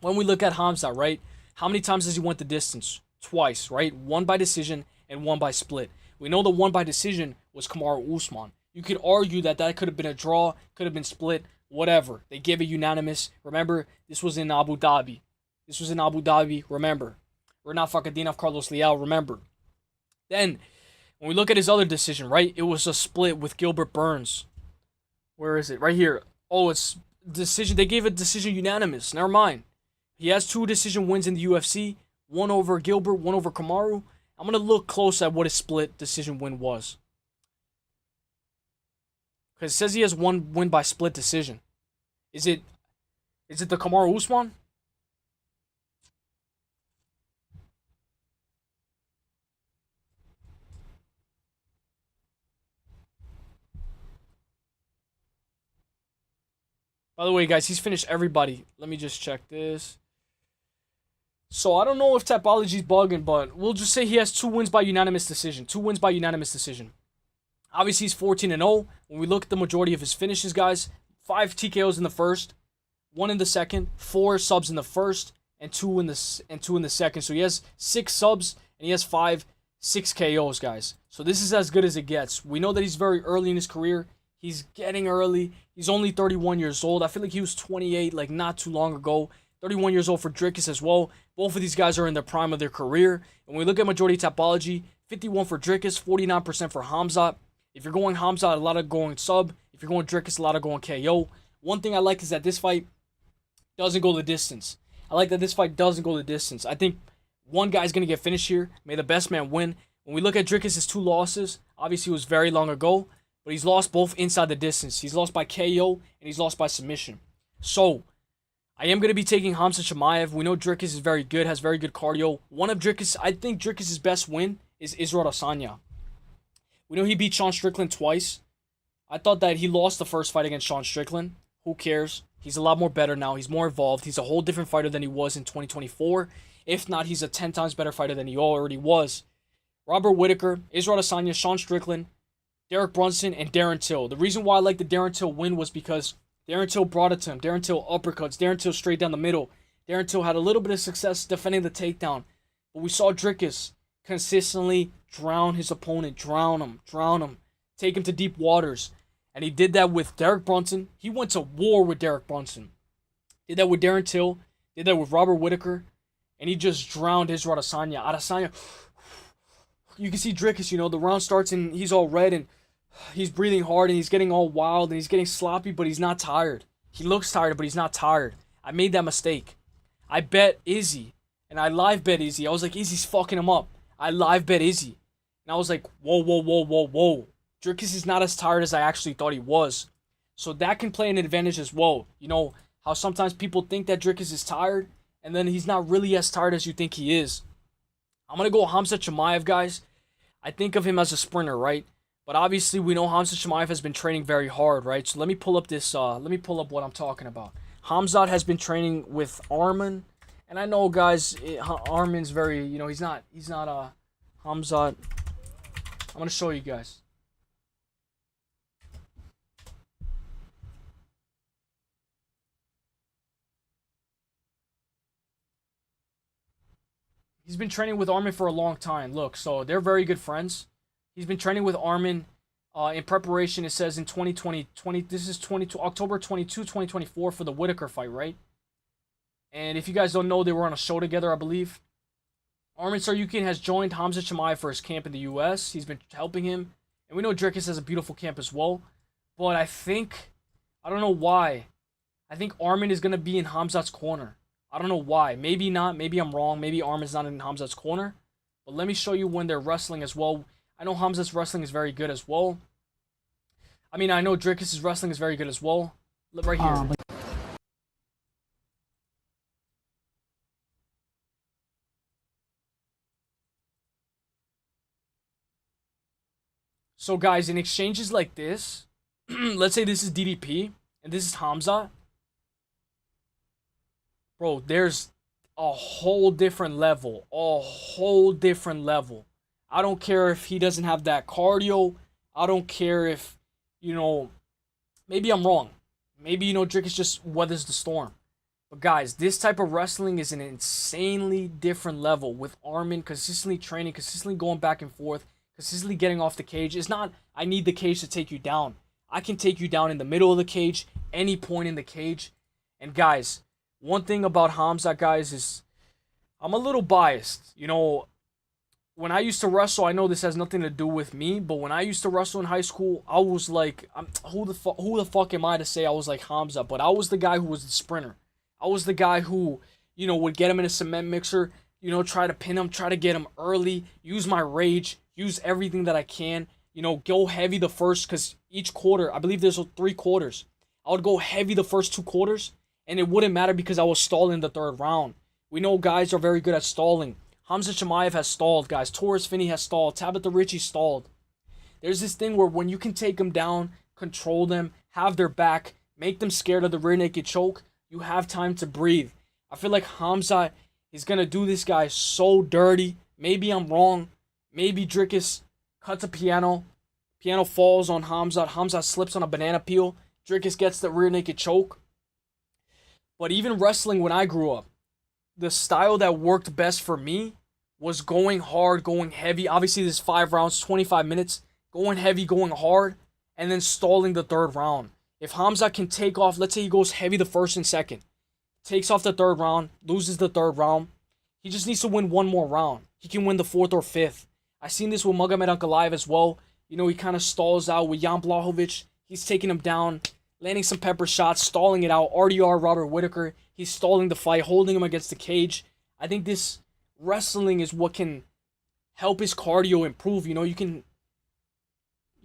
When we look at Khamzat, right, how many times has he went the distance? Twice, right? One by decision and one by split. We know the one by decision was Kamaru Usman. You could argue that could have been a draw, could have been split, whatever. They gave it unanimous. Remember, this was in Abu Dhabi. Remember. Renat Fakadinov, Carlos Leal. Remember. Then, when we look at his other decision, right? It was a split with Gilbert Burns. Where is it? Right here. Oh, it's decision. They gave a decision unanimous. Never mind. He has 2 decision wins in the UFC. One over Gilbert, one over Kamaru. I'm going to look close at what his split decision win was. Because it says he has 1 win by split decision. Is it the Kamaru Usman? By the way, guys, he's finished everybody. Let me just check this. So I don't know if Tapology's bugging, but we'll just say he has 2 wins by unanimous decision. 2 wins by unanimous decision. Obviously, he's 14-0. When we look at the majority of his finishes, guys, 5 TKOs in the first, 1 in the second, 4 subs in the first, and 2 in the second. So he has 6 subs and he has 6 KOs, guys. So this is as good as it gets. We know that he's very early in his career. He's getting early. He's only 31 years old. I feel like he was 28 like not too long ago. 31 years old for Dricus as well. Both of these guys are in the prime of their career. And when we look at majority Tapology, 51 for Dricus, 49% for Khamzat. If you're going Khamzat, a lot of going sub. If you're going Dricus, a lot of going KO. One thing I like is that this fight doesn't go the distance. I think one guy's going to get finished here. May the best man win. When we look at Dricus' 2 losses, obviously it was very long ago, but he's lost both inside the distance. He's lost by KO and he's lost by submission. So, I am going to be taking Khamzat Chimaev. We know Dricus is very good, has very good cardio. I think Dricus' best win is Israel Adesanya. We know he beat Sean Strickland twice. I thought that he lost the first fight against Sean Strickland. Who cares? He's a lot more better now. He's more evolved. He's a whole different fighter than he was in 2024. If not, he's a 10 times better fighter than he already was. Robert Whittaker, Israel Adesanya, Sean Strickland, Derek Brunson, and Darren Till. The reason why I like the Darren Till win was because Darren Till brought it to him. Darren Till uppercuts. Darren Till straight down the middle. Darren Till had a little bit of success defending the takedown. But we saw Dricus consistently drown his opponent. Drown him. Take him to deep waters. And he did that with Derek Brunson. He went to war with Derek Brunson. Did that with Darren Till. Did that with Robert Whittaker. and he just drowned his Adesanya. Adesanya, you can see Dricus, you know, the round starts and he's all red and he's breathing hard and he's getting all wild and he's getting sloppy, but he's not tired. He looks tired, but he's not tired. I made that mistake. I bet Izzy, and I live bet Izzy. I was like, Izzy's fucking him up. I live bet Izzy. And I was like, whoa, whoa, whoa, whoa, whoa. Dricus is not as tired as I actually thought he was. So that can play an advantage as well. You know, how sometimes people think that Dricus is tired, and then he's not really as tired as you think he is. I'm going to go Khamzat Chimaev, guys. I think of him as a sprinter, right? But obviously, we know Khamzat Chimaev has been training very hard, right? So let me pull up this, let me pull up what I'm talking about. Khamzat has been training with Arman. And I know, guys, Arman's very, you know, he's not, Khamzat. I'm going to show you guys. He's been training with Arman for a long time. Look, so they're very good friends. He's been training with Arman in preparation, it says, in 2020. This is October 22, 2024 for the Whitaker fight, right? And if you guys don't know, they were on a show together, I believe. Arman Tsarukyan has joined Khamzat Chimaev for his camp in the U.S. He's been helping him. And we know Dricus has a beautiful camp as well. But I don't know why. I think Arman is going to be in Khamzat's corner. I don't know why. Maybe not. Maybe I'm wrong. Maybe Arman's not in Khamzat's corner. But let me show you when they're wrestling as well. I know Khamzat's wrestling is very good as well. I mean, I know Dricus' wrestling is very good as well. Look right here. So, guys, in exchanges like this, let's say this is DDP and this is Khamzat. Bro, there's a whole different level. A whole different level. I don't care if he doesn't have that cardio. I don't care if, you know, maybe I'm wrong. Maybe, you know, Dricus just weathers the storm. But, guys, this type of wrestling is an insanely different level with Arman consistently training, consistently going back and forth, consistently getting off the cage. It's not, I need the cage to take you down. I can take you down in the middle of the cage, any point in the cage. And, guys, one thing about Khamzat, guys, is I'm a little biased. You know, when I used to wrestle, I know this has nothing to do with me, but when I used to wrestle in high school, I was like, who the fuck am I to say I was like Khamzat? But I was the guy who was the sprinter. I was the guy who, you know, would get him in a cement mixer, you know, try to pin him, try to get him early, use my rage, use everything that I can, you know, go heavy the first, because each quarter, I believe there's 3 quarters. I would go heavy the first 2 quarters, and it wouldn't matter because I was stalling the 3rd round. We know guys are very good at stalling. Khamzat Chimaev has stalled, guys. Taurus Finney has stalled. Tabitha Ritchie stalled. There's this thing where when you can take them down, control them, have their back, make them scared of the rear naked choke, you have time to breathe. I feel like Khamzat is going to do this guy so dirty. Maybe I'm wrong. Maybe Dricus cuts a piano. Piano falls on Khamzat. Khamzat slips on a banana peel. Dricus gets the rear naked choke. But even wrestling when I grew up, the style that worked best for me was going hard, going heavy. Obviously, there's 5 rounds, 25 minutes. Going heavy, going hard, and then stalling the 3rd round. If Khamzat can take off, let's say he goes heavy the 1st and 2nd, takes off the 3rd round, loses the 3rd round, he just needs to win 1 more round. He can win the 4th or 5th. I've seen this with Magomed Ankalaev as well. You know, he kind of stalls out with Jan Blachowicz. He's taking him down, landing some pepper shots, stalling it out. RDR, Robert Whitaker, he's stalling the fight, holding him against the cage. I think this wrestling is what can help his cardio improve. You know, you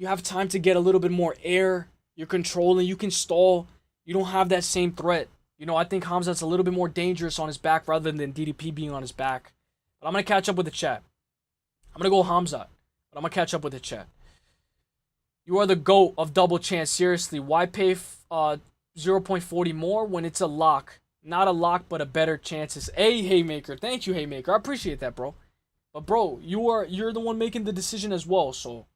have time to get a little bit more air. You're controlling. You can stall. You don't have that same threat. You know, I think Khamzat's a little bit more dangerous on his back rather than DDP being on his back. But I'm going to catch up with the chat. I'm going to go Khamzat. But I'm going to catch up with the chat. You are the GOAT of double chance. Seriously, why pay 0.40 more when it's a lock? Not a lock, but a better chances. Hey, Haymaker. Thank you, Haymaker. I appreciate that, bro. But, bro, you're the one making the decision as well, so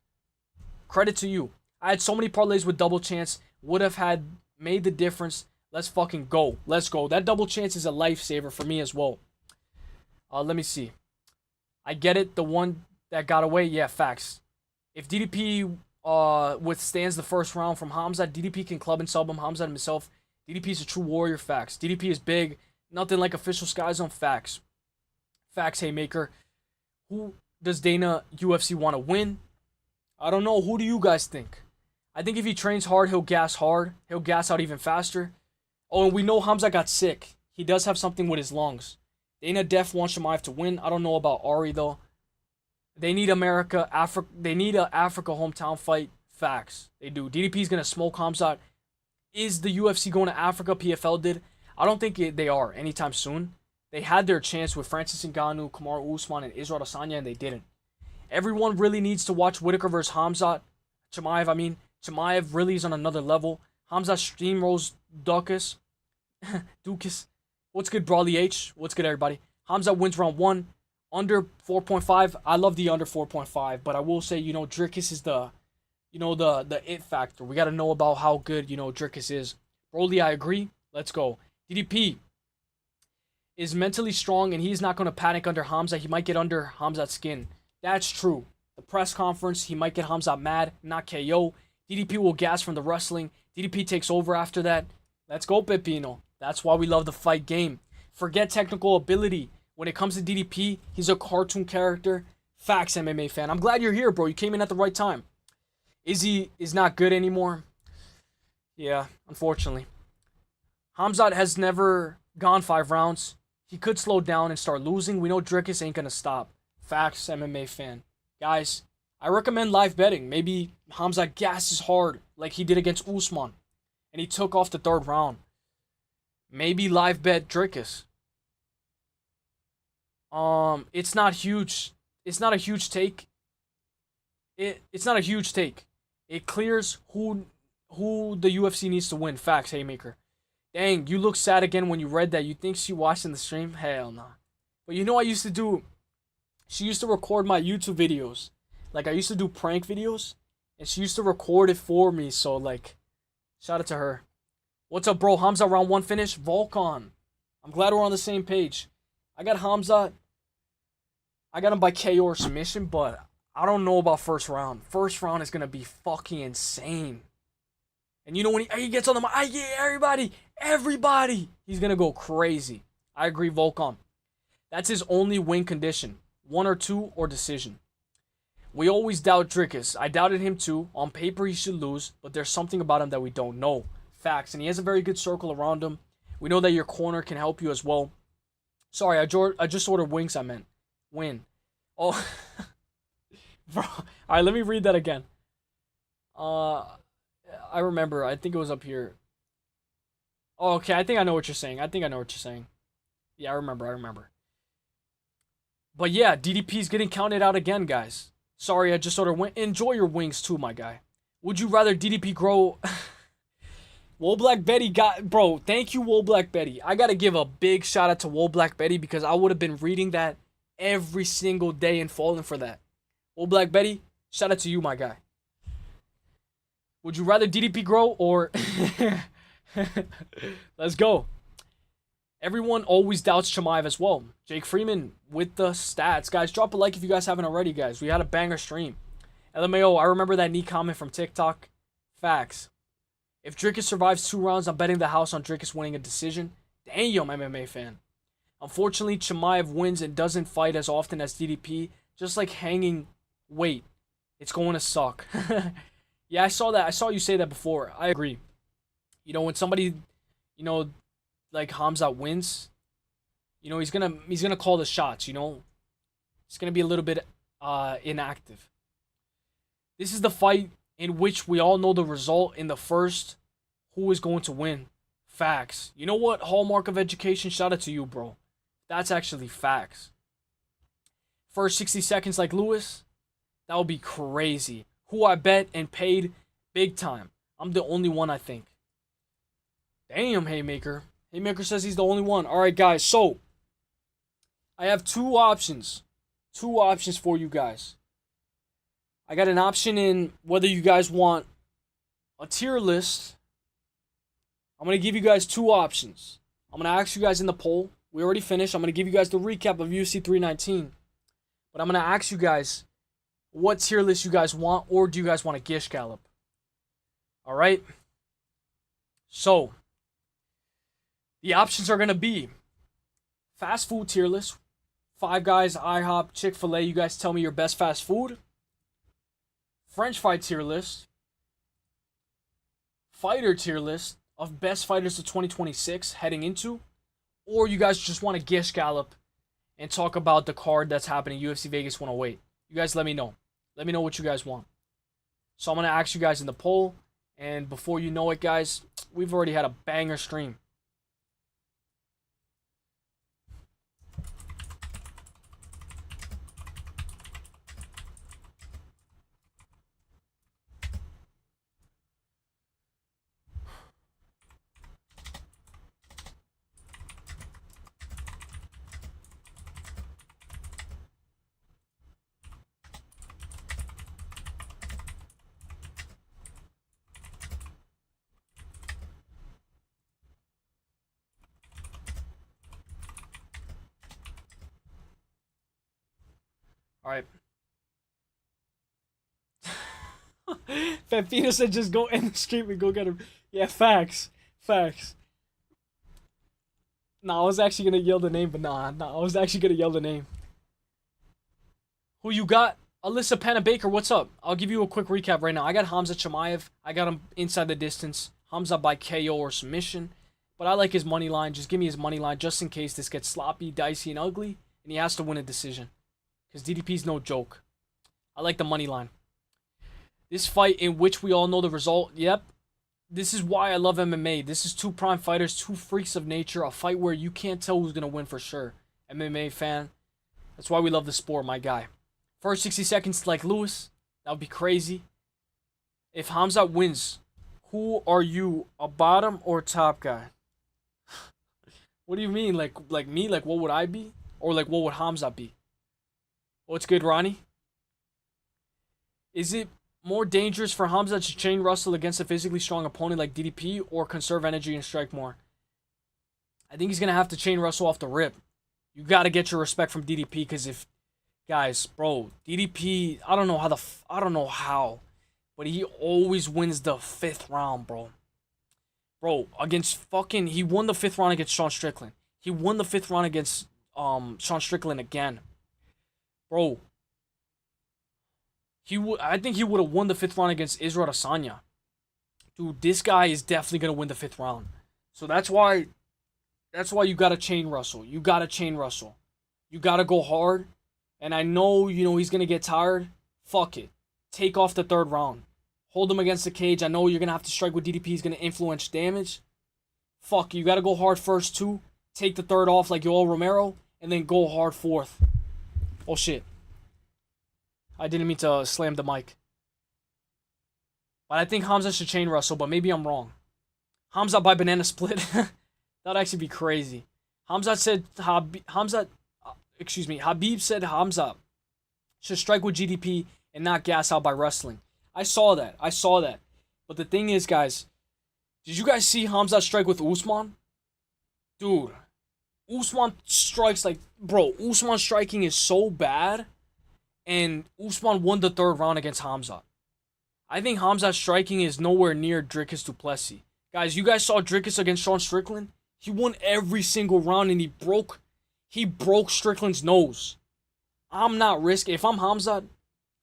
credit to you. I had so many parlays with double chance. Would have made the difference. Let's fucking go. Let's go. That double chance is a lifesaver for me as well. Let me see. I get it. The one that got away, yeah, facts. If DDP withstands the 1st round from Khamzat, DDP can club and sub him. Khamzat himself. DDP is a true warrior, facts. DDP is big. Nothing like official Sky Zone, facts. Facts, Haymaker. Who does Dana UFC want to win? I don't know. Who do you guys think? I think if he trains hard, he'll gas hard. He'll gas out even faster. Oh, and we know Khamzat got sick. He does have something with his lungs. Dana def wants Chimaev to win. I don't know about Ari though. They need America, Africa. They need a Africa hometown fight. Facts. They do. DDP's gonna smoke Khamzat. Is the UFC going to Africa? PFL did. I don't think they are anytime soon. They had their chance with Francis Ngannou, Kamaru Usman, and Israel Adesanya, and they didn't. Everyone really needs to watch Whitaker versus Khamzat. Chimaev really is on another level. Khamzat steamrolls Dukas. Dukas. What's good, Brawley H? What's good, everybody? Khamzat wins round 1. Under 4.5. I love the under 4.5, but I will say, Dricus is the it factor. We got to know about how good, Dricus is. Broly, I agree. Let's go. DDP is mentally strong, and he's not going to panic under Khamzat. He might get under Khamzat's skin. That's true. The press conference, he might get Khamzat mad, not KO. DDP will gas from the wrestling. DDP takes over after that. Let's go, Pepino. That's why we love the fight game. Forget technical ability. When it comes to DDP, he's a cartoon character. Facts, MMA fan. I'm glad you're here, bro. You came in at the right time. Izzy is not good anymore. Yeah, unfortunately. Khamzat has never gone 5 rounds. He could slow down and start losing. We know Dricus ain't going to stop. Facts, MMA fan. Guys, I recommend live betting. Maybe Khamzat gasses hard like he did against Usman. And he took off the 3rd round. Maybe live bet Dricus. It's not huge. It's not a huge take. It's not a huge take. It clears who the UFC needs to win. Facts, Haymaker. Dang, you look sad again when you read that. You think she watched in the stream? Hell nah. But I used to do... She used to record my YouTube videos. Like, I used to do prank videos. And she used to record it for me. So, shout out to her. What's up, bro? Khamzat round 1 finish. Volcon. I'm glad we're on the same page. I got Khamzat. I got him by KO or submission, but I don't know about first round. First round is going to be fucking insane. And when he gets on the mic, everybody, he's going to go crazy. I agree, Volcom. That's his only win condition. 1 or 2 or decision. We always doubt Dricus. I doubted him too. On paper, he should lose, but there's something about him that we don't know. Facts. And he has a very good circle around him. We know that your corner can help you as well. Sorry, I just ordered wings, I meant. Win. Oh. Bro. Alright, let me read that again. I remember. I think it was up here. Oh, okay, I think I know what you're saying. Yeah, I remember. But yeah, DDP's getting counted out again, guys. Sorry, I just ordered enjoy your wings too, my guy. Would you rather DDP grow... Wool Black Betty bro, thank you, Wool Black Betty. I gotta give a big shout out to Wool Black Betty because I would have been reading that every single day and falling for that. Wool Black Betty, shout out to you, my guy. Would you rather DDP grow or... Let's go. Everyone always doubts Chimaev as well. Jake Freeman with the stats. Guys, drop a like if you guys haven't already, guys. We had a banger stream. LMAO, I remember that knee comment from TikTok. Facts. If Dricus survives 2 rounds, I'm betting the house on Dricus winning a decision. Damn, MMA fan. Unfortunately, Chimaev wins and doesn't fight as often as DDP. Just like hanging weight. It's going to suck. Yeah, I saw that. I saw you say that before. I agree. When somebody, like Khamzat wins, he's gonna call the shots, It's gonna be a little bit inactive. This is the fight in which we all know the result in the first. Who is going to win? Facts. You know what? Hallmark of education, shout out to you, bro. That's actually facts. First 60 seconds like Lewis, that would be crazy. Who I bet and paid big time. I'm the only one, I think. Damn, Haymaker. Haymaker says he's the only one. Alright, guys, so I have 2 options. 2 options for you guys. I got an option in whether you guys want a tier list. I'm going to give you guys 2 options. I'm going to ask you guys in the poll. We already finished. I'm going to give you guys the recap of UFC 319. But I'm going to ask you guys what tier list you guys want, or do you guys want a Gish Gallop? Alright? So, the options are going to be fast food tier list, Five Guys, IHOP, Chick-fil-A. You guys tell me your best fast food. French fry tier list. Fighter tier list of best fighters of 2026 heading into. Or you guys just want to gish gallop and talk about the card that's happening, UFC Vegas 108. You guys let me know. Let me know what you guys want. So I'm going to ask you guys in the poll. And before you know it, guys, we've already had a banger stream. All right. Fafita said just go in the street and go get him. Yeah, facts. Facts. Nah, I was actually going to yell the name, but nah, I was actually going to yell the name. Who you got? Alyssa Panabaker, what's up? I'll give you a quick recap right now. I got Khamzat Chimaev. I got him inside the distance. Khamzat by KO or submission. But I like his money line. Just give me his money line just in case this gets sloppy, dicey, and ugly. And he has to win a decision. Because DDP's no joke. I like the money line. This fight in which we all know the result. Yep. This is why I love MMA. This is two prime fighters, two freaks of nature. A fight where you can't tell who's going to win for sure. MMA fan. That's why we love the sport, my guy. First 60 seconds like Lewis. That would be crazy. If Khamzat wins, who are you? A bottom or top guy? What do you mean? Like me? Like what would I be? Or like what would Khamzat be? What's good, Ronnie? Is it more dangerous for Khamzat to chain wrestle against a physically strong opponent like DDP or conserve energy and strike more? I think he's going to have to chain wrestle off the rip. You got to get your respect from DDP because if... Guys, bro, DDP, I don't know how, but he always wins the 5th round, bro. Bro, against fucking... He won the 5th round against Sean Strickland. He won the 5th round against Sean Strickland again. Bro, I think he would have won the 5th round against Israel Adesanya. Dude, this guy is definitely gonna win the 5th round. So that's why you gotta chain wrestle. You gotta chain wrestle. You gotta go hard. And I know, he's gonna get tired. Fuck it. Take off the 3rd round. Hold him against the cage. I know you're gonna have to strike with DDP. He's gonna influence damage. Fuck, you gotta go hard first too. Take the 3rd off like Yoel Romero. And then go hard 4th. Oh shit. I didn't mean to slam the mic. But I think Khamzat should chain wrestle, but maybe I'm wrong. Khamzat by banana split. That'd actually be crazy. Khamzat said Habib said Khamzat should strike with GDP and not gas out by wrestling. I saw that. But the thing is, guys, did you guys see Khamzat strike with Usman? Dude, Usman strikes like... Bro, Usman striking is so bad. And Usman won the 3rd round against Khamzat. I think Khamzat's striking is nowhere near Dricus to Plessis. Guys, you guys saw Dricus against Sean Strickland? He won every single round and he broke Strickland's nose. I'm not risking... If I'm Khamzat,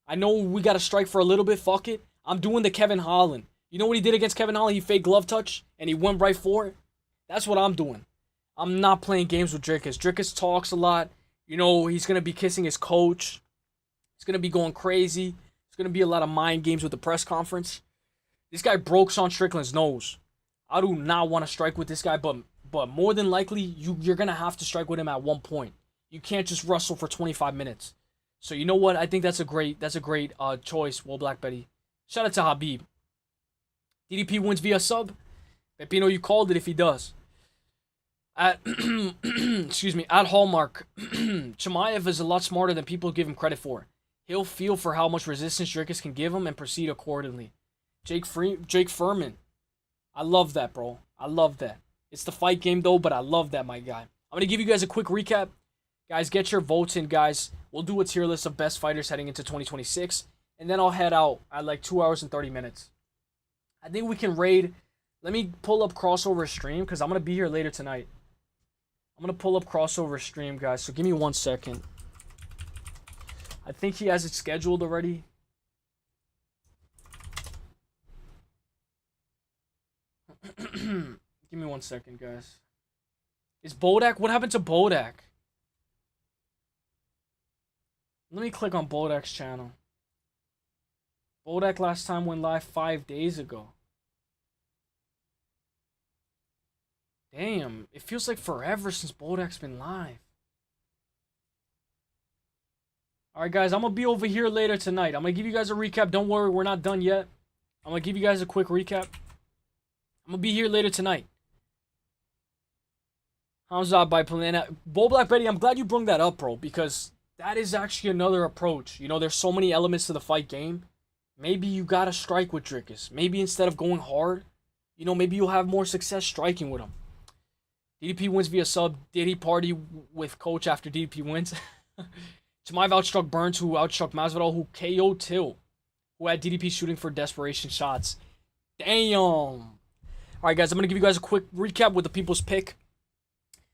I know we got to strike for a little bit. Fuck it. I'm doing the Kevin Holland. You know what he did against Kevin Holland? He faked glove touch and he went right for it. That's what I'm doing. I'm not playing games with Dricus. Dricus talks a lot. He's going to be kissing his coach. It's going to be going crazy. It's going to be a lot of mind games with the press conference. This guy broke Sean Strickland's nose. I do not want to strike with this guy, but more than likely, you're going to have to strike with him at one point. You can't just wrestle for 25 minutes. So you know what? I think that's a great choice, Will Black Betty. Shout out to Habib. DDP wins via sub. Pepino, you called it if he does. At Hallmark, Chimaev is a lot smarter than people give him credit for. He'll feel for how much resistance Dricus can give him and proceed accordingly. Jake Furman. I love that, bro. I love that. It's the fight game, though, but I love that, my guy. I'm going to give you guys a quick recap. Guys, get your votes in, guys. We'll do a tier list of best fighters heading into 2026. And then I'll head out at like 2 hours and 30 minutes. I think we can raid. Let me pull up crossover stream because I'm going to be here later tonight. I'm gonna pull up crossover stream, guys. So give me 1 second. I think he has it scheduled already. Give me 1 second, guys. Is Bodak? What happened to Bodak? Let me click on Bodak's channel. Bodak last time went live 5 days ago. Damn, it feels like forever since Bodak's been live. Alright, guys, I'm going to be over here later tonight. I'm going to give you guys a recap. Don't worry, we're not done yet. I'm going to give you guys a quick recap. I'm going to be here later tonight. Khamzat by Plana. Bull Black Betty, I'm glad you brought that up, bro, because that is actually another approach. You know, there's so many elements to the fight game. Maybe you got to strike with Drickus. Maybe instead of going hard, you know, maybe you'll have more success striking with him. DDP wins via sub. Did he party with coach after DDP wins? Chimaev outstruck Burns, who outstruck Masvidal, who KO'd Till, who had DDP shooting for desperation shots. Damn. Alright, guys, I'm going to give you guys a quick recap with the people's pick.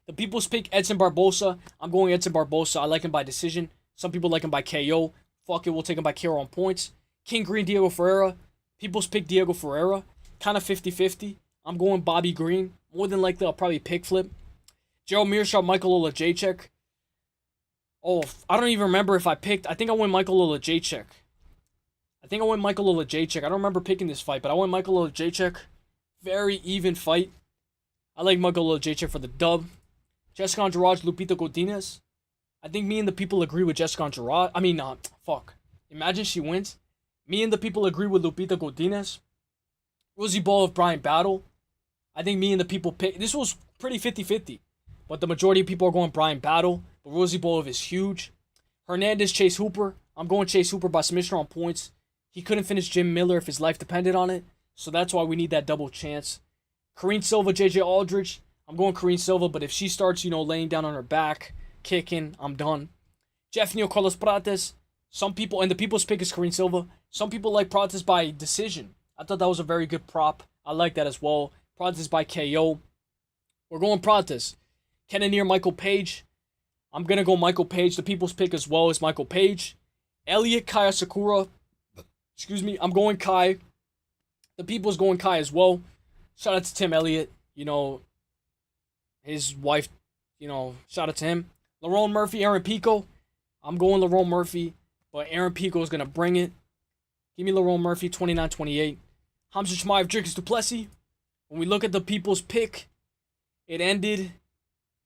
The people's pick, Edson Barbosa. I'm going Edson Barbosa. I like him by decision. Some people like him by KO. Fuck it, we'll take him by KO on points. King Green, Diego Ferreira. People's pick, Diego Ferreira. Kind of 50-50. I'm going Bobby Green. More than likely, I'll probably pick flip. Gerald Mearshot, Michael Olajaychik. Oh, I don't even remember if I picked. I think I went Michael Olajaychik. I don't remember picking this fight, but I went Michael Olajaychik. Very even fight. I like Michael Olajaychik for the dub. Jessica Andrade, Lupita Godinez. I think me and the people agree with Jessica Andrade. I mean, fuck. Imagine she wins. Me and the people agree with Lupita Godinez. Rosie Ball of Brian Battle. I think me and the people pick. This was pretty 50-50. But the majority of people are going Brian Battle. But Rosie Ball is huge. Hernandez, Chase Hooper. I'm going Chase Hooper by submission on points. He couldn't finish Jim Miller if his life depended on it. So that's why we need that double chance. Karine Silva, JJ Aldridge. I'm going Karine Silva, but if she starts, you know, laying down on her back, kicking, I'm done. Jeff Neal, Carlos Prates. Some people, and the people's pick is Karine Silva. Some people like Prates by decision. I thought that was a very good prop. I like that as well. Prates by KO. We're going Prates. Cannonier, Michael Page. I'm going to go Michael Page. The people's pick as well is Michael Page. Elliot, Kaya Sakura. Excuse me, I'm going Kai. The people's going Kai as well. Shout out to Tim Elliott. You know, his wife, you know, shout out to him. Lerone Murphy, Aaron Pico. I'm going Lerone Murphy, but Aaron Pico is going to bring it. Give me Lerone Murphy, 29-28. Khamzat Chimaev, Drickus du Plessis. When we look at the people's pick, it ended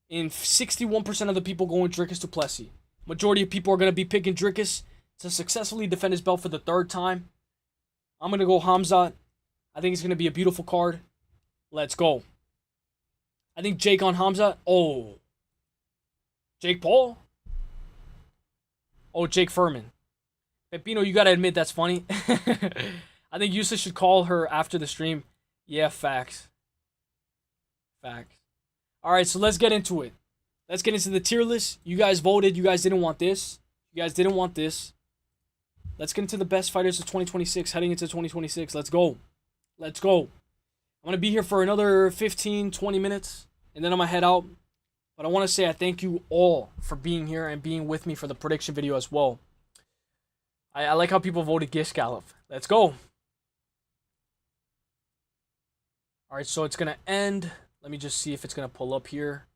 in 61% of the people going Drickus du Plessis. Majority of people are going to be picking Drickus to successfully defend his belt for the third time. I'm going to go Khamzat. I think it's going to be a beautiful card. Let's go. I think Jake on Khamzat. Oh. Jake Paul? Oh, Jake Furman. Pepino, you got to admit that's funny. I think Uselyis should call her after the stream. Yeah, facts. Facts. Alright, so let's get into it. Let's get into the tier list. You guys voted. You guys didn't want this. You guys didn't want this. Let's get into the best fighters of 2026. Heading into 2026. Let's go. Let's go. I'm going to be here for another 15, 20 minutes. And then I'm going to head out. But I want to say I thank you all for being here and being with me for the prediction video as well. I like how people voted Gish Gallop. Let's go. Alright, so it's going to end. Let me just see if it's going to pull up here.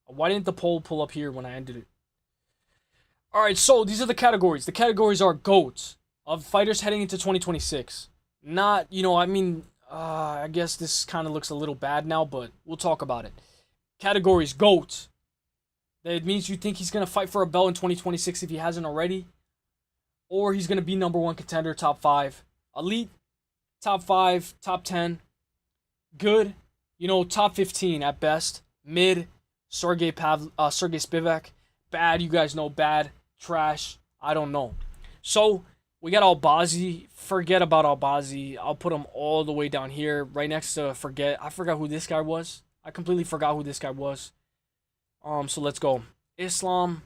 Why didn't the poll pull up here when I ended it? Alright, so these are the categories. The categories are GOATs of fighters heading into 2026. Not, you know, I mean, I guess this kind of looks a little bad now, but we'll talk about it. Categories, GOAT. That means you think he's going to fight for a belt in 2026 if he hasn't already. Or he's going to be number one contender, top 5. Elite, top 5, top 10. Good, you know, top 15 at best. Mid, Sergey Spivak. Bad, you guys know, bad. Trash, I don't know. So, we got Albazi. Forget about Albazi. I'll put him all the way down here, right next to I forgot who this guy was. I completely forgot who this guy was. So let's go. Islam.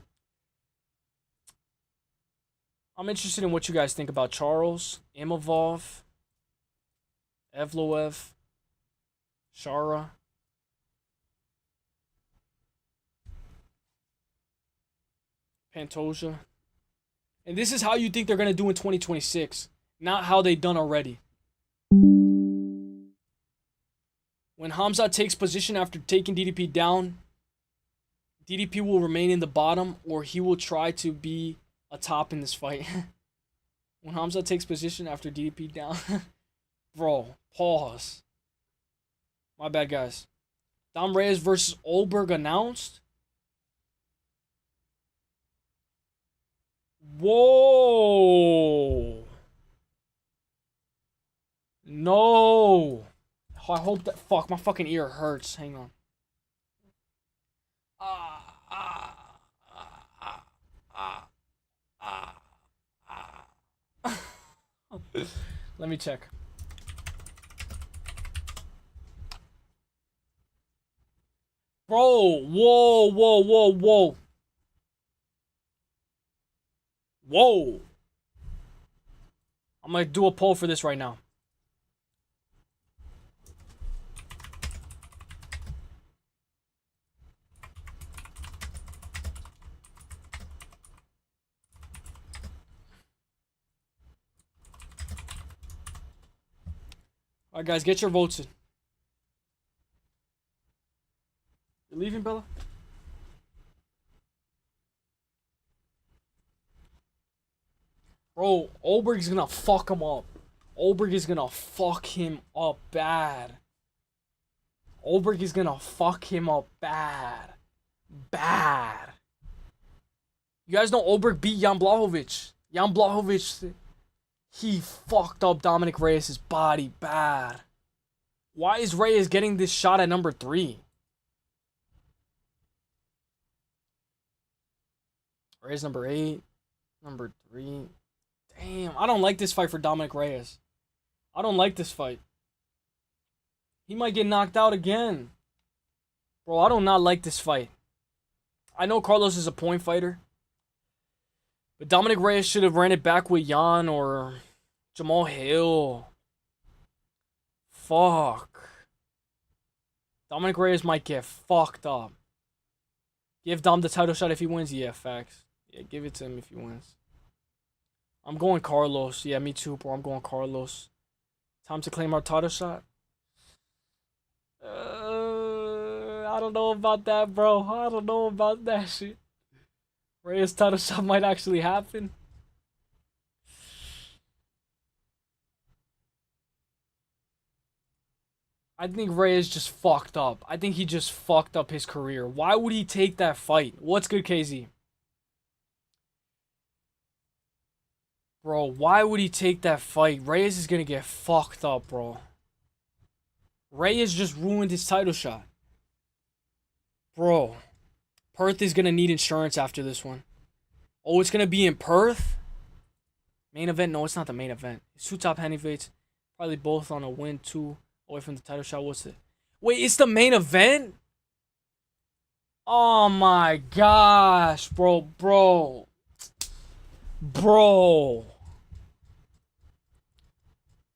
I'm interested in what you guys think about Charles, Imavov, Evloev, Shara. Pantoja. And this is how you think they're going to do in 2026. Not how they done already. When Khamzat takes position after taking DDP down, DDP will remain in the bottom, or he will try to be a top in this fight. When Khamzat takes position after DDP down. Bro, pause. My bad, guys. Dom Reyes versus Olberg announced. Whoa. No. I hope that... Fuck, my fucking ear hurts. Hang on. Let me check. Bro, whoa. Whoa. I'm gonna do a poll for this right now. Alright, guys, get your votes in. You leaving, Bella? Bro, Olberg is gonna fuck him up. Olberg is gonna fuck him up bad. Olberg is gonna fuck him up bad. Bad. You guys know Olberg beat Jan Blachowicz. Jan Blachowicz, he fucked up Dominic Reyes' body bad. Why is Reyes getting this shot at number 3? Reyes number 8. Number 3. Damn, I don't like this fight for Dominic Reyes. I don't like this fight. He might get knocked out again. Bro, I do not like this fight. I know Carlos is a point fighter. But Dominic Reyes should have ran it back with Jan or Jamal Hill. Fuck. Dominic Reyes might get fucked up. Give Dom the title shot if he wins? Yeah, facts. Yeah, give it to him if he wins. I'm going Carlos. Yeah, me too, bro. I'm going Carlos. Time to claim our title shot. I don't know about that, bro. I don't know about that shit. Reyes title shot might actually happen. I think Reyes just fucked up. I think he just fucked up his career. Why would he take that fight? What's good, KZ? Bro, why would he take that fight? Reyes is gonna get fucked up, bro. Reyes just ruined his title shot. Bro. Perth is gonna need insurance after this one. Oh, it's gonna be in Perth? Main event? No, it's not the main event. It's 2 top heavyweights. Probably both on a win, 2 away from the title shot. What's it? Wait, it's the main event? Oh my gosh, bro.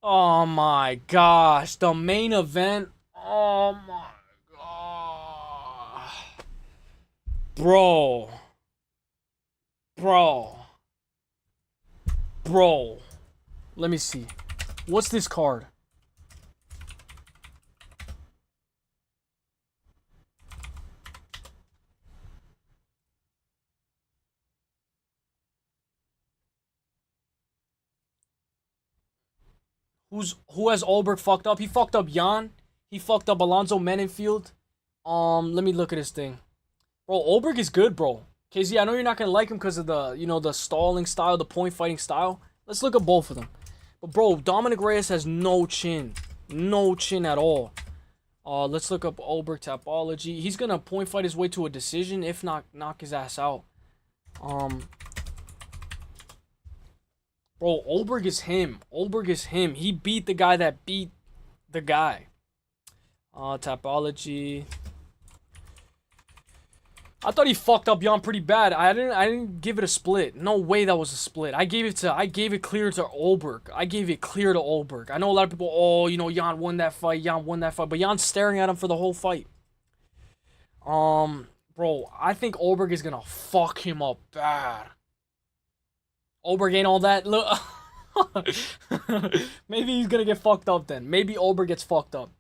Oh my gosh, the main event. Oh my god. Bro. Let me see. What's this card? Who has Olberg fucked up? He fucked up Jan. He fucked up Alonzo Menenfield. Let me look at his thing. Bro, Olberg is good, bro. KZ, I know you're not gonna like him because of the, the stalling style, the point fighting style. Let's look at both of them. But bro, Dominic Reyes has no chin. No chin at all. Let's look up Olberg Tapology. He's gonna point fight his way to a decision, if not knock his ass out. Bro, Olberg is him. Olberg is him. He beat the guy that beat the guy. Tapology. I thought he fucked up Jan pretty bad. I didn't give it a split. No way that was a split. I gave it clear to Olberg. I gave it clear to Olberg. I know a lot of people, oh, Jan won that fight. Jan won that fight. But Jan's staring at him for the whole fight. Bro, I think Oberg is gonna fuck him up bad. Oberg ain't all that. Look, maybe he's gonna get fucked up then. Maybe Oberg gets fucked up.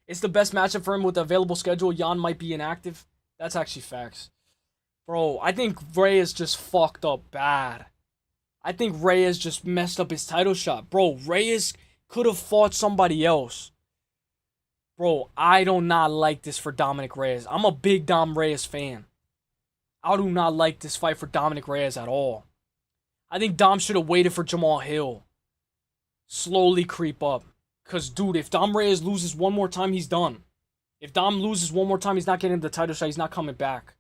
It's the best matchup for him with the available schedule. Jan might be inactive. That's actually facts. Bro, I think Reyes just fucked up bad. I think Reyes just messed up his title shot. Bro, Reyes could have fought somebody else. Bro, I do not like this for Dominic Reyes. I'm a big Dom Reyes fan. I do not like this fight for Dominic Reyes at all. I think Dom should have waited for Jamal Hill. Slowly creep up. Because, dude, if Dom Reyes loses one more time, he's done. If Dom loses one more time, he's not getting the title shot. He's not coming back.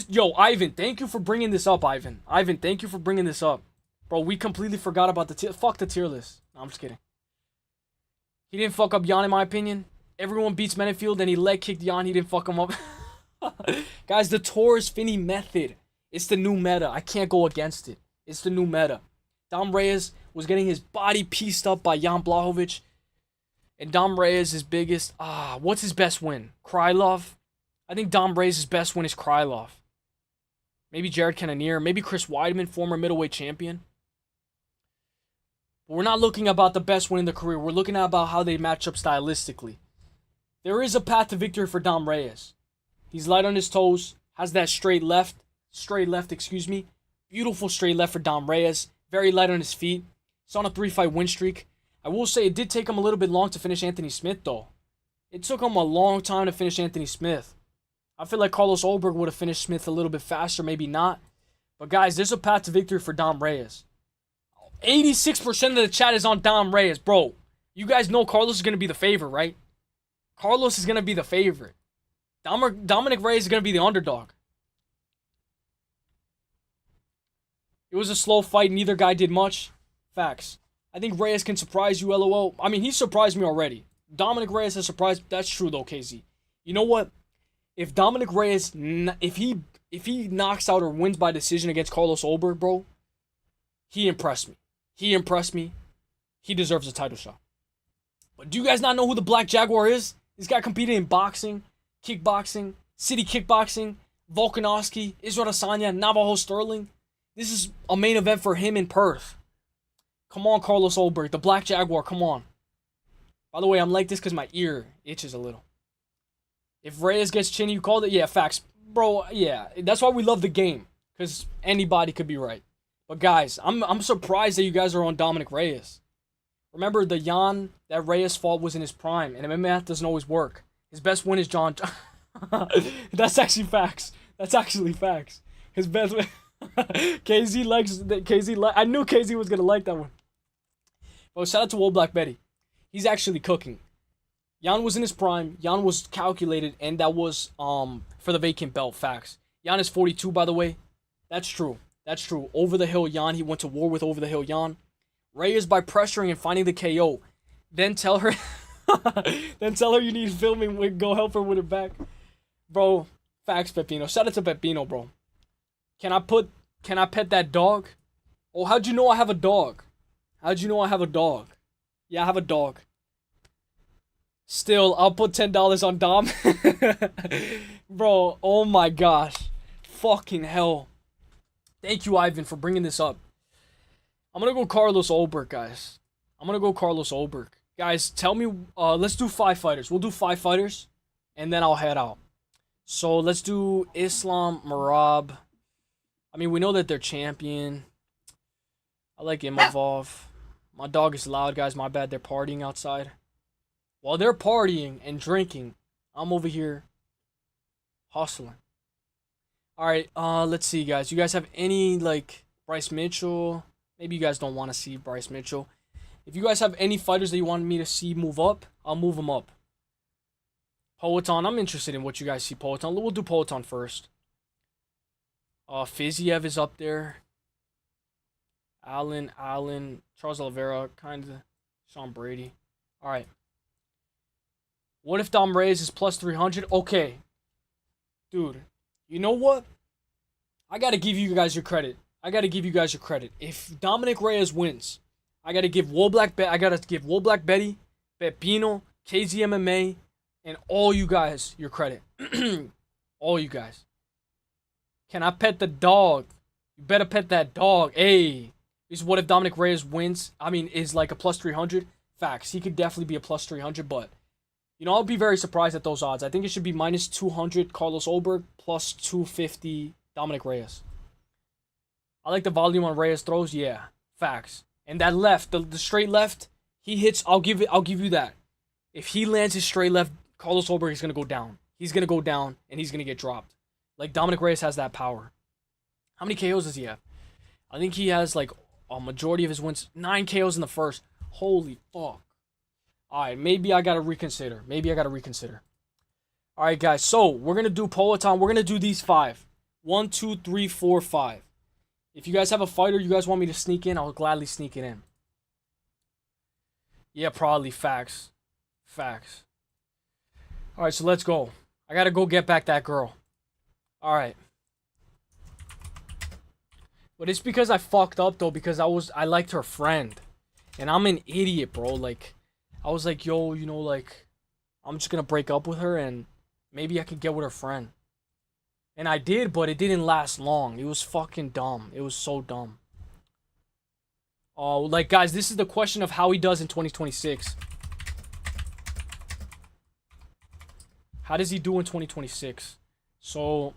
Yo, Ivan, thank you for bringing this up, Ivan. Ivan, thank you for bringing this up. Bro, we completely forgot about the tier. Fuck the tier list. No, I'm just kidding. He didn't fuck up Jan, in my opinion. Everyone beats Menefield, and he leg kicked Jan. He didn't fuck him up. Guys, the Torres Finney method. It's the new meta. I can't go against it. It's the new meta. Dom Reyes was getting his body pieced up by Jan Blachowicz. And Dom Reyes' biggest... what's his best win? Krylov? I think Dom Reyes' best win is Krylov. Maybe Jared Cannonier. Maybe Chris Weidman, former middleweight champion. But we're not looking about the best win in the career. We're looking at about how they match up stylistically. There is a path to victory for Dom Reyes. He's light on his toes. Has that straight left. Beautiful straight left for Dom Reyes. Very light on his feet. He's on a 3-fight win streak. I will say it did take him a little bit long to finish Anthony Smith, though. It took him a long time to finish Anthony Smith. I feel like Carlos Ulberg would have finished Smith a little bit faster, maybe not. But guys, there's a path to victory for Dom Reyes. 86% of the chat is on Dom Reyes. Bro, you guys know Carlos is going to be the favorite, right? Carlos is going to be the favorite. Dominic Reyes is going to be the underdog. It was a slow fight. Neither guy did much. Facts. I think Reyes can surprise you, LOL. I mean, he surprised me already. Dominic Reyes has surprised. That's true, though, KZ. You know what? If Dominic Reyes, if he knocks out or wins by decision against Carlos Ulberg, bro, he impressed me. He impressed me. He deserves a title shot. But do you guys not know who the Black Jaguar is? This guy competed in boxing, kickboxing, city kickboxing, Volkanovski, Israel Adesanya, Navajo Sterling. This is a main event for him in Perth. Come on, Carlos Ulberg, the Black Jaguar, come on. By the way, I'm like this because my ear itches a little. If Reyes gets chinny, you called it? Yeah, facts. Bro, yeah. That's why we love the game. Because anybody could be right. But guys, I'm surprised that you guys are on Dominic Reyes. Remember, the Jan that Reyes fought was in his prime. And math doesn't always work. His best win is John... That's actually facts. That's actually facts. His best win... KZ likes... I knew KZ was going to like that one. But shout out to Old Black Betty. He's actually cooking. Jan was in his prime. Jan was calculated, and that was for the vacant belt. Facts. Jan is 42, by the way. That's true. That's true. Over the hill Jan. He went to war with over the hill Jan. Reyes by pressuring and finding the KO. Then tell her you need filming. Go help her with her back. Bro, facts, Pepino. Shout out to Pepino, bro. Can I pet that dog? Oh, how'd you know I have a dog? How'd you know I have a dog? Yeah, I have a dog. Still, I'll put $10 on Dom. Bro, oh my gosh. Fucking hell. Thank you, Ivan, for bringing this up. I'm going to go Carlos Ulberg, guys. I'm going to go Carlos Ulberg. Guys, tell me, let's do 5 fighters. We'll do 5 fighters, and then I'll head out. So, let's do Islam, Merab. I mean, we know that they're champion. I like Imavov. My dog is loud, guys. My bad, they're partying outside. While they're partying and drinking, I'm over here hustling. Alright, let's see, guys. You guys have any, like, Bryce Mitchell? Maybe you guys don't want to see Bryce Mitchell. If you guys have any fighters that you want me to see move up, I'll move them up. Poetan, I'm interested in what you guys see Poetan. We'll do Poetan first. Fiziev is up there. Allen, Charles Oliveira, kind of Sean Brady. Alright. What if Dom Reyes is plus 300? Okay. Dude, you know what? I gotta give you guys your credit. If Dominic Reyes wins, I gotta give Woblak Betty, Pepino, KZMMA, and all you guys your credit. All you guys. Can I pet the dog? You better pet that dog. Hey. Is what if Dominic Reyes wins? I mean, is like a plus 300? Facts. He could definitely be a plus 300, but you know, I'll be very surprised at those odds. I think it should be minus 200 Carlos Ulberg, plus 250 Dominic Reyes. I like the volume on Reyes throws. Yeah, facts. And that left, the straight left, he hits. I'll give you that. If he lands his straight left, Carlos Ulberg is gonna go down. He's gonna go down and he's gonna get dropped. Like Dominic Reyes has that power. How many KOs does he have? I think he has like a majority of his wins. 9 KOs in the first. Holy fuck. Alright, maybe I gotta reconsider. Alright, guys. So, we're gonna do Peloton. We're gonna do these 5. 1, 2, 3, 4, 5. If you guys have a fighter you guys want me to sneak in, I'll gladly sneak it in. Yeah, probably. Facts. Alright, so let's go. I gotta go get back that girl. Alright. But it's because I fucked up, though, because I liked her friend. And I'm an idiot, bro. Like, I was like, yo, you know, like, I'm just gonna break up with her and maybe I could get with her friend. And I did, but it didn't last long. It was fucking dumb. It was so dumb. Oh, like, guys, this is the question of how he does in 2026. How does he do in 2026? So...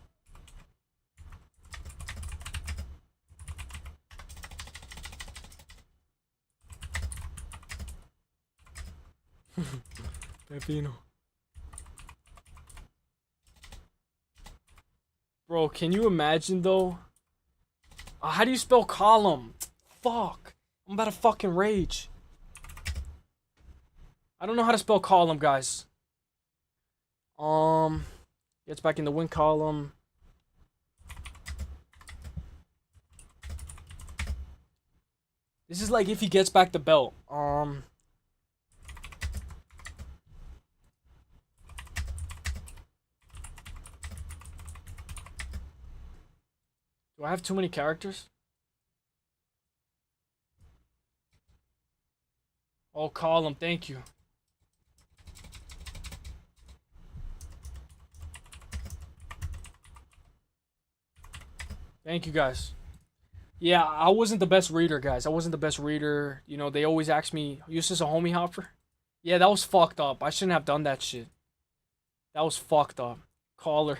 Pepino. Bro, can you imagine though? How do you spell column? Fuck. I'm about to fucking rage. I don't know how to spell column, guys. Gets back in the win column. This is like if he gets back the belt. Do I have too many characters? Oh, column, thank you. Thank you, guys. Yeah, I wasn't the best reader, guys. I wasn't the best reader. You know, they always ask me, Eustace a homie hopper? Yeah, that was fucked up. I shouldn't have done that shit. That was fucked up. Caller.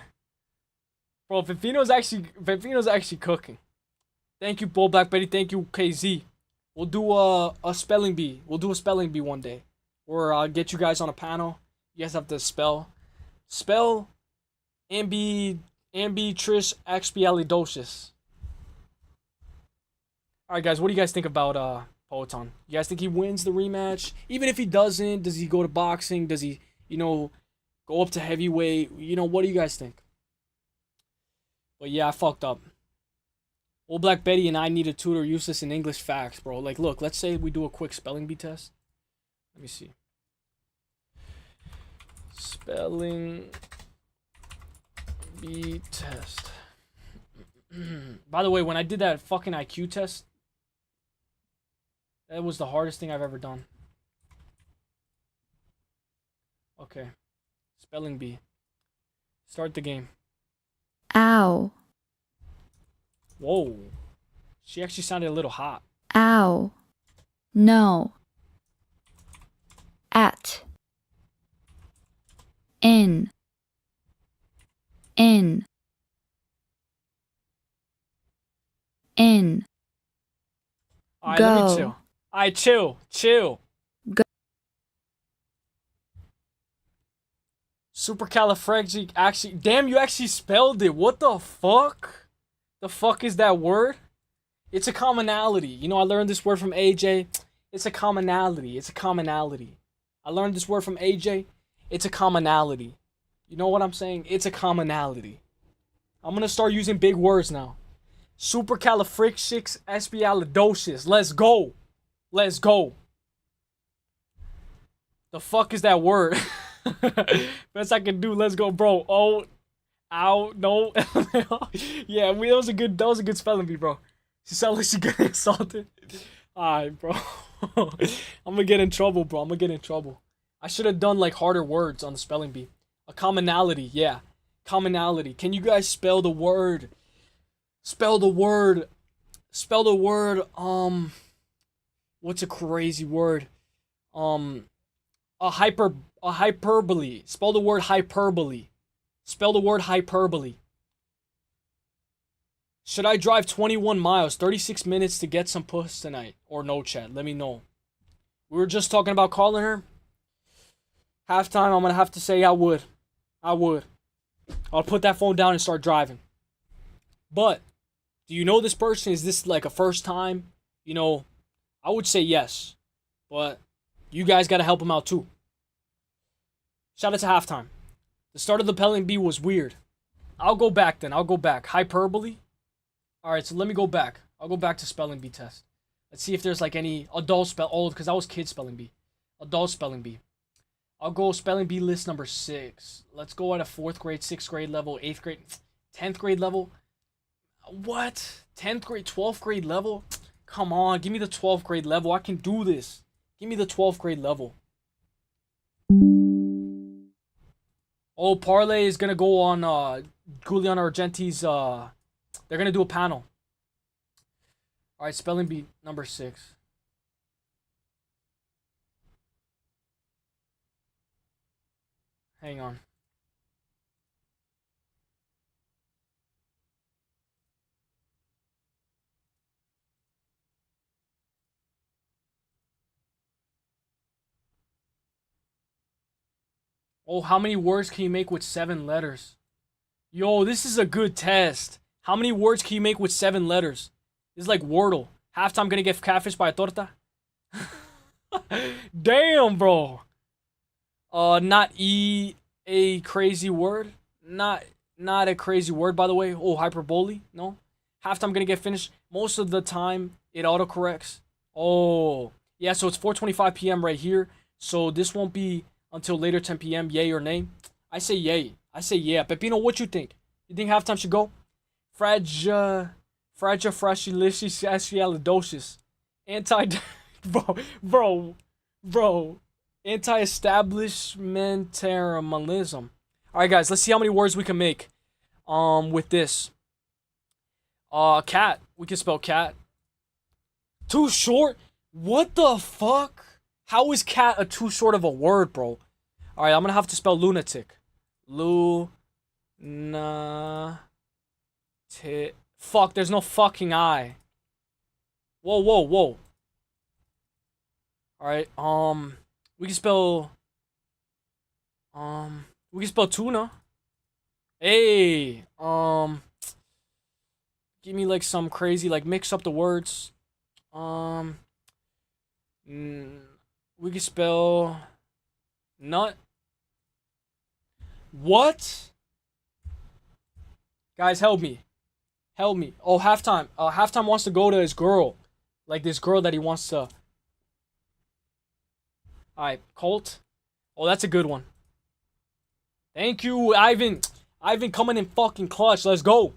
Bro, Fifino's actually cooking. Thank you, Bull Black Betty. Thank you, KZ. We'll do a spelling bee. We'll do a spelling bee one day. Or I'll get you guys on a panel. You guys have to spell ambitris expialidocious. Alright, guys, what do you guys think about Peloton? You guys think he wins the rematch? Even if he doesn't, does he go to boxing? Does he, you know, go up to heavyweight? You know, what do you guys think? But yeah, I fucked up. Old Black Betty and I need a tutor useless in English facts, bro. Like, look, let's say we do a quick spelling bee test. Let me see. Spelling bee test. By the way, when I did that fucking IQ test, that was the hardest thing I've ever done. Okay. Spelling bee. Start the game. Ow. Whoa. She actually sounded a little hot. Ow. No. At. In. In. In. Alright, Go. let me chill. Alright, chill. Go. Supercalifragilistic actually. Damn, you actually spelled it. What the fuck? The fuck is that word? It's a commonality. You know, I learned this word from AJ. It's a commonality. I learned this word from AJ. It's a commonality. You know what I'm saying? It's a commonality. I'm gonna start using big words now. Supercalifragilistic. Let's go. The fuck is that word? Best I can do. Let's go, bro. Oh, ow, no. Yeah, that was a good spelling bee, bro. She sounded like she getting assaulted. Alright, bro. I'm gonna get in trouble, bro. I should have done like harder words on the spelling bee. A commonality, yeah. Commonality. Can you guys spell the word Spell the word. Spell the word. What's a crazy word? A hyperbole. Spell the word hyperbole. Spell the word hyperbole. Should I drive 21 miles, 36 minutes to get some puss tonight? Or no, chat? Let me know. We were just talking about calling her. Halftime, I'm gonna have to say I would. I would. I'll put that phone down and start driving. But, do you know this person? Is this like a first time? You know, I would say yes. But, you guys gotta help him out too. Shout out to halftime. The start of the spelling bee was weird. I'll go back then. I'll go back. Hyperbole. Alright, so let me go back. I'll go back to spelling bee test. Let's see if there's like any adult spell. Oh, because that was kid spelling bee. Adult spelling bee. I'll go spelling bee list number 6. Let's go at a 4th grade, 6th grade level, 8th grade, 10th grade level. What? 10th grade, 12th grade level? Come on, give me the 12th grade level. I can do this. Give me the 12th grade level. Oh, Parlay is gonna go on Giuliano Argenti's they're gonna do a panel. Alright, spelling bee number 6. Hang on. Oh, how many words can you make with 7 letters? Yo, this is a good test. How many words can you make with 7 letters? This is like Wordle. Halftime gonna get catfished by a torta? Damn, bro. Not a crazy word. Not a crazy word, by the way. Oh, hyperbole. No. Halftime gonna get finished. Most of the time, it autocorrects. Oh, yeah. So it's 4:25 p.m. right here. So this won't be until later 10 p.m. Yay or nay? I say yay. I say yeah. Pepino, what you think? You think halftime should go? Fragilicious. Bro. Anti-establishmentarianism. Alright, guys, let's see how many words we can make. With this. Cat. We can spell cat. Too short? What the fuck? How is cat a too short of a word, bro? Alright, I'm gonna have to spell lunatic. Fuck, there's no fucking I. Whoa. Alright, we can spell tuna. Hey, give me like some crazy, like mix up the words. We can spell nut. What? Guys, help me. Help me. Oh, halftime. Halftime wants to go to his girl. Like this girl that he wants to. Alright, Colt. Oh, that's a good one. Thank you, Ivan. Ivan coming in fucking clutch. Let's go.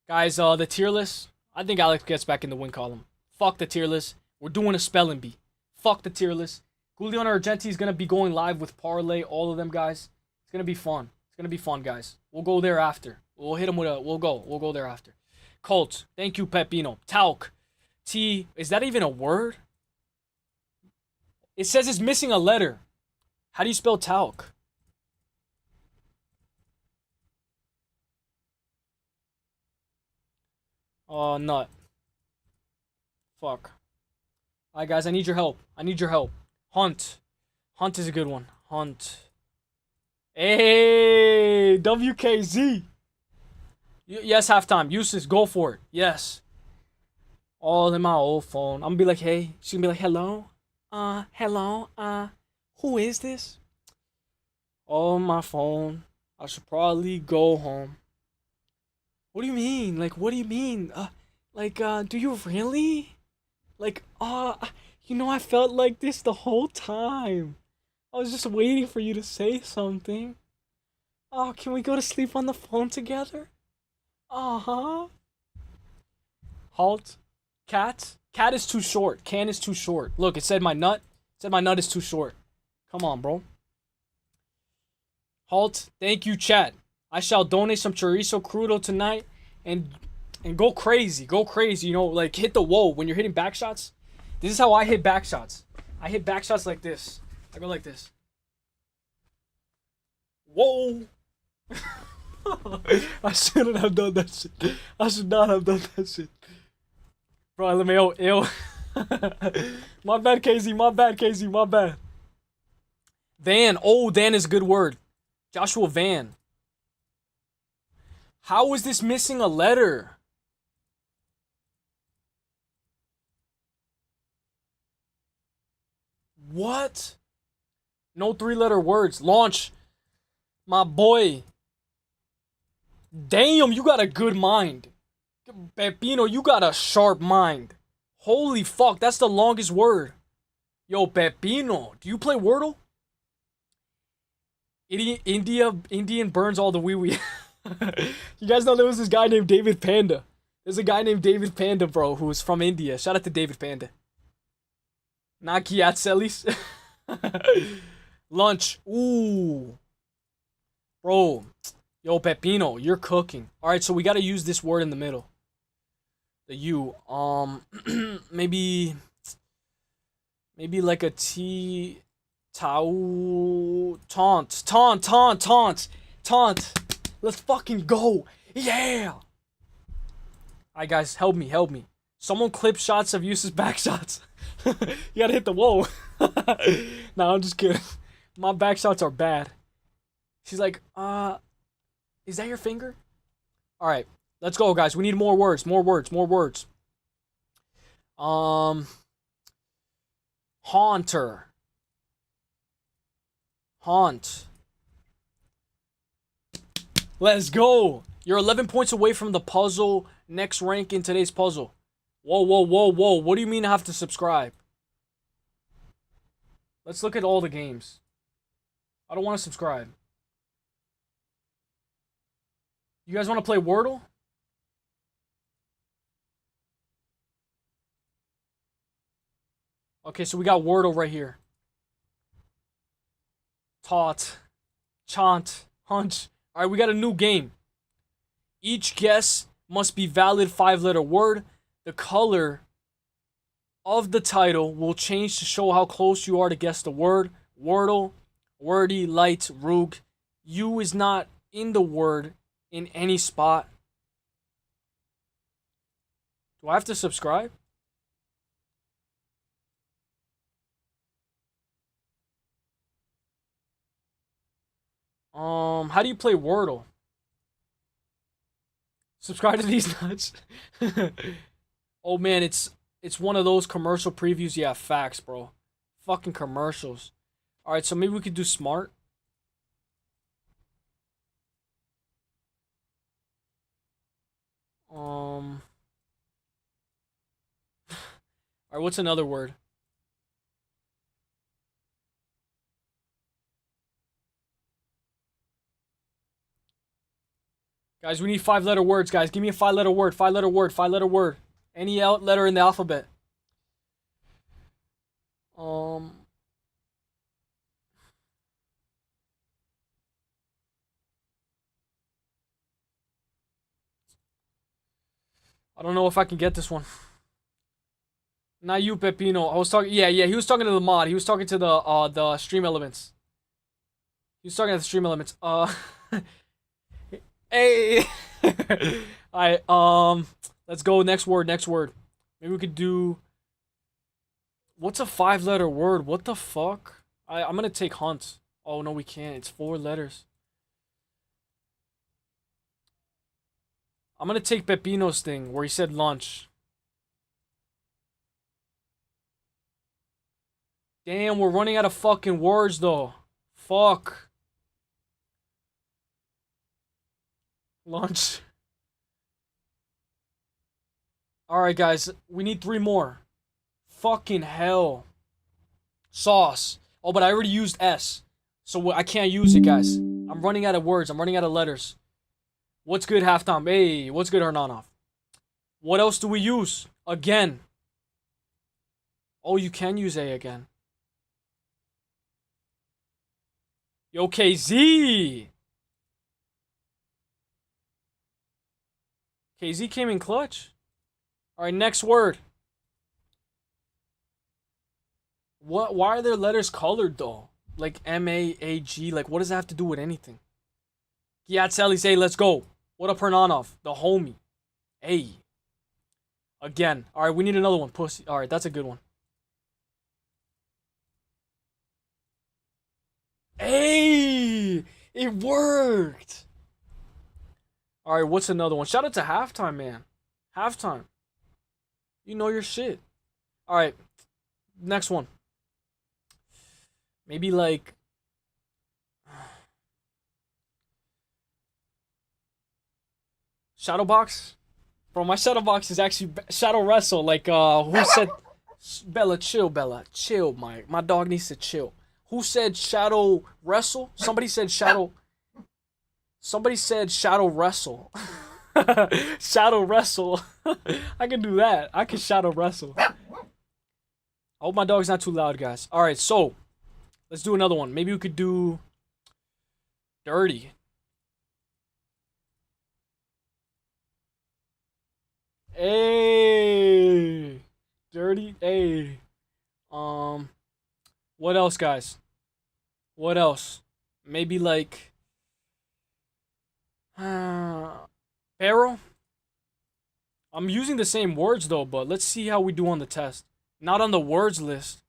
Guys, the tier list. I think Alex gets back in the win column. Fuck the tier list. We're doing a spelling bee. Fuck the tier list. Giuliano Argenti is going to be going live with Parlay. All of them, guys. It's going to be fun. It's going to be fun, guys. We'll go there after. We'll hit him with a... We'll go there after. Colt. Thank you, Pepino. Talc. T. Is that even a word? It says it's missing a letter. How do you spell talc? Nut. Fuck. Alright, guys, I need your help. Hunt. Hunt is a good one. Hunt. Hey, WKZ. Yes, halftime. Useless, go for it. Yes. All in my old phone. I'm gonna be like, hey. She's gonna be like, hello? Who is this? Oh, my phone. I should probably go home. What do you mean? Like, what do you mean? Do you really? Like, I felt like this the whole time. I was just waiting for you to say something. Oh, can we go to sleep on the phone together? Uh-huh. Halt. Cat. Cat is too short. Can is too short. Look, it said my nut. It said my nut is too short. Come on, bro. Halt. Thank you, chat. I shall donate some chorizo crudo tonight and And go crazy. Go crazy. You know, like hit the whoa when you're hitting back shots. This is how I hit back shots. I hit back shots like this. I go like this. Whoa. I shouldn't have done that shit. I should not have done that shit. Bro, let me yo. My bad, KZ. My bad, KZ. My bad. Van. Oh, Van is a good word. Joshua Van. How is this missing a letter? What? No 3-letter words. Launch. My boy. Damn, you got a good mind. Pepino, you got a sharp mind. Holy fuck, that's the longest word. Yo, Pepino, do you play Wordle? Indian burns all the wee wee. You guys know there was this guy named David Panda. There's a guy named David Panda, bro, who's from India. Shout out to David Panda. Nakiat Uselyis. Lunch. Ooh. Bro. Yo, Pepino, you're cooking. Alright, so we gotta use this word in the middle. The U. Maybe like a T. Taunt. Let's fucking go. Yeah. Alright, guys, help me. Someone clip shots of Yusuf's back shots. You gotta hit the whoa. Nah, I'm just kidding. My back shots are bad. She's like, is that your finger? Alright, let's go, guys. We need more words. Haunter. Haunt. Let's go. You're 11 points away from the puzzle. Next rank in today's puzzle. Whoa. What do you mean I have to subscribe? Let's look at all the games. I don't want to subscribe. You guys want to play Wordle? Okay, so we got Wordle right here. Taught. Chant. Hunch. Alright, we got a new game. Each guess must be valid 5-letter word. The color of the title will change to show how close you are to guess the word. Wordle. Wordy. Light. Roog. U is not in the word in any spot. Do I have to subscribe? How do you play Wordle? Subscribe to these nuts. Oh man, it's one of those commercial previews. Yeah, facts, bro. Fucking commercials. Alright, so maybe we could do smart. Alright, what's another word? Guys, we need 5-letter words, guys. Give me a 5-letter word. 5-letter word. Any letter in the alphabet. I don't know if I can get this one. Not you, Pepino. I was talking. Yeah. He was talking to the mod. He was talking to the stream elements. He was talking to the stream elements. Hey. Alright. Let's go. Next word. Maybe we could do. What's a 5-letter word? What the fuck? I'm gonna take hunt. Oh no, we can't. It's 4 letters. I'm gonna take Pepino's thing where he said lunch. Damn, we're running out of fucking words though. Fuck. Lunch. Alright, guys. We need 3 more. Fucking hell. Sauce. Oh, but I already used S. So I can't use it, guys. I'm running out of words. I'm running out of letters. What's good, Halftime? Hey, what's good, Hernanov? What else do we use? Again. Oh, you can use A again. Yo, KZ! KZ came in clutch. All right, next word. What? Why are their letters colored though? Like MAAG. Like, what does that have to do with anything? Uselyis, hey, let's go. What up, Hernanov? The homie. Hey. Again. All right, we need another one. Pussy. All right, that's a good one. Hey, it worked. All right, what's another one? Shout out to Halftime, man. Halftime. You know your shit. All right, next one. Maybe like Shadowbox. Bro, my Shadowbox is actually Shadow Wrestle. Like, who said Bella, chill, Bella. Chill, my dog needs to chill. Who said Shadow Wrestle? Somebody said Shadow Wrestle. Shadow Wrestle. I can do that. I can Shadow Wrestle. I hope my dog's not too loud, guys. Alright, so let's do another one. Maybe we could do dirty. Hey, dirty. Hey. What else, guys? What else? Maybe like Pharaoh? I'm using the same words though, but let's see how we do on the test. Not on the words list.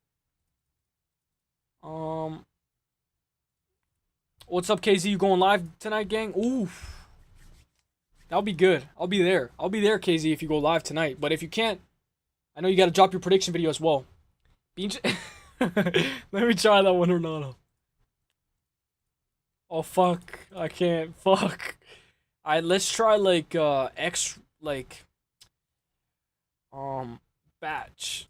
What's up, KZ? You going live tonight, gang? Oof. That'll be good. I'll be there. I'll be there, KZ, if you go live tonight. But if you can't, I know you got to drop your prediction video as well. Let me try that one or not. Oh, fuck. I can't. Fuck. Alright, let's try, like, batch.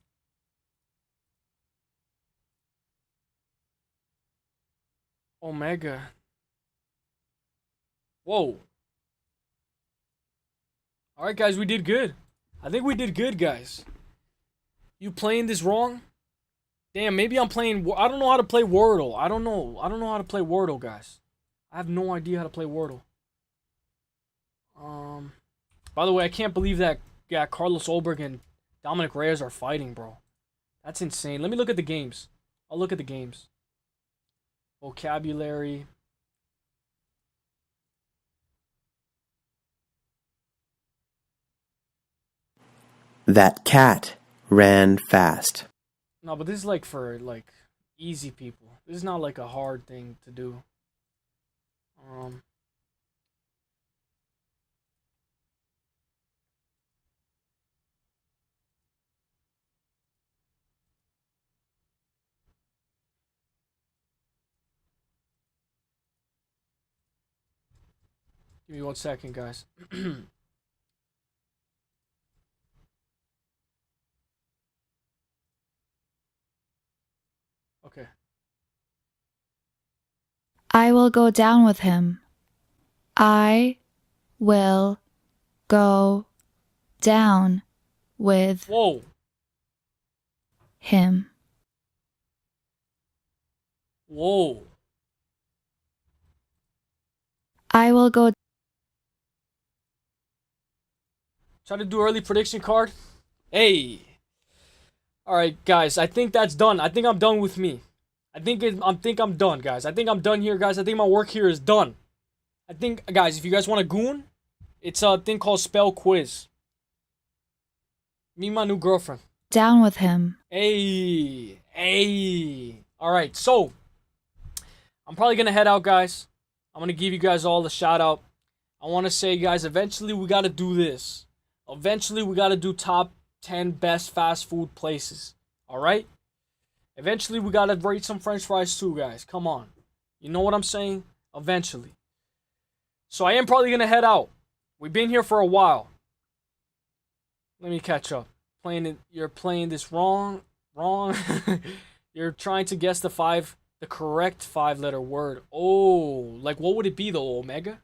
Omega. Whoa. Alright, guys, we did good. I think we did good, guys. You playing this wrong? Damn, maybe I'm playing... I don't know how to play Wordle. I don't know how to play Wordle, guys. I have no idea how to play Wordle. By the way, I can't believe that Carlos Olberg and Dominic Reyes are fighting, bro. That's insane. Let me look at the games. I'll look at the games. Vocabulary. That cat ran fast. No, but this is like for like easy people. This is not like a hard thing to do. Give me 1 second, guys. Okay. I will go down with him. I will go down with Whoa. him. Whoa. I will go. Try to do early prediction card. Hey. Alright, guys. I think that's done. I think I'm done with me. I think I'm done, guys. I think I'm done here, guys. I think my work here is done. I think, guys, if you guys want a goon, it's a thing called Spell Quiz. Me and my new girlfriend. Down with him. Hey. Hey. Alright, so. I'm probably going to head out, guys. I'm going to give you guys all a shout out. I want to say, guys, eventually we got to do this. Eventually we got to do top 10 best fast food places. Alright? Eventually we got to rate some french fries too, guys. Come on. You know what I'm saying? Eventually. So I am probably going to head out. We've been here for a while. Let me catch up. You're playing this wrong. You're trying to guess the correct 5-letter word. Oh, like what would it be though, Omega?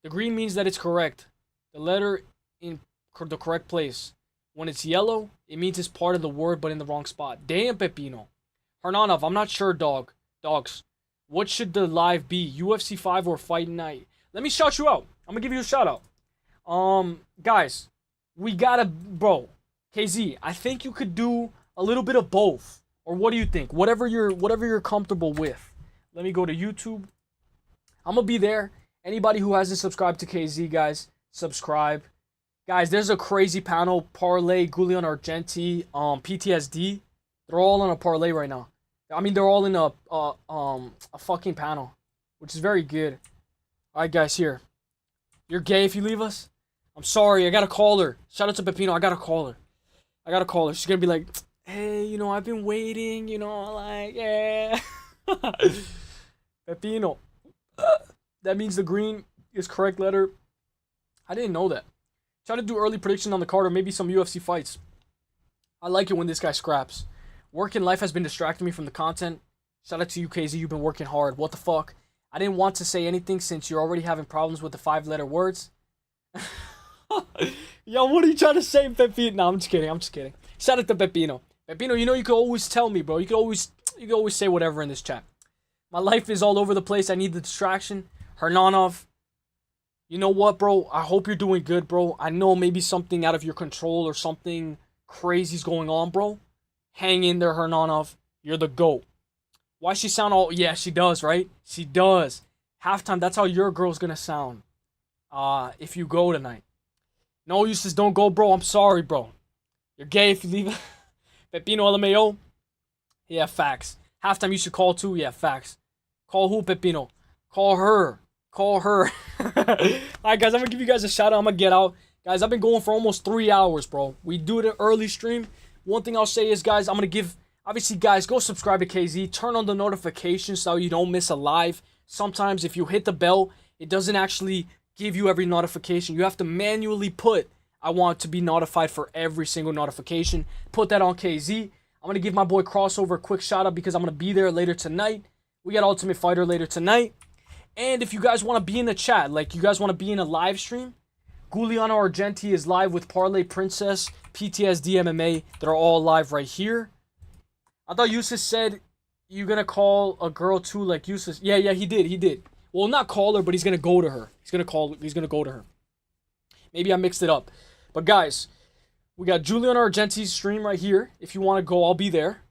The green means that it's correct. The letter in the correct place. When it's yellow, it means it's part of the word but in the wrong spot. Damn, Pepino. Hernanov, I'm not sure, dogs. What should the live be? UFC 5 or Fight Night? Let me shout you out. I'm going to give you a shout out. Guys, we gotta, bro. KZ, I think you could do a little bit of both. Or what do you think? Whatever you're comfortable with. Let me go to YouTube. I'm gonna be there. Anybody who hasn't subscribed to KZ, guys, subscribe. Guys, there's a crazy panel. Parlay, Goulion Argenti, PTSD. They're all on a parlay right now. I mean, they're all in a fucking panel, which is very good. All right, guys, here. You're gay if you leave us. I'm sorry. I got to call her. Shout out to Pepino. I got to call her. She's going to be like, hey, you know, I've been waiting, you know, like, yeah. Pepino. That means the green is correct letter. I didn't know that. Try to do early prediction on the card or maybe some UFC fights. I like it when this guy scraps. Work in life has been distracting me from the content. Shout out to you, KZ. You've been working hard. What the fuck? I didn't want to say anything since you're already having problems with the 5-letter words. Yo, what are you trying to say, Pepino? No, I'm just kidding. Shout out to Pepino. Pepino, you know you can always tell me, bro. You can always say whatever in this chat. My life is all over the place. I need the distraction. Hernanov. You know what, bro? I hope you're doing good, bro. I know maybe something out of your control or something crazy's going on, bro. Hang in there, Hernanov. You're the GOAT. Why she sound all... Yeah, she does, right? She does. Halftime, that's how your girl's gonna sound. If you go tonight. No, you just don't go, bro. I'm sorry, bro. You're gay if you leave. Pepino LMAO. Yeah, facts. Halftime, you should call too. Yeah, facts. Call who, Pepino? Call her. Alright, guys, I'm gonna give you guys a shout out. I'm gonna get out. Guys, I've been going for almost 3 hours, bro. We do it an early stream. One thing I'll say is, guys, I'm gonna give... Obviously, guys, go subscribe to KZ. Turn on the notifications so you don't miss a live. Sometimes, if you hit the bell, it doesn't actually give you every notification. You have to manually put, I want to be notified for every single notification. Put that on KZ. I'm gonna give my boy Crossover a quick shout out because I'm gonna be there later tonight. We got Ultimate Fighter later tonight. And if you guys want to be in the chat, like you guys want to be in a live stream, Giuliano Argenti is live with Parlay Princess, PTSD MMA. They're all live right here. I thought Yusuf said you're going to call a girl too, like Yusuf. Yeah, he did. Well, not call her, but he's going to go to her. He's going to go to her. Maybe I mixed it up. But guys, we got Giuliano Argenti's stream right here. If you want to go, I'll be there.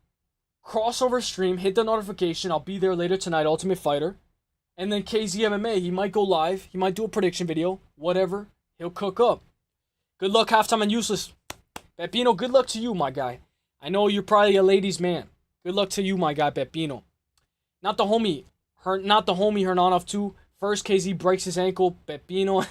Crossover stream, hit the notification. I'll be there later tonight, Ultimate Fighter. And then KZ MMA, he might go live. He might do a prediction video. Whatever. He'll cook up. Good luck, halftime, and useless. Pepino, good luck to you, my guy. I know you're probably a ladies' man. Good luck to you, my guy, Pepino. Not the homie Hernanov, too. First, KZ breaks his ankle. Pepino.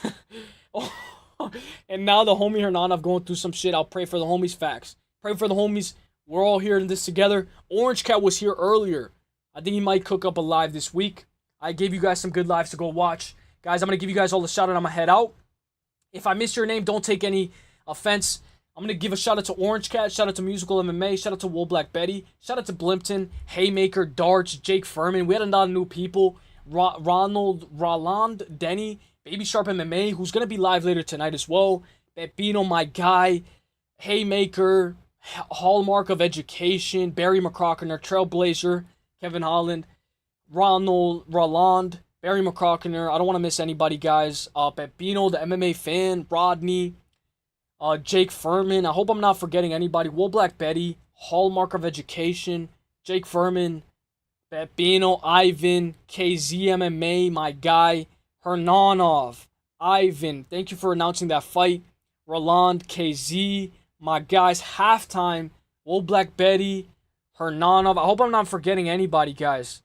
Oh. And now the homie Hernanov going through some shit. I'll pray for the homies. Facts. Pray for the homies. We're all here in this together. Orange Cat was here earlier. I think he might cook up a live this week. I gave you guys some good lives to go watch. Guys, I'm going to give you guys all a shout out. I'm going to head out. If I missed your name, don't take any offense. I'm going to give a shout out to Orange Cat. Shout out to Musical MMA. Shout out to Wool Black Betty. Shout out to Blimpton, Haymaker, Darts, Jake Furman. We had a lot of new people. Roland, Denny, Baby Sharp MMA, who's going to be live later tonight as well. Pepino, my guy. Haymaker, Hallmark of Education, Barry McCrockiner, Trailblazer, Kevin Holland. Roland, Barry McCrockiner. I don't want to miss anybody, guys. Pepino, the MMA fan, Rodney, Jake Furman. I hope I'm not forgetting anybody. Wool Black Betty, Hallmark of Education, Jake Furman, Pepino, Ivan, KZ MMA, my guy, Hernanov, Ivan. Thank you for announcing that fight. Roland, KZ, my guys, halftime, Wool Black Betty, Hernanov. I hope I'm not forgetting anybody, guys.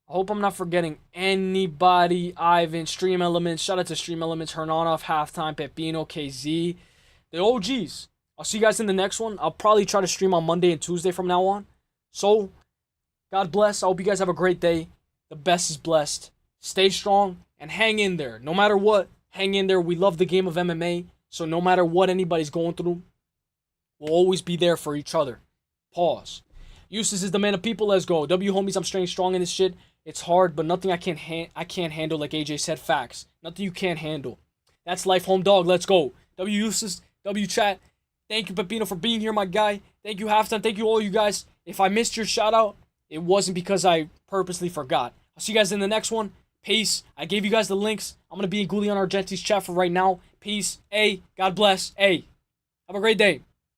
I hope I'm not forgetting anybody. Ivan, Stream Elements. Shout out to Stream Elements. Hernanov, halftime. Pepino, KZ. The OGs. I'll see you guys in the next one. I'll probably try to stream on Monday and Tuesday from now on. So, God bless. I hope you guys have a great day. The best is blessed. Stay strong and hang in there. No matter what, hang in there. We love the game of MMA. So no matter what anybody's going through, we'll always be there for each other. Pause. Eustace is the man of people. Let's go. W homies, I'm staying strong in this shit. It's hard, but nothing I can't handle, like AJ said. Facts. Nothing you can't handle. That's life, home dog. Let's go. W Eustace, W chat. Thank you, Pepino, for being here, my guy. Thank you, halftime. Thank you, all you guys. If I missed your shout out, it wasn't because I purposely forgot. I'll see you guys in the next one. Peace. I gave you guys the links. I'm going to be in Giuliano Argenti's chat for right now. Peace. God bless. Have a great day.